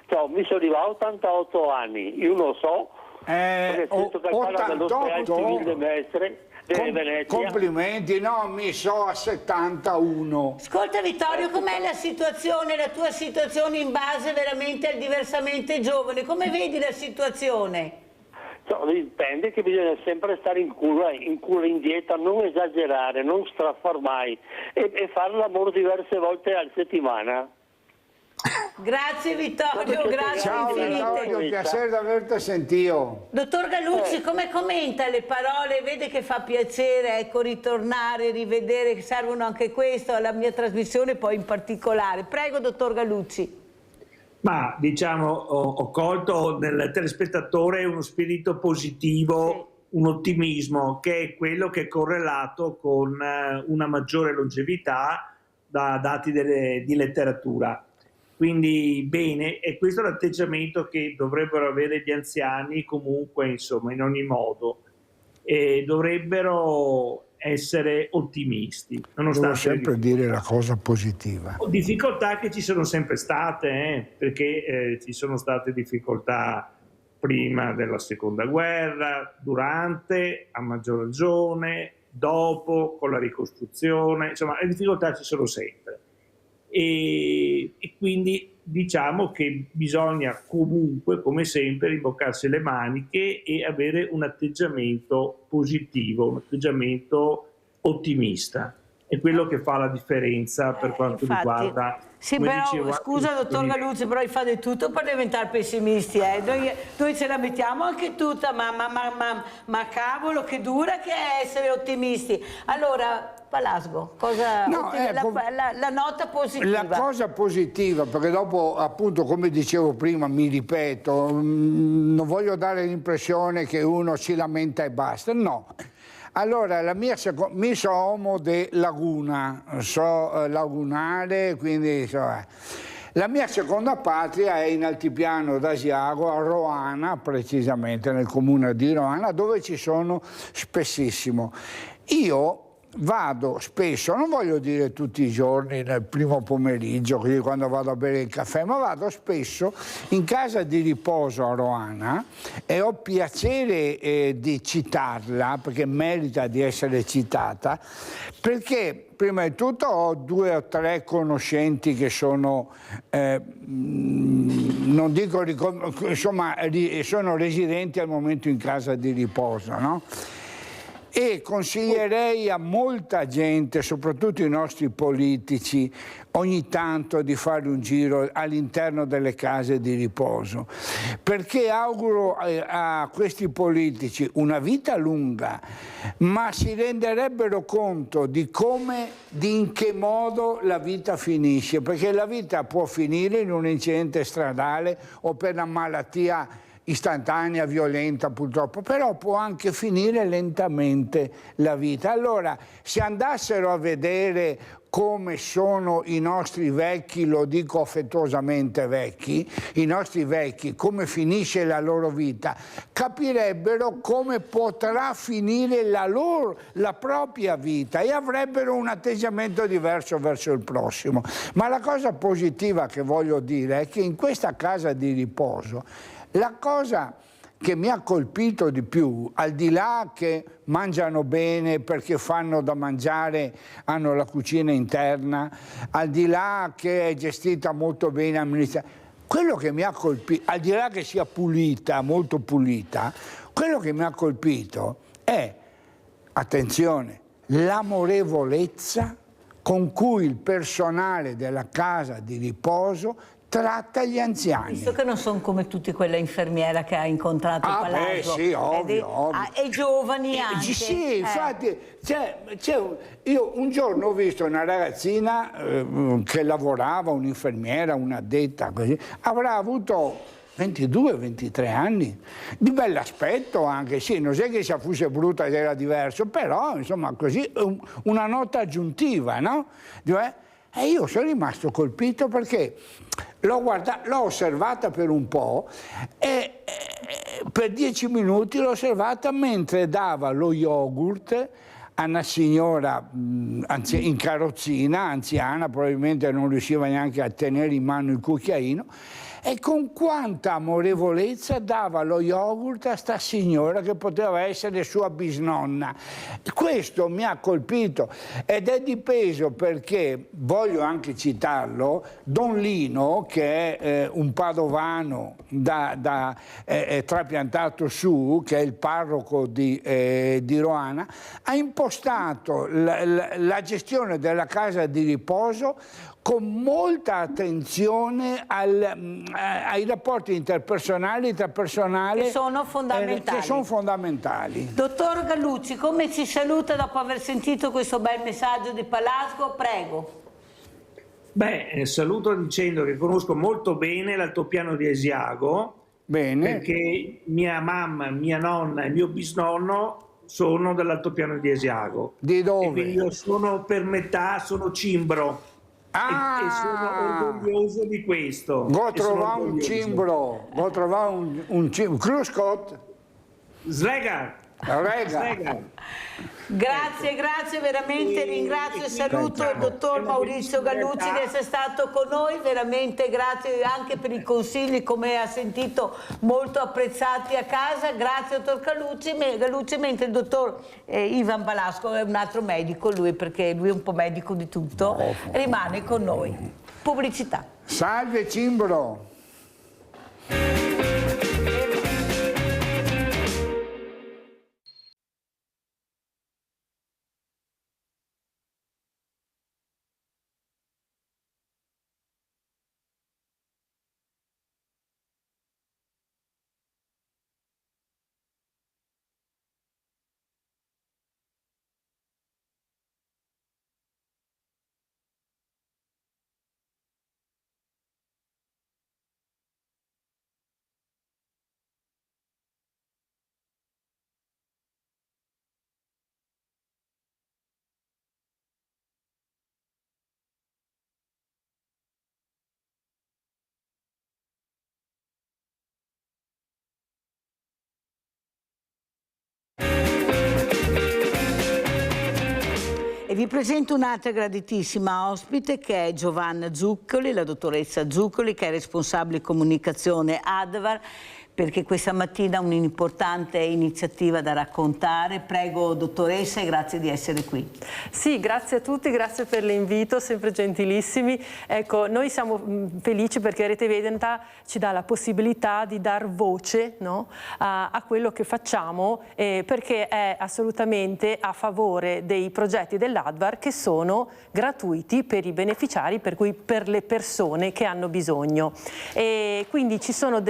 Cioè, mi sono arrivato a 88 anni, io lo so, perché sento che parla dell'ospedale civile di Mestre, delle Venezia. Complimenti, no, mi so a 71. Ascolta Vittorio, com'è la situazione, la tua situazione in base veramente al diversamente giovane? Come vedi la situazione? Dipende, che bisogna sempre stare in cura in dieta, non esagerare, non straffar mai e fare l'amore diverse volte alla settimana. Grazie Vittorio, grazie ciao infinite. Vittorio, piacere di averti sentito. Dottor Galuzzi, come commenta le parole? Vede che fa piacere, ecco, ritornare, rivedere, che servono anche questo alla mia trasmissione, poi in particolare. Prego, dottor Galuzzi. Ma diciamo ho colto nel telespettatore uno spirito positivo, un ottimismo, che è quello che è correlato con una maggiore longevità da dati di letteratura. Quindi bene, e questo è l'atteggiamento che dovrebbero avere gli anziani comunque, insomma, in ogni modo. E dovrebbero essere ottimisti. Devo sempre dire la cosa positiva. Difficoltà che ci sono sempre state, perché ci sono state difficoltà prima della seconda guerra, durante, a maggior ragione, dopo, con la ricostruzione, insomma le difficoltà ci sono sempre. E quindi diciamo che bisogna comunque, come sempre, rimboccarsi le maniche e avere un atteggiamento positivo, un atteggiamento ottimista. È quello che fa la differenza per quanto riguarda... Sì, però, scusa dottor Galuzzi, però fa di tutto per diventare pessimisti. Noi ce la mettiamo anche tutta, ma cavolo che dura che è essere ottimisti. Allora, Palasgo, cosa la nota positiva? La cosa positiva, perché dopo, appunto, come dicevo prima, mi ripeto, non voglio dare l'impressione che uno si lamenta e basta, no. Allora, mi so uomo di laguna, so lagunare, quindi la mia seconda patria è in Altipiano d'Asiago, a Roana, precisamente nel comune di Roana, dove ci sono spessissimo. Io vado spesso, non voglio dire tutti i giorni nel primo pomeriggio, quindi quando vado a bere il caffè, ma vado spesso in casa di riposo a Roana e ho piacere di citarla, perché merita di essere citata, perché prima di tutto ho 2 o 3 conoscenti che sono, non dico, insomma, sono residenti al momento in casa di riposo, no? E consiglierei a molta gente, soprattutto i nostri politici, ogni tanto di fare un giro all'interno delle case di riposo, perché auguro a questi politici una vita lunga, ma si renderebbero conto di come, di in che modo la vita finisce, perché la vita può finire in un incidente stradale o per una malattia istantanea, violenta purtroppo, però può anche finire lentamente la vita. Allora, se andassero a vedere come sono i nostri vecchi, lo dico affettuosamente vecchi, i nostri vecchi, come finisce la loro vita, capirebbero come potrà finire la propria vita e avrebbero un atteggiamento diverso verso il prossimo. Ma la cosa positiva che voglio dire è che in questa casa di riposo la cosa che mi ha colpito di più, al di là che mangiano bene perché fanno da mangiare, hanno la cucina interna, al di là che è gestita molto bene l'amministrazione, quello che mi ha colpito, al di là che sia pulita, molto pulita, quello che mi ha colpito è, attenzione, l'amorevolezza con cui il personale della casa di riposo tratta gli anziani. Visto che non sono come tutte quelle infermiera che ha incontrato a Palazzo. Sì, ovvio. E giovani anche. Sì, infatti, io un giorno ho visto una ragazzina che lavorava, un'infermiera, un'addetta, così, avrà avuto 22-23 anni, di bell'aspetto anche, sì, non è che se fosse brutta ed era diverso, però insomma così, una nota aggiuntiva, no? E io sono rimasto colpito perché l'ho osservata per un po' e per 10 minuti l'ho osservata mentre dava lo yogurt a una signora in carrozzina, anziana, probabilmente non riusciva neanche a tenere in mano il cucchiaino, e con quanta amorevolezza dava lo yogurt a sta signora che poteva essere sua bisnonna. Questo mi ha colpito ed è di peso perché, voglio anche citarlo, Don Lino, che è un padovano trapiantato su, che è il parroco di Roana, ha impostato la gestione della casa di riposo con molta attenzione ai rapporti interpersonali, intrapersonali, che sono fondamentali. Dottor Gallucci, come ci saluta dopo aver sentito questo bel messaggio di Palasco? Prego. Beh, saluto dicendo che conosco molto bene l'altopiano di Asiago, perché mia mamma, mia nonna e mio bisnonno sono dell'altopiano di Asiago. Di dove? E quindi io sono per metà, sono cimbro. E sono orgoglioso di questo. Vuoi trovare un cimbro? Vuoi trovare un cimbro? Cruscott? Slega. Grazie, veramente ringrazio e saluto il dottor Maurizio Gallucci di essere stato con noi, veramente grazie anche per i consigli, come ha sentito, molto apprezzati a casa. Grazie dottor Gallucci, mentre il dottor Ivan Balasco è un altro medico, perché lui è un po' medico di tutto, rimane con noi. Pubblicità. Salve cimbro! E vi presento un'altra graditissima ospite che è Giovanna Zuccoli, la dottoressa Zuccoli, che è responsabile comunicazione ADVAR, perché questa mattina ha un'importante iniziativa da raccontare. Prego dottoressa e grazie di essere qui. Sì, grazie a tutti, grazie per l'invito, sempre gentilissimi. Ecco, noi siamo felici perché Rete Veneta ci dà la possibilità di dar voce, no, a quello che facciamo, perché è assolutamente a favore dei progetti dell'ADVAR che sono gratuiti per i beneficiari, per cui per le persone che hanno bisogno. E quindi ci sono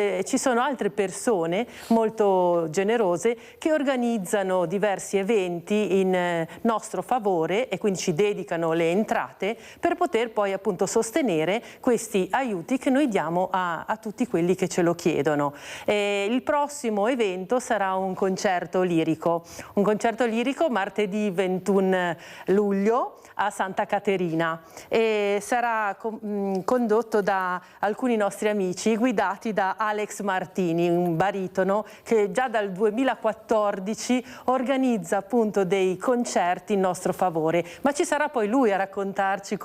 altre persone molto generose che organizzano diversi eventi in nostro favore e quindi ci dedicano le entrate per poter poi appunto sostenere questi aiuti che noi diamo a tutti quelli che ce lo chiedono. Il prossimo evento sarà un concerto lirico martedì 21 luglio a Santa Caterina e sarà condotto da alcuni nostri amici guidati da Alex Martini, un baritono che già dal 2014 organizza appunto dei concerti in nostro favore, ma ci sarà poi lui a raccontarci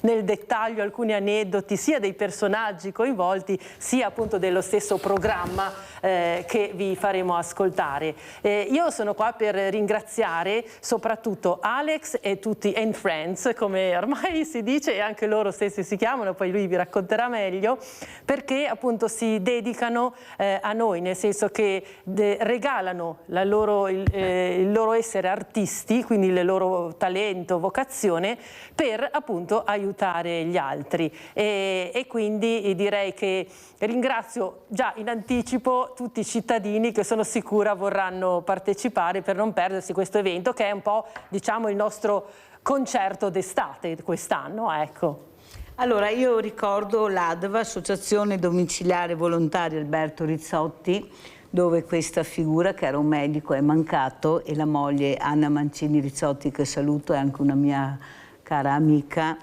nel dettaglio alcuni aneddoti sia dei personaggi coinvolti sia appunto dello stesso programma che vi faremo ascoltare. Io sono qua per ringraziare soprattutto Alex e tutti and Friends, come ormai si dice, e anche loro stessi si chiamano, poi lui vi racconterà meglio, perché appunto si dedicano a noi, nel senso che regalano il loro essere artisti, quindi il loro talento, vocazione, per appunto aiutare gli altri. E quindi direi che ringrazio già in anticipo tutti i cittadini che sono sicura vorranno partecipare per non perdersi questo evento, che è un po', diciamo, il nostro concerto d'estate quest'anno, ecco. Allora, io ricordo l'ADVA, Associazione Domiciliare Volontaria Alberto Rizzotti, dove questa figura, che era un medico, è mancato, e la moglie Anna Mancini Rizzotti, che saluto, è anche una mia cara amica,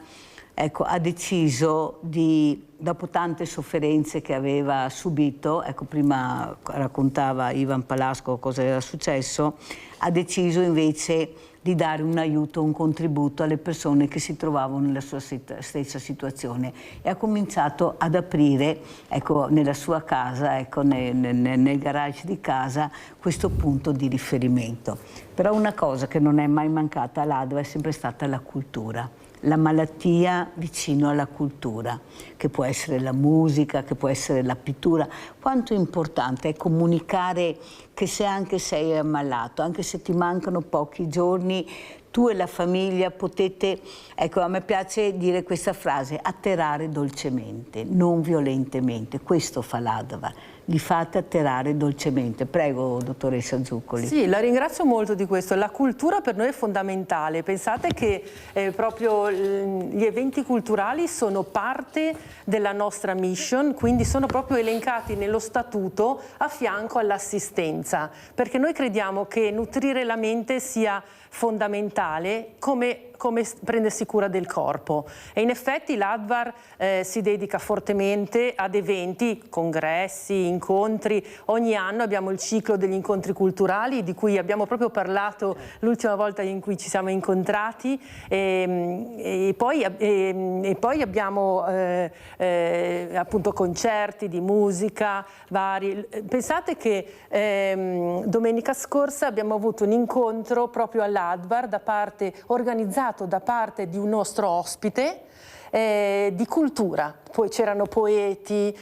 ecco, ha deciso di, dopo tante sofferenze che aveva subito, ecco, prima raccontava Ivan Palasco cosa era successo, ha deciso invece di dare un aiuto, un contributo alle persone che si trovavano nella sua stessa situazione, e ha cominciato ad aprire, ecco, nella sua casa, ecco, nel garage di casa, questo punto di riferimento. Però una cosa che non è mai mancata all'ADVA è sempre stata la cultura. La malattia vicino alla cultura, che può essere la musica, che può essere la pittura. Quanto importante è comunicare che se anche sei ammalato, anche se ti mancano pochi giorni, tu e la famiglia potete, ecco, a me piace dire questa frase, atterrare dolcemente, non violentemente. Questo fa l'ADVA, li fate atterrare dolcemente. Prego, dottoressa Zuccoli. Sì, la ringrazio molto di questo. La cultura per noi è fondamentale. Pensate che proprio gli eventi culturali sono parte della nostra mission, quindi sono proprio elencati nello statuto a fianco all'assistenza, perché noi crediamo che nutrire la mente sia fondamentale come prendersi cura del corpo, e in effetti l'ADVAR si dedica fortemente ad eventi, congressi, incontri. Ogni anno abbiamo il ciclo degli incontri culturali di cui abbiamo proprio parlato l'ultima volta in cui ci siamo incontrati, e poi abbiamo appunto concerti di musica vari. Pensate che domenica scorsa abbiamo avuto un incontro proprio all'ADVAR organizzato da parte di un nostro ospite di cultura. Poi c'erano poeti,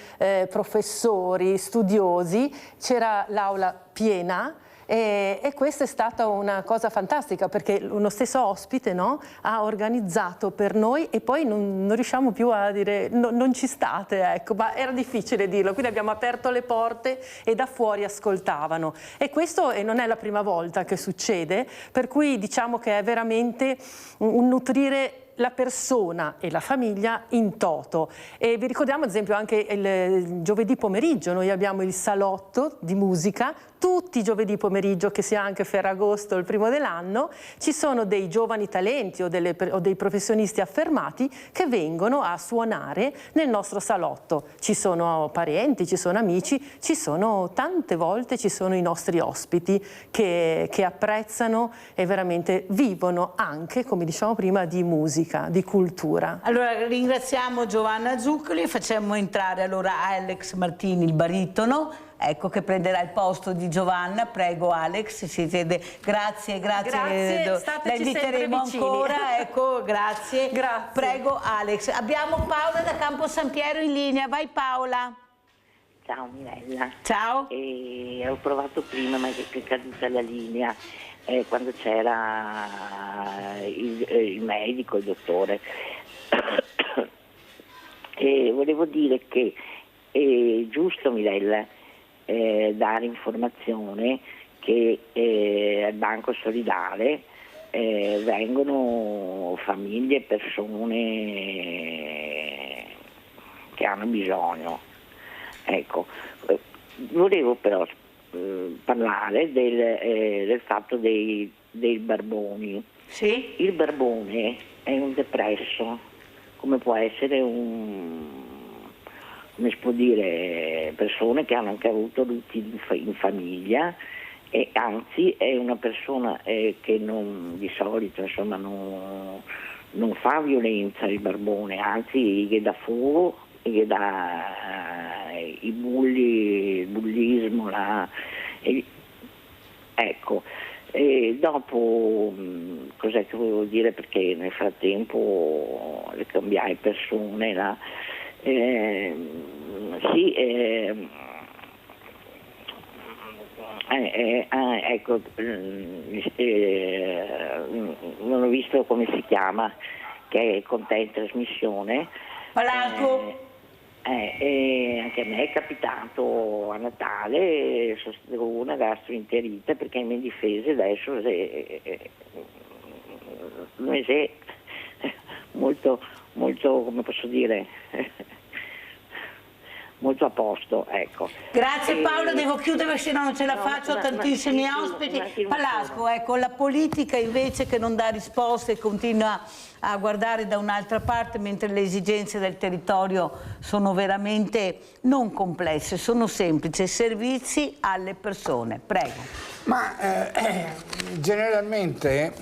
professori, studiosi, c'era l'aula piena. E questa è stata una cosa fantastica, perché uno stesso ospite, no, ha organizzato per noi, e poi non riusciamo più a dire non ci state, ecco, ma era difficile dirlo, quindi abbiamo aperto le porte e da fuori ascoltavano, e questo non è la prima volta che succede, per cui diciamo che è veramente un nutrire la persona e la famiglia in toto. E vi ricordiamo ad esempio anche il giovedì pomeriggio, noi abbiamo il salotto di musica, tutti i giovedì pomeriggio, che sia anche Ferragosto il primo dell'anno, ci sono dei giovani talenti o dei professionisti affermati che vengono a suonare nel nostro salotto. Ci sono parenti, ci sono amici, tante volte ci sono i nostri ospiti che apprezzano e veramente vivono anche, come dicevamo prima, di musica, di cultura. Allora ringraziamo Giovanna Zuccoli e facciamo entrare allora Alex Martini, il baritono. ecco, che prenderà il posto di Giovanna. Prego Alex, grazie, la inviteremo ancora, ecco, grazie. Prego Alex. Abbiamo Paola da Campo San Piero in linea, vai Paola. Ciao Mirella. Ciao. Ho provato prima ma è caduta la linea quando c'era il medico, il dottore. Volevo dire che è giusto, Mirella, dare informazione che al Banco Solidale vengono famiglie e persone che hanno bisogno. Ecco, volevo però parlare del fatto dei barboni. Sì? Il barbone è un depresso, come può essere come si può dire, persone che hanno anche avuto lutti in famiglia, e anzi è una persona che di solito insomma non fa violenza il barbone, anzi gli dà fuoco, gli dà il bullismo, ecco. E dopo cos'è che volevo dire, perché nel frattempo le cambiai persone là. Ecco, non ho visto come si chiama, che è con te in trasmissione. Palasco. Anche a me è capitato a Natale, sostenevo una gastroenterite perché in mie difese adesso molto, molto, come posso dire, molto a posto, ecco. Grazie Paolo, devo chiudere se no non ce la faccio, ho tantissimi ospiti. Palasco, ecco, la politica invece che non dà risposte continua a guardare da un'altra parte, mentre le esigenze del territorio sono veramente non complesse, sono semplici, servizi alle persone. Prego. Ma generalmente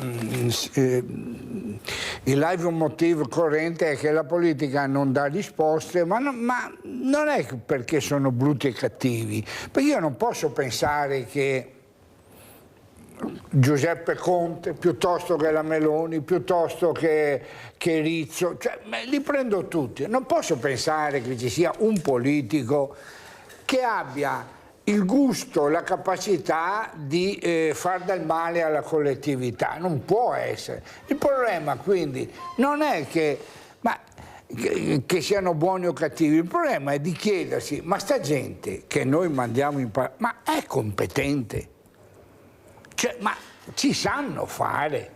il leitmotiv corrente è che la politica non dà risposte, ma non è perché sono brutti e cattivi, perché io non posso pensare che Giuseppe Conte, piuttosto che la Meloni, piuttosto che Rizzo, cioè, li prendo tutti. Non posso pensare che ci sia un politico che abbia il gusto, la capacità di far del male alla collettività. Non può essere. Il problema quindi non è che siano buoni o cattivi, il problema è di chiedersi: ma sta gente che noi mandiamo in Parlamento, ma è competente? Cioè, ma ci sanno fare?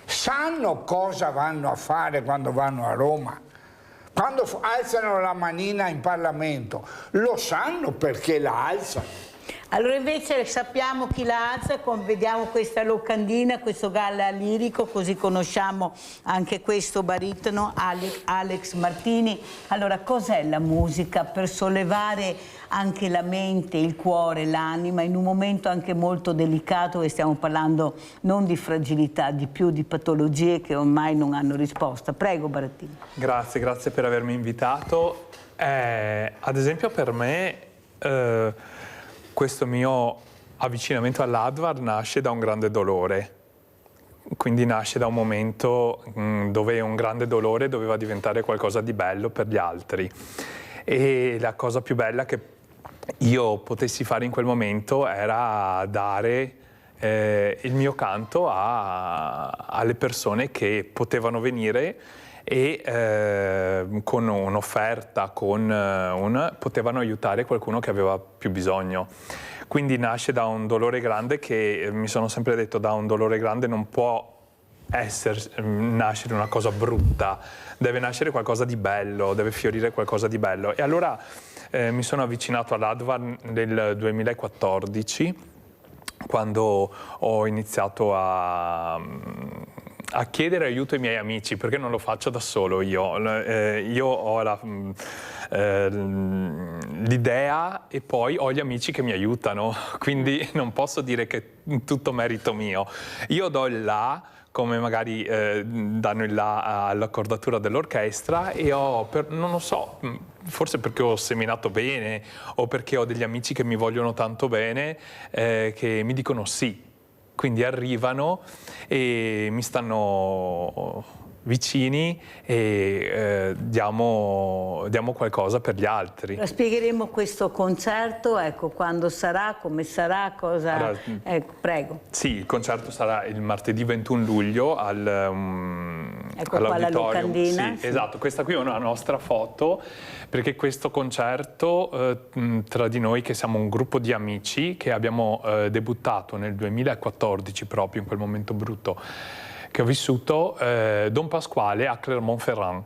Sanno cosa vanno a fare quando vanno a Roma? Quando alzano la manina in Parlamento, lo sanno perché la alzano? Allora invece sappiamo chi la alza, vediamo questa locandina, questo galla lirico, così conosciamo anche questo baritono, Alex Martini. Allora, cos'è la musica per sollevare anche la mente, il cuore, l'anima, in un momento anche molto delicato, e stiamo parlando non di fragilità, di più di patologie che ormai non hanno risposta. Prego Barattini. Grazie per avermi invitato. Ad esempio per me questo mio avvicinamento all'Advar nasce da un grande dolore, quindi nasce da un momento dove un grande dolore doveva diventare qualcosa di bello per gli altri, e la cosa più bella che io potessi fare in quel momento era dare il mio canto alle persone che potevano venire e con un'offerta, potevano aiutare qualcuno che aveva più bisogno. Quindi nasce da un dolore grande che, mi sono sempre detto, da un dolore grande non può nascere una cosa brutta, deve nascere qualcosa di bello, deve fiorire qualcosa di bello. E allora mi sono avvicinato all'Advar nel 2014, quando ho iniziato a chiedere aiuto ai miei amici, perché non lo faccio da solo io. Io ho l'idea e poi ho gli amici che mi aiutano, quindi non posso dire che è tutto merito mio. Io do il là come magari danno il là all'accordatura dell'orchestra, e non lo so, forse perché ho seminato bene o perché ho degli amici che mi vogliono tanto bene, che mi dicono sì. Quindi arrivano e mi stanno vicini e diamo qualcosa per gli altri. Spiegheremo questo concerto, ecco, quando sarà, come sarà, cosa... Allora, prego. Sì, il concerto sarà il martedì 21 luglio Ecco qua la locandina. Sì, esatto, questa qui è una nostra foto, perché questo concerto tra di noi, che siamo un gruppo di amici che abbiamo debuttato nel 2014, proprio in quel momento brutto che ho vissuto, Don Pasquale a Clermont-Ferrand,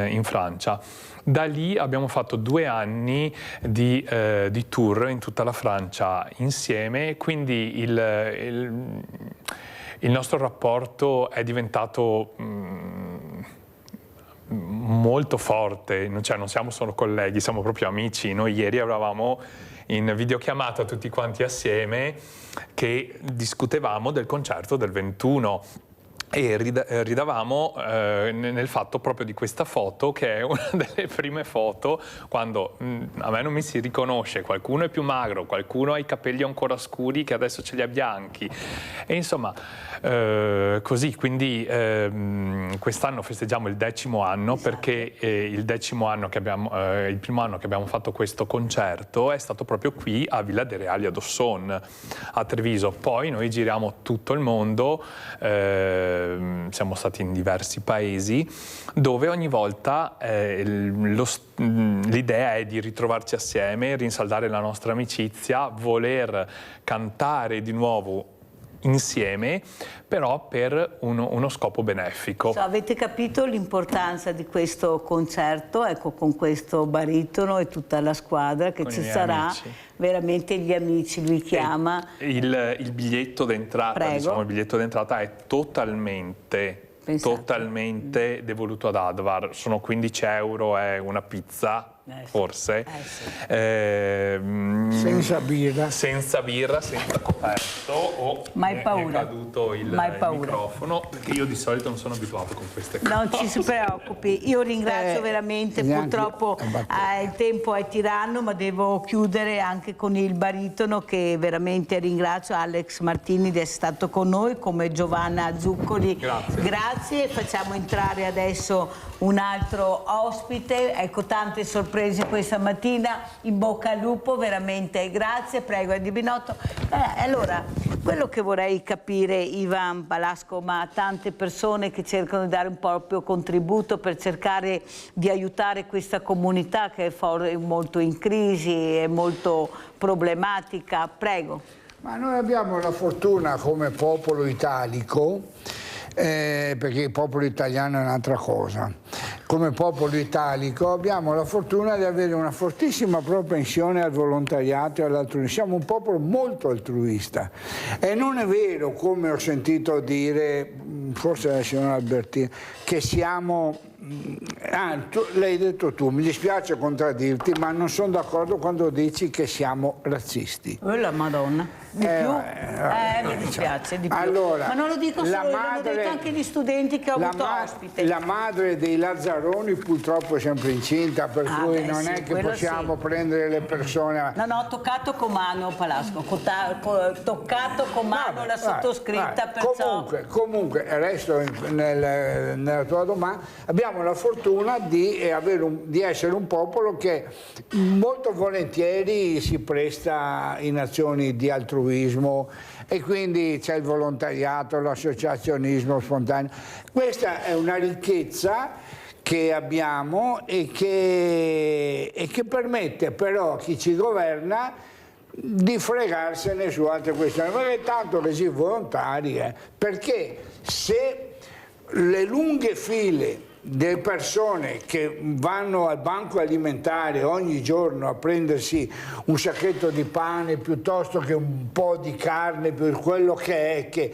in Francia. Da lì abbiamo fatto 2 anni di tour in tutta la Francia insieme, quindi il nostro rapporto è diventato molto forte, cioè non siamo solo colleghi, siamo proprio amici. Noi ieri eravamo in videochiamata tutti quanti assieme che discutevamo del concerto del 21 e ridavamo nel fatto proprio di questa foto, che è una delle prime foto quando a me non mi si riconosce, qualcuno è più magro, qualcuno ha i capelli ancora scuri che adesso ce li ha bianchi, e insomma così. Quindi quest'anno festeggiamo il 10° anno, esatto, perché il 10° anno che abbiamo, il primo anno che abbiamo fatto questo concerto è stato proprio qui a Villa dei Reali ad Auxonne, a Treviso. Poi noi giriamo tutto il mondo, siamo stati in diversi paesi, dove ogni volta l'idea è di ritrovarci assieme, rinsaldare la nostra amicizia, voler cantare di nuovo insieme, però per uno scopo benefico. Avete capito l'importanza di questo concerto, ecco, con questo baritono e tutta la squadra che ci sarà, amici. Veramente gli amici, lui chiama. Il biglietto d'entrata, diciamo, il biglietto d'entrata è totalmente devoluto ad Advar, sono 15 euro, è una pizza. Forse senza birra, senza coperto. Mai paura. È caduto il microfono, perché io di solito non sono abituato con queste cose. Non ci si preoccupi, io ringrazio veramente, purtroppo il tempo è tiranno, ma devo chiudere anche con il baritono, che veramente ringrazio, Alex Martini, di essere stato con noi, come Giovanna Zuccoli. Grazie. Facciamo entrare adesso un altro ospite, ecco, tante sorprese questa mattina, in bocca al lupo, veramente grazie. Prego, Eddie Binotto. Allora, quello che vorrei capire, Ivan Balasco, ma tante persone che cercano di dare un proprio contributo per cercare di aiutare questa comunità che è molto in crisi, è molto problematica. Prego. Ma noi abbiamo la fortuna come popolo italico, perché il popolo italiano è un'altra cosa. Come popolo italico abbiamo la fortuna di avere una fortissima propensione al volontariato e all'altruismo. Siamo un popolo molto altruista, e non è vero, come ho sentito dire forse la signora Albertini, che siamo... l'hai detto tu, mi dispiace contraddirti, ma non sono d'accordo quando dici che siamo razzisti. La Madonna. Di più? Mi dispiace, di più. Allora, ma non lo dico solo io, l'hanno detto anche gli studenti che ho avuto ospite. La madre dei Lazzaroni purtroppo è sempre incinta, per cui non è che possiamo prendere le persone... No, ho toccato con mano, Palasco, toccato con mano la sottoscritta, perciò... Comunque, resto nella tua domanda, abbiamo la fortuna di essere un popolo che molto volentieri si presta in azioni di altruismo, e quindi c'è il volontariato, l'associazionismo spontaneo. Questa è una ricchezza che abbiamo e che permette però a chi ci governa di fregarsene su altre questioni, perché tanto che si volontari, perché se le lunghe file delle persone che vanno al banco alimentare ogni giorno a prendersi un sacchetto di pane piuttosto che un po' di carne, per quello che è, che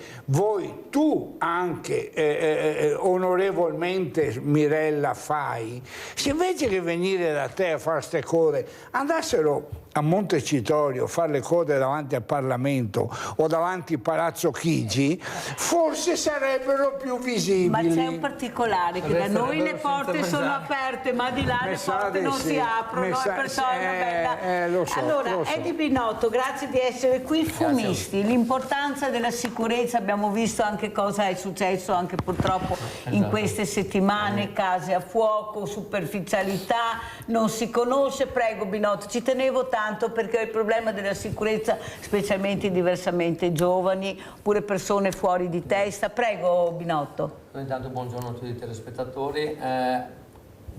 tu anche onorevolmente, Mirella, fai, se invece che venire da te a fare ste cose andassero a Montecitorio, fare le code davanti al Parlamento o davanti a Palazzo Chigi, forse sarebbero più visibili. Ma c'è un particolare, che da noi le porte sono aperte, ma di là le porte non si aprono, perciò è una bella... lo so, allora, lo so. Eddie Binotto, grazie di essere qui. Fumisti, l'importanza della sicurezza, abbiamo visto anche cosa è successo anche purtroppo in queste settimane, case a fuoco, superficialità, non si conosce. Prego Binotto, ci tenevo tanto perché il problema della sicurezza, specialmente i diversamente giovani, oppure persone fuori di testa. Prego Binotto. Intanto buongiorno a tutti i telespettatori.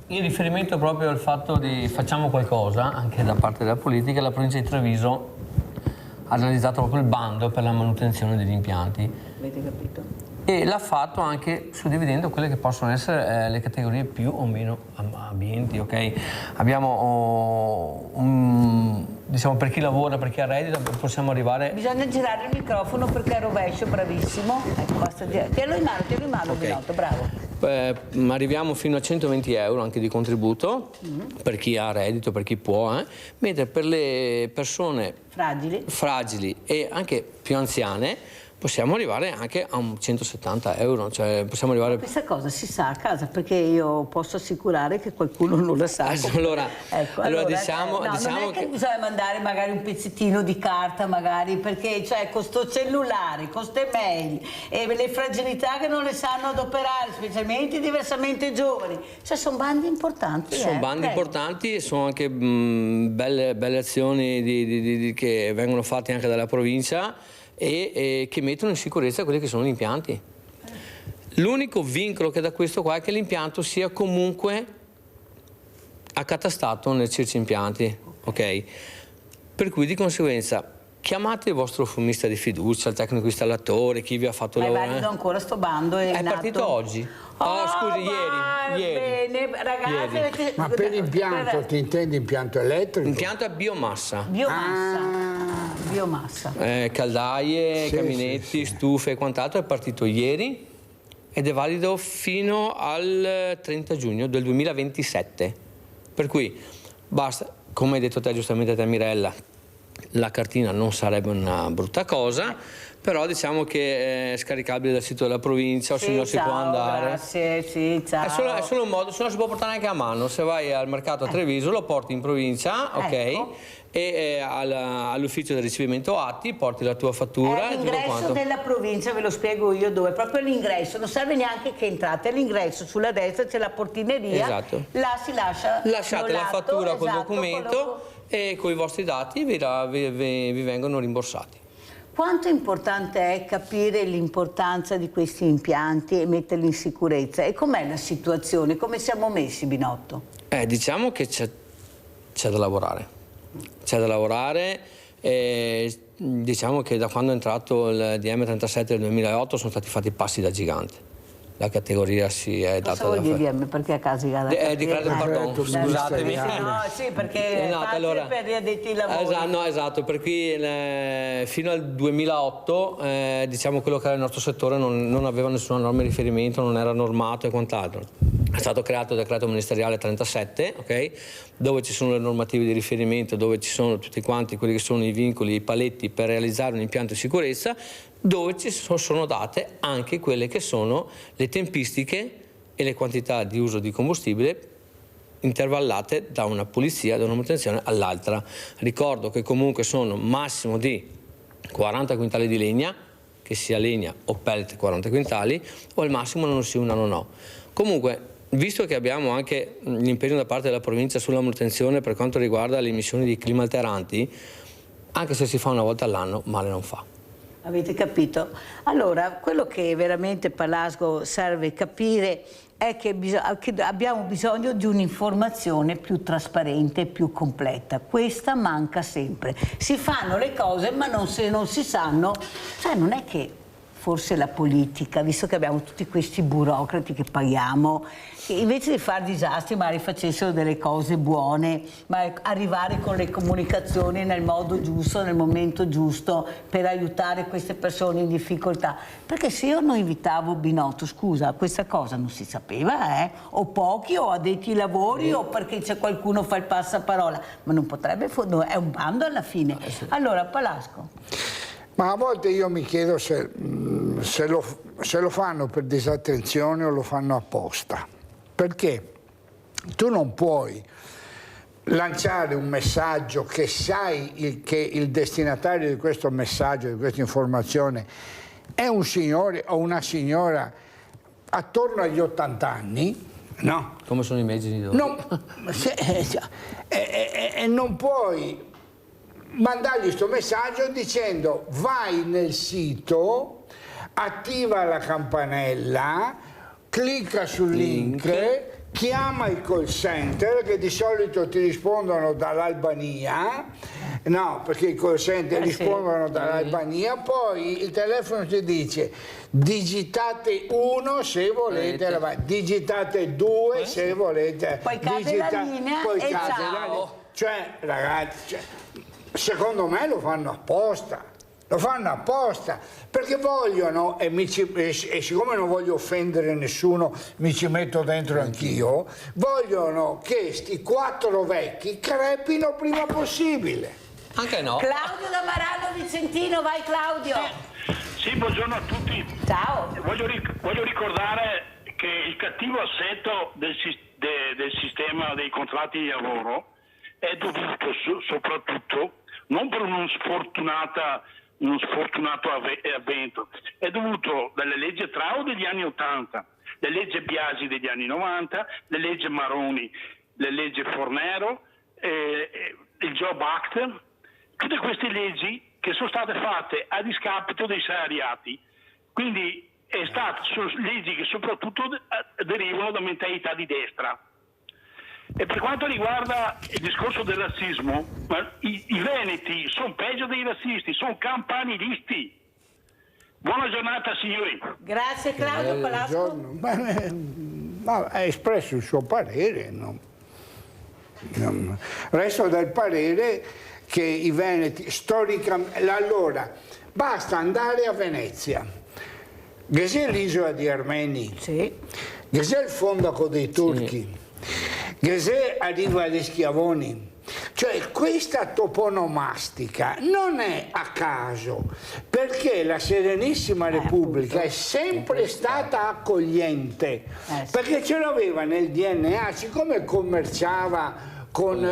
In riferimento proprio al fatto di facciamo qualcosa, anche da parte della politica, la provincia di Treviso ha realizzato proprio il bando per la manutenzione degli impianti. Avete capito? E l'ha fatto anche suddividendo quelle che possono essere le categorie più o meno ambienti, ok? Abbiamo diciamo per chi lavora, per chi ha reddito, possiamo arrivare... Bisogna girare il microfono perché è rovescio, bravissimo. Ecco, basta dire. Tienilo in mano, okay. Binotto, bravo. Arriviamo fino a 120 euro anche di contributo per chi ha reddito, per chi può, mentre per le persone fragili e anche più anziane possiamo arrivare anche a 170 euro, cioè possiamo arrivare... Questa cosa si sa a casa, perché io posso assicurare che qualcuno non la sa. Allora diciamo non è che bisogna mandare magari un pezzettino di carta, magari, perché cioè, con sto cellulare, con ste mail e le fragilità che non le sanno adoperare, specialmente i diversamente giovani, cioè sono bandi importanti. Sono bandi importanti, sono anche belle azioni che vengono fatte anche dalla provincia, e che mettono in sicurezza quelli che sono gli impianti. L'unico vincolo che da questo qua è che l'impianto sia comunque accatastato nel CIRC impianti, ok? Per cui di conseguenza chiamate il vostro fumista di fiducia, il tecnico installatore, chi vi ha fatto il lavoro. È valido ancora sto bando? È partito oggi. Scusi, ieri. Bene, ragazzi. Ieri. Ma per impianto ti intendi impianto elettrico? Impianto a biomassa. Biomassa. Caldaie, caminetti, stufe e quant'altro, è partito ieri ed è valido fino al 30 giugno del 2027. Per cui basta, come hai detto te giustamente te Mirella, la cartina non sarebbe una brutta cosa, però diciamo che è scaricabile dal sito della provincia, o se no si può andare. Grazie, ciao. È solo un modo, se no si può portare anche a mano. Se vai al mercato a Treviso lo porti in provincia, ok? Ecco. E all'ufficio del ricevimento atti porti la tua fattura e tutto l'ingresso quanto. della provincia, ve lo spiego io dove, proprio l'ingresso, non serve neanche che entrate, all'ingresso sulla destra c'è la portineria, esatto. Là si lasciate la fattura col documento e con i vostri dati vi vengono rimborsati. Quanto importante è capire l'importanza di questi impianti e metterli in sicurezza? E com'è la situazione? Come siamo messi, Binotto? Diciamo che c'è da lavorare. C'è da lavorare, diciamo che da quando è entrato il DM37 del 2008 sono stati fatti passi da gigante. La categoria si è data da fare. DM, perché a casa di credito, pardon, scusatemi. No, sì, perché è facile per gli addetti ai lavori. Esatto, per cui fino al 2008 diciamo quello che era il nostro settore non aveva nessuna norma di riferimento, non era normato e quant'altro. È stato creato il decreto ministeriale 37, ok? Dove ci sono le normative di riferimento, dove ci sono tutti quanti quelli che sono i vincoli, i paletti per realizzare un impianto di sicurezza, dove ci sono date anche quelle che sono le tempistiche e le quantità di uso di combustibile intervallate da una pulizia, da una manutenzione all'altra. Ricordo che comunque sono massimo di 40 quintali di legna, che sia legna o pellet 40 quintali, o al massimo non si una, no. Comunque, visto che abbiamo anche l'impegno da parte della provincia sulla manutenzione per quanto riguarda le emissioni di clima alteranti, anche se si fa una volta all'anno, male non fa. Avete capito? Allora, quello che veramente Pelasgo serve capire è che abbiamo bisogno di un'informazione più trasparente, più completa. Questa manca sempre. Si fanno le cose, ma se non si sanno, cioè non è che forse la politica, visto che abbiamo tutti questi burocrati che paghiamo, che invece di fare disastri magari facessero delle cose buone, ma arrivare con le comunicazioni nel modo giusto, nel momento giusto, per aiutare queste persone in difficoltà. Perché se io non invitavo Binotto, scusa, questa cosa non si sapeva, o pochi, o addetti ai lavori, o perché c'è qualcuno fa il passaparola, ma non potrebbe, è un bando alla fine. Allora, Palasco. Ma a volte io mi chiedo se lo fanno per disattenzione o lo fanno apposta. Perché tu non puoi lanciare un messaggio che sai che il destinatario di questo messaggio, di questa informazione, è un signore o una signora attorno agli 80 anni, no? Come sono i mezzi di dopo? E non puoi mandargli questo messaggio dicendo vai nel sito, attiva la campanella, clicca sul link, chiama il call center che di solito ti rispondono dall'Albania, no, perché i call center rispondono dall'Albania, poi il telefono ti dice digitate 1 se volete, digitate 2 se volete, poi cade la linea e ciao. Cioè, ragazzi, secondo me lo fanno apposta. Lo fanno apposta perché vogliono, e siccome non voglio offendere nessuno, mi ci metto dentro anch'io, vogliono che sti 4 vecchi crepino prima possibile. Anche no. Claudio da Marano Vicentino, vai Claudio. Sì, buongiorno a tutti. Ciao. Voglio ricordare che il cattivo assetto del sistema dei contratti di lavoro è dovuto soprattutto non per uno sfortunato avvento, è dovuto dalle leggi Trao degli anni 80, le leggi Biasi degli anni 90, le leggi Maroni, le leggi Fornero, il Job Act, tutte queste leggi che sono state fatte a discapito dei salariati, quindi sono leggi che soprattutto derivano da mentalità di destra. E per quanto riguarda il discorso del razzismo, i veneti sono peggio dei razzisti, sono campanilisti. Buona giornata signori. Grazie Claudio Palasco. Ma ha espresso il suo parere, no? Resto del parere che i veneti storicamente... Allora, basta andare a Venezia. Cos'è l'isola di Armeni? Sì. Cos'è il fondaco dei turchi? Sì. Cos'è arriva agli Schiavoni? Cioè questa toponomastica non è a caso, perché la Serenissima Repubblica è sempre stata accogliente, perché ce l'aveva nel DNA, siccome commerciava con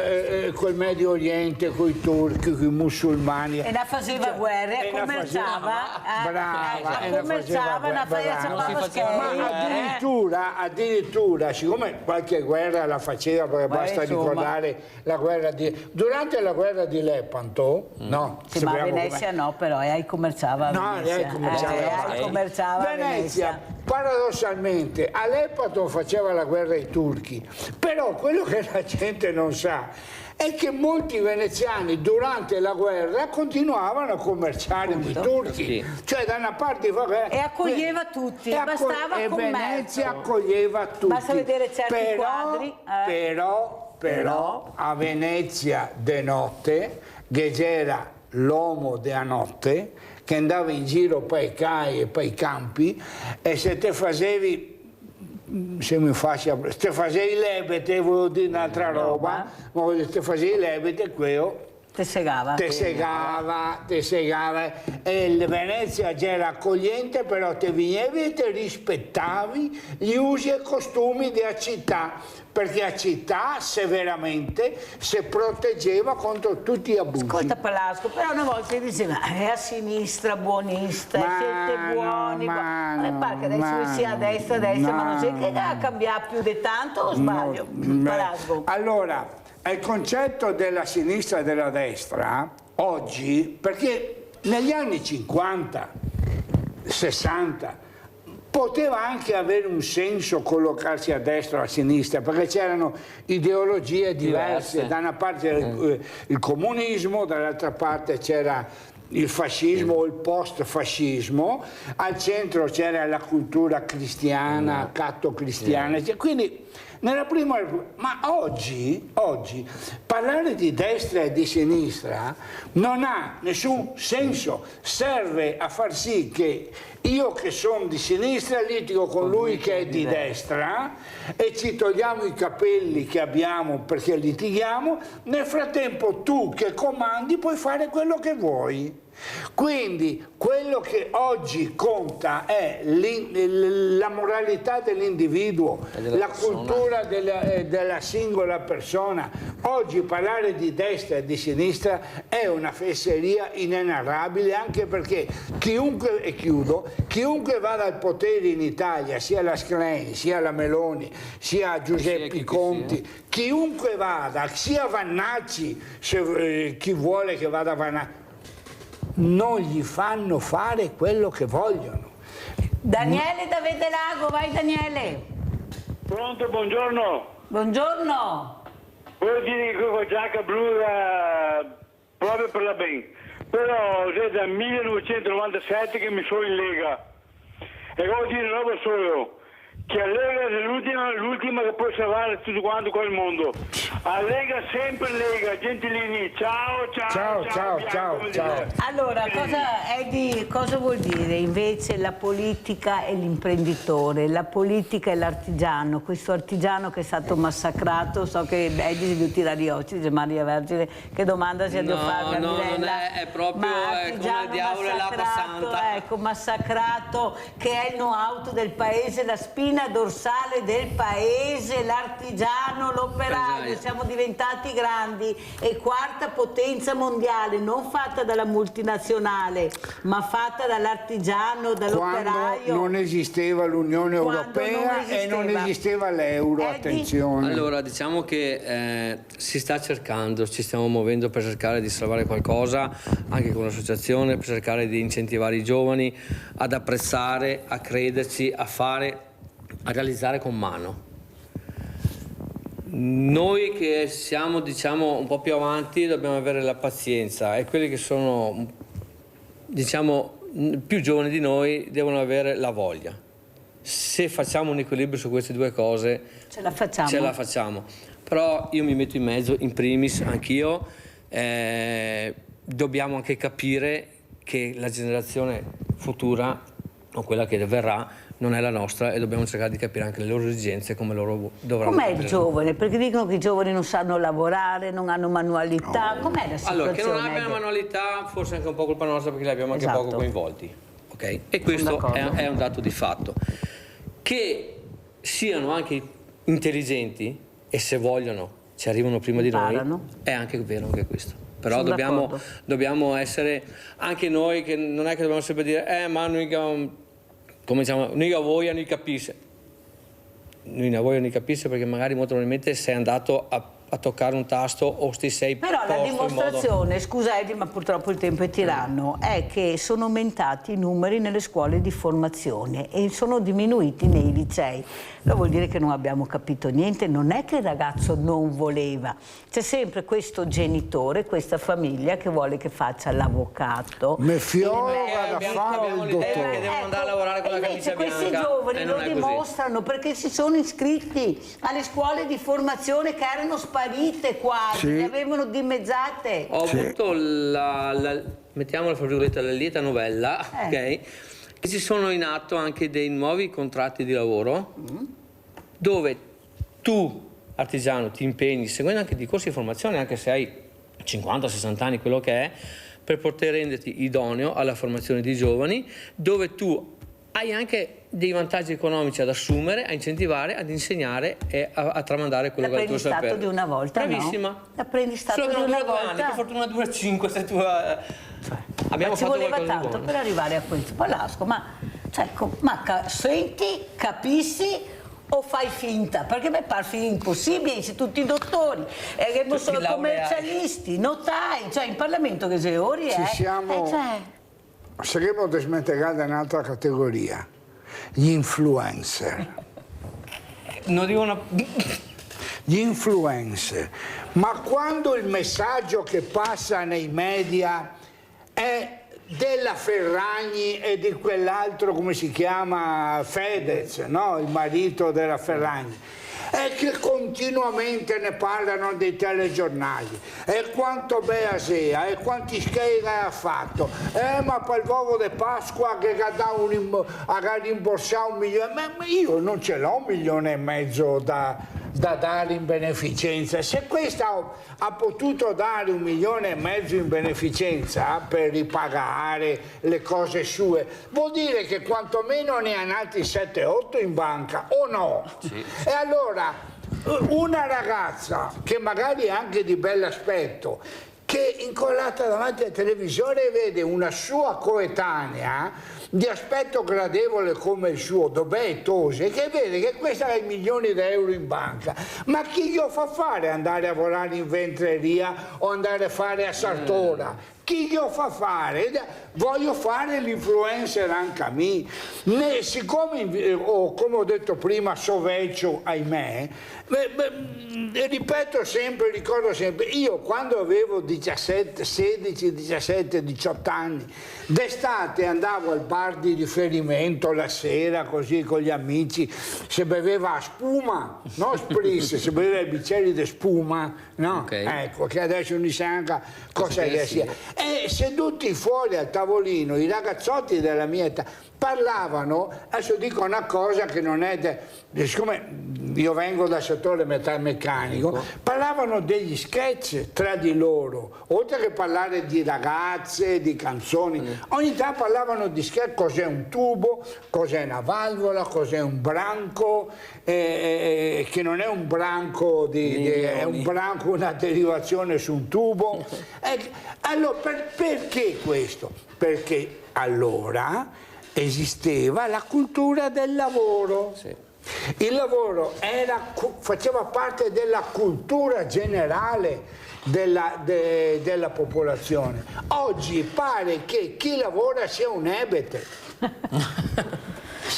quel Medio Oriente, con i turchi, con i musulmani. E la faceva guerra, commerciava. Ma addirittura, siccome qualche guerra la faceva, perché basta ricordare la guerra durante la guerra di Lepanto, no? Sì, ma a Venezia no, però commerciava a Venezia. Venezia, paradossalmente, a Lepanto faceva la guerra ai turchi, però quello che la gente non sa è che molti veneziani durante la guerra continuavano a commerciare con i turchi, cioè da una parte e accoglieva tutti, bastava e Venezia accoglieva tutti. Basta vedere certi quadri. Però a Venezia de notte, che c'era l'uomo della notte che andava in giro per i cai e per i campi, e se te facevi se facevi l'ebete, volevo dire un'altra roba, ma se facevi l'ebete, quello te segava. E il Venezia c'era accogliente, però te vignevi e te rispettavi gli usi e costumi della città, perché la città severamente si proteggeva contro tutti gli abusi. Ascolta Palasco, però una volta diceva è a sinistra buonista, siete buoni, non è pare che adesso sia a destra, ma non c'è che cambiare più di tanto, o sbaglio? Palasco. Allora, il concetto della sinistra e della destra oggi, perché negli anni 50, 60 poteva anche avere un senso collocarsi a destra o a sinistra, perché c'erano ideologie diverse. Da una parte c'era il comunismo, dall'altra parte c'era il fascismo o il post-fascismo, al centro c'era la cultura cristiana, catto-cristiana, quindi nella prima Repubblica. Ma oggi parlare di destra e di sinistra non ha nessun senso, serve a far sì che io che sono di sinistra litigo con lui che è di destra e ci togliamo i capelli che abbiamo perché litighiamo, nel frattempo tu che comandi puoi fare quello che vuoi. Quindi quello che oggi conta è la moralità dell'individuo, la cultura della singola persona. Oggi parlare di destra e di sinistra è una fesseria inenarrabile, anche perché chiunque, e chiudo, chiunque vada al potere in Italia, sia la Schlein, sia la Meloni, sia Giuseppe Conti, chiunque vada, sia Vannacci, chi vuole che vada Vannacci, non gli fanno fare quello che vogliono. Daniele da Vedelago, vai Daniele. Pronto, buongiorno. Buongiorno. Voglio dire che con giacca blu proprio per la ben, però è dal 1997 che mi sono in Lega e voglio dire una roba solo, che la Lega è l'ultima che può salvare tutto quanto quel mondo. A Lega sempre Lega, Gentilini, ciao. Allora, cosa vuol dire invece la politica e l'imprenditore, la politica e l'artigiano, questo artigiano che è stato massacrato? So che Edi si deve tirare gli occhi, dice Maria Vergine, che domanda si devo fare a Mirella? Non è proprio come il diavolo e l'acqua santa. Ecco, massacrato, che è il know-how del paese, la spina dorsale del paese, l'artigiano, l'operaio. Siamo diventati grandi e quarta potenza mondiale, non fatta dalla multinazionale, ma fatta dall'artigiano, dall'operaio. Quando non esisteva l'Unione Europea e non esisteva l'euro, attenzione. Allora, diciamo che si sta cercando, ci stiamo muovendo per cercare di salvare qualcosa, anche con l'associazione, per cercare di incentivare i giovani ad apprezzare, a crederci, a fare, a realizzare con mano. Noi che siamo, diciamo, un po' più avanti dobbiamo avere la pazienza e quelli che sono, diciamo, più giovani di noi devono avere la voglia. Se facciamo un equilibrio su queste due cose ce la facciamo. Però io mi metto in mezzo, in primis anch'io, dobbiamo anche capire che la generazione futura o quella che verrà non è la nostra e dobbiamo cercare di capire anche le loro esigenze, come loro dovranno capire. Com'è il giovane? Perché dicono che i giovani non sanno lavorare, non hanno manualità. Com'è la situazione? Allora, che non abbiano manualità forse è anche un po' colpa nostra perché li abbiamo anche poco coinvolti. Okay? E questo è un dato di fatto. Che siano anche intelligenti e se vogliono ci arrivano prima di noi, è anche vero anche questo. Però dobbiamo essere anche noi, che non è che dobbiamo sempre dire ma noi come diciamo, noi a voi non capisce. Noi a voi non capisce perché magari molto probabilmente sei andato a toccare un tasto o ti sei però la dimostrazione, scusa Edi, ma purtroppo il tempo è tiranno, è che sono aumentati i numeri nelle scuole di formazione e sono diminuiti nei licei. Allora vuol dire che non abbiamo capito niente, non è che il ragazzo non voleva, c'è sempre questo genitore, questa famiglia che vuole che faccia l'avvocato. Meffiolo vada a fare il dottore. Che devono andare a lavorare con la camicia bianca. Questi giovani lo dimostrano perché si sono iscritti alle scuole di formazione che erano sparite quasi, le avevano dimezzate. Ho avuto mettiamola fra virgolette, la lieta novella, ok? Che ci sono in atto anche dei nuovi contratti di lavoro dove tu, artigiano, ti impegni, seguendo anche dei corsi di formazione, anche se hai 50-60 anni, quello che è, per poter renderti idoneo alla formazione di giovani, dove tu hai anche dei vantaggi economici ad assumere, a incentivare, ad insegnare e a tramandare quello che è il tuo sapere. L'apprendistato di una volta, bravissima. No? L'apprendistato di una volta. Anni, per fortuna dura 5 se tu... Abbiamo ci fatto voleva tanto per arrivare a questo. Palasco, senti, capisci o fai finta? Perché mi pare impossibile, siete tutti dottori, sono commercialisti, notai, cioè in Parlamento che sei ori saremo desmentegati in un'altra categoria, gli influencer. Non dicono... Gli influencer, ma quando il messaggio che passa nei media è della Ferragni e di quell'altro, come si chiama, Fedez, no? Il marito della Ferragni, è che continuamente ne parlano dei telegiornali, e quanto Beasea, e quanti scheda ha fatto, ma per il uovo di Pasqua che ha rimborsato 1 milione, ma io non ce l'ho 1,5 milioni da dare in beneficenza. Se questa ha potuto dare 1,5 milioni in beneficenza per ripagare le cose sue, vuol dire che quantomeno ne ha nati 7-8 in banca, o no? Sì. E allora una ragazza che magari è anche di bell'aspetto, che incollata davanti al televisore vede una sua coetanea di aspetto gradevole come il suo, dov'è Tosi, che vede che questa ha milioni di euro in banca, ma chi glielo fa fare andare a lavorare in ventreria o andare a fare a Sartora? Chi glielo fa fare? Voglio fare l'influencer anche a me. Siccome, come ho detto prima, so vecchio, ahimè, ripeto sempre, ricordo sempre, io quando avevo 16, 17, 18 anni, d'estate andavo al bar di riferimento la sera, così con gli amici, si beveva spuma, non spritz, si beveva i bicchieri di spuma, no? Okay. Ecco, che adesso non sa anche cosa che sia. E seduti fuori al tavolino, i ragazzotti della mia età parlavano, adesso dico una cosa che non è, siccome io vengo dal settore metalmeccanico, parlavano degli sketch tra di loro, oltre che parlare di ragazze, di canzoni, ogni tanto parlavano di sketch, cos'è un tubo, cos'è una valvola, cos'è un branco, che non è un branco, è un branco, una derivazione su un tubo. Allora, perché questo? Perché allora esisteva la cultura del lavoro. Sì. Il lavoro faceva parte della cultura generale della popolazione. Oggi pare che chi lavora sia un ebete.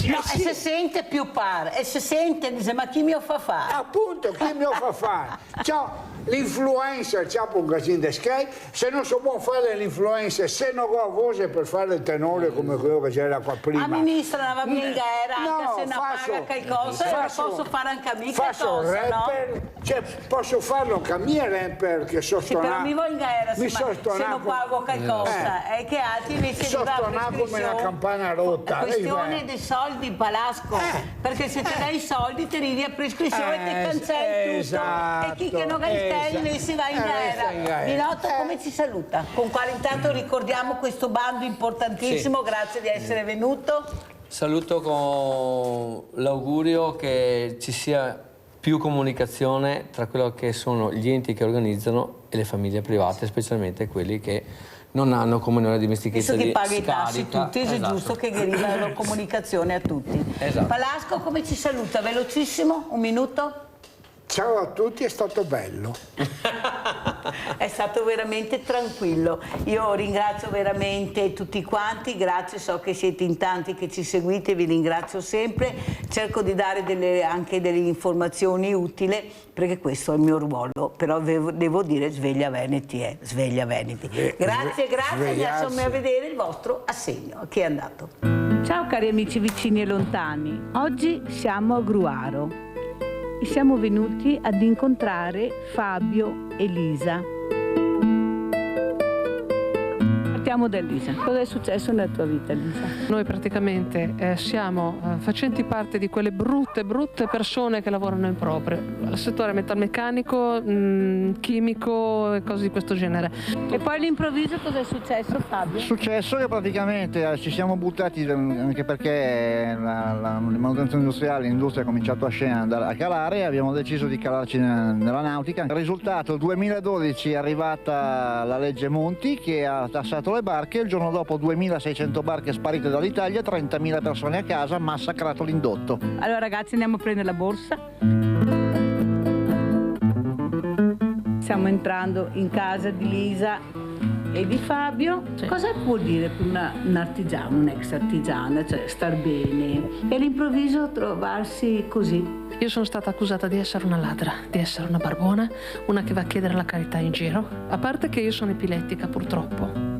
No, e se sente più pare, e se sente dice ma chi mi lo fa fare? Appunto, chi mi lo fa fare? Ciao, l'influencer c'ha un casino di sky, se non so buon fare l'influencer, se non ho voce per fare il tenore come quello che c'era qua prima. La ministra non va bene in gara, anche se non paga qualcosa, posso fare anche a me qualcosa, rapper, no? Cioè, posso farlo anche a me rapper che sono stonato. Sì, però mi vuoi in gara se non pago qualcosa, e che altri invece sono stonato come una campana rotta. La questione dei soldi, Palasco, perché se te dai i soldi ti arrivi a prescrizione e ti cancelli tutto, e chi che non ha il termine si va in gara. Minotto come ci saluta? Con quale intanto ricordiamo questo bando importantissimo, sì. Grazie di essere venuto. Saluto con l'augurio che ci sia più comunicazione tra quello che sono gli enti che organizzano e le famiglie private, specialmente quelli che non hanno come noi la dimestichezza di scarica. Visto che paga i tassi tutti, esatto. È giusto che deriva la comunicazione a tutti. Esatto. Palasco come ci saluta? Velocissimo, un minuto. Ciao a tutti, è stato bello. È stato veramente tranquillo. Io ringrazio veramente tutti quanti, grazie, so che siete in tanti che ci seguite, vi ringrazio sempre. Cerco di dare anche delle informazioni utili, perché questo è il mio ruolo, però devo dire Sveglia Veneti Sveglia Veneti. Grazie, adesso andiamo a vedere il vostro assegno. Chi è andato? Ciao cari amici vicini e lontani, oggi siamo a Gruaro. E siamo venuti ad incontrare Fabio e Lisa. Partiamo da Lisa. Cosa è successo nella tua vita, Lisa? Noi praticamente siamo facenti parte di quelle brutte persone che lavorano in proprio, nel settore metalmeccanico, chimico e cose di questo genere. E poi all'improvviso cosa è successo, Fabio? È successo che praticamente ci siamo buttati, anche perché la manutenzione industriale, l'industria ha cominciato a scendere, a calare, e abbiamo deciso di calarci nella nautica. Il risultato, 2012 è arrivata la legge Monti che ha tassato le barche, il giorno dopo 2600 barche sparite dall'Italia, 30.000 persone a casa, massacrato l'indotto. Allora ragazzi, andiamo a prendere la borsa. Stiamo entrando in casa di Lisa e di Fabio. Sì. Cosa vuol dire per un artigiano, un'ex artigiana, cioè star bene e all'improvviso trovarsi così? Io sono stata accusata di essere una ladra, di essere una barbona, una che va a chiedere la carità in giro. A parte che io sono epilettica, purtroppo.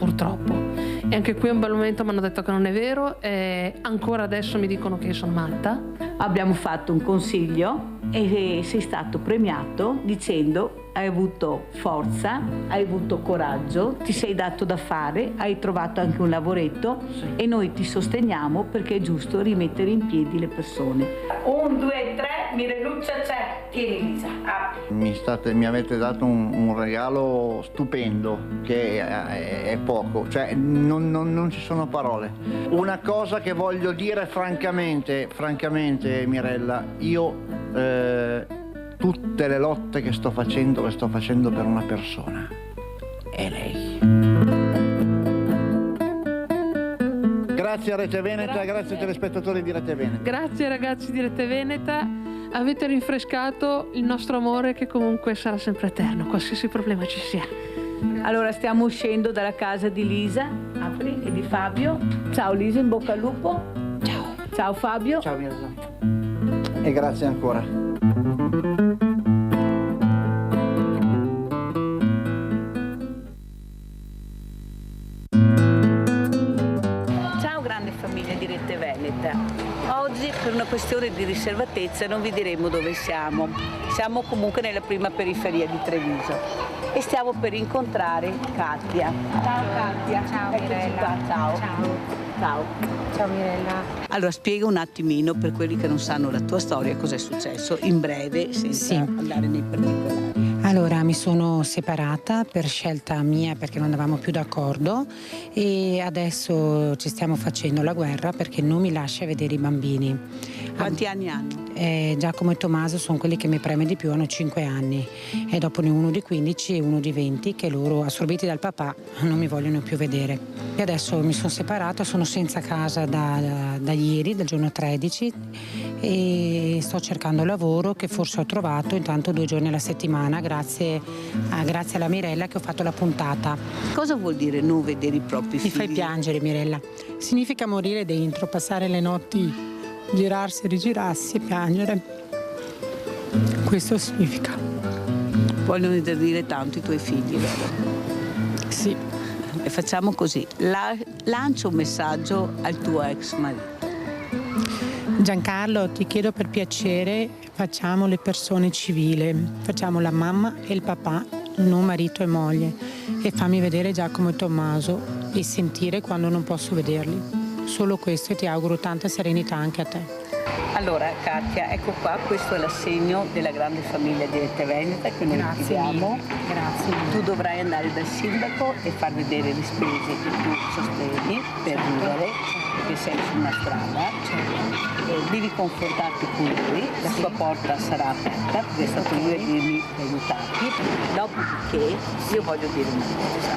E anche qui un bel momento mi hanno detto che non è vero e ancora adesso mi dicono che io sono matta. Abbiamo fatto un consiglio e sei stato premiato dicendo hai avuto forza, hai avuto coraggio, ti sei dato da fare, hai trovato anche un lavoretto e noi ti sosteniamo perché è giusto rimettere in piedi le persone. 1, 2, 3, Mireluccia c'è, tieni Lisa, apri. Mi avete dato un regalo stupendo che è poco, cioè non ci sono parole. Una cosa che voglio dire francamente Mirella, io tutte le lotte che sto facendo le sto facendo per una persona, è lei. Grazie a Rete Veneta, grazie ai telespettatori di Rete Veneta. Grazie ragazzi di Rete Veneta, avete rinfrescato il nostro amore che comunque sarà sempre eterno, qualsiasi problema ci sia. Allora stiamo uscendo dalla casa di Lisa, apri, e di Fabio. Ciao Lisa, in bocca al lupo. Ciao. Ciao Fabio. Ciao Mirella. E grazie ancora. Oggi per una questione di riservatezza non vi diremo dove siamo. Siamo comunque nella prima periferia di Treviso e stiamo per incontrare Katia. Ciao Katia. Ciao Mirella. Ciao. Ciao. Ciao Mirella. Allora spiega un attimino per quelli che non sanno la tua storia cosa è successo in breve senza andare nei particolari. Allora, mi sono separata per scelta mia perché non andavamo più d'accordo e adesso ci stiamo facendo la guerra perché non mi lascia vedere i bambini. Quanti anni hanno? Giacomo e Tommaso sono quelli che mi preme di più, hanno 5 anni e dopo ne uno di 15 e uno di 20 che loro, assorbiti dal papà, non mi vogliono più vedere. E adesso mi sono separata, sono senza casa da ieri, dal giorno 13 e sto cercando lavoro che forse ho trovato intanto 2 giorni alla settimana grazie alla Mirella che ho fatto la puntata. Cosa vuol dire non vedere i propri figli? Mi fai piangere Mirella, significa morire dentro, passare le notti, girarsi, rigirarsi e piangere. Questo significa. Vogliono dire tanto i tuoi figli, vero? Sì. E facciamo così, lancia un messaggio al tuo ex marito. Giancarlo, ti chiedo per piacere, facciamo le persone civili, facciamo la mamma e il papà, non marito e moglie, e fammi vedere Giacomo e Tommaso e sentire quando non posso vederli. Solo questo e ti auguro tanta serenità anche a te. Allora Katia, ecco qua, questo è l'assegno della grande famiglia di Rete Veneta che noi ti diamo. Grazie. Tu dovrai andare dal sindaco e far vedere le spese che tu sostieni per vivere, perché sei su una strada. Devi confrontarti con lui, la sua porta sarà aperta, perché è stato lui a dirmi di aiutarti. Dopodiché io voglio dire una cosa,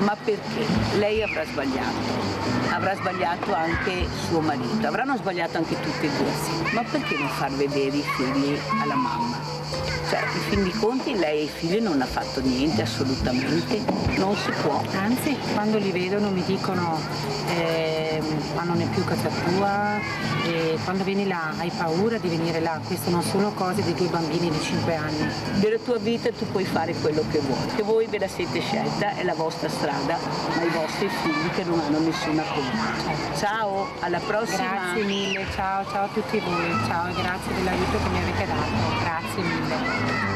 ma perché lei avrà sbagliato anche suo marito, avranno sbagliato anche tutti e due, ma perché non far vedere i figli alla mamma? Cioè, in fin dei conti lei e i figli non ha fatto niente, assolutamente, non si può. Anzi, quando li vedono mi dicono ma non è più casa tua, quando vieni là hai paura di venire là, queste non sono cose di 2 bambini di 5 anni. Della tua vita tu puoi fare quello che vuoi, che voi ve la siete scelta, è la vostra strada, ma i vostri figli che non hanno nessuna colpa. Ciao, alla prossima. Grazie mille, ciao a tutti voi, ciao e grazie dell'aiuto che mi avete dato, grazie mille.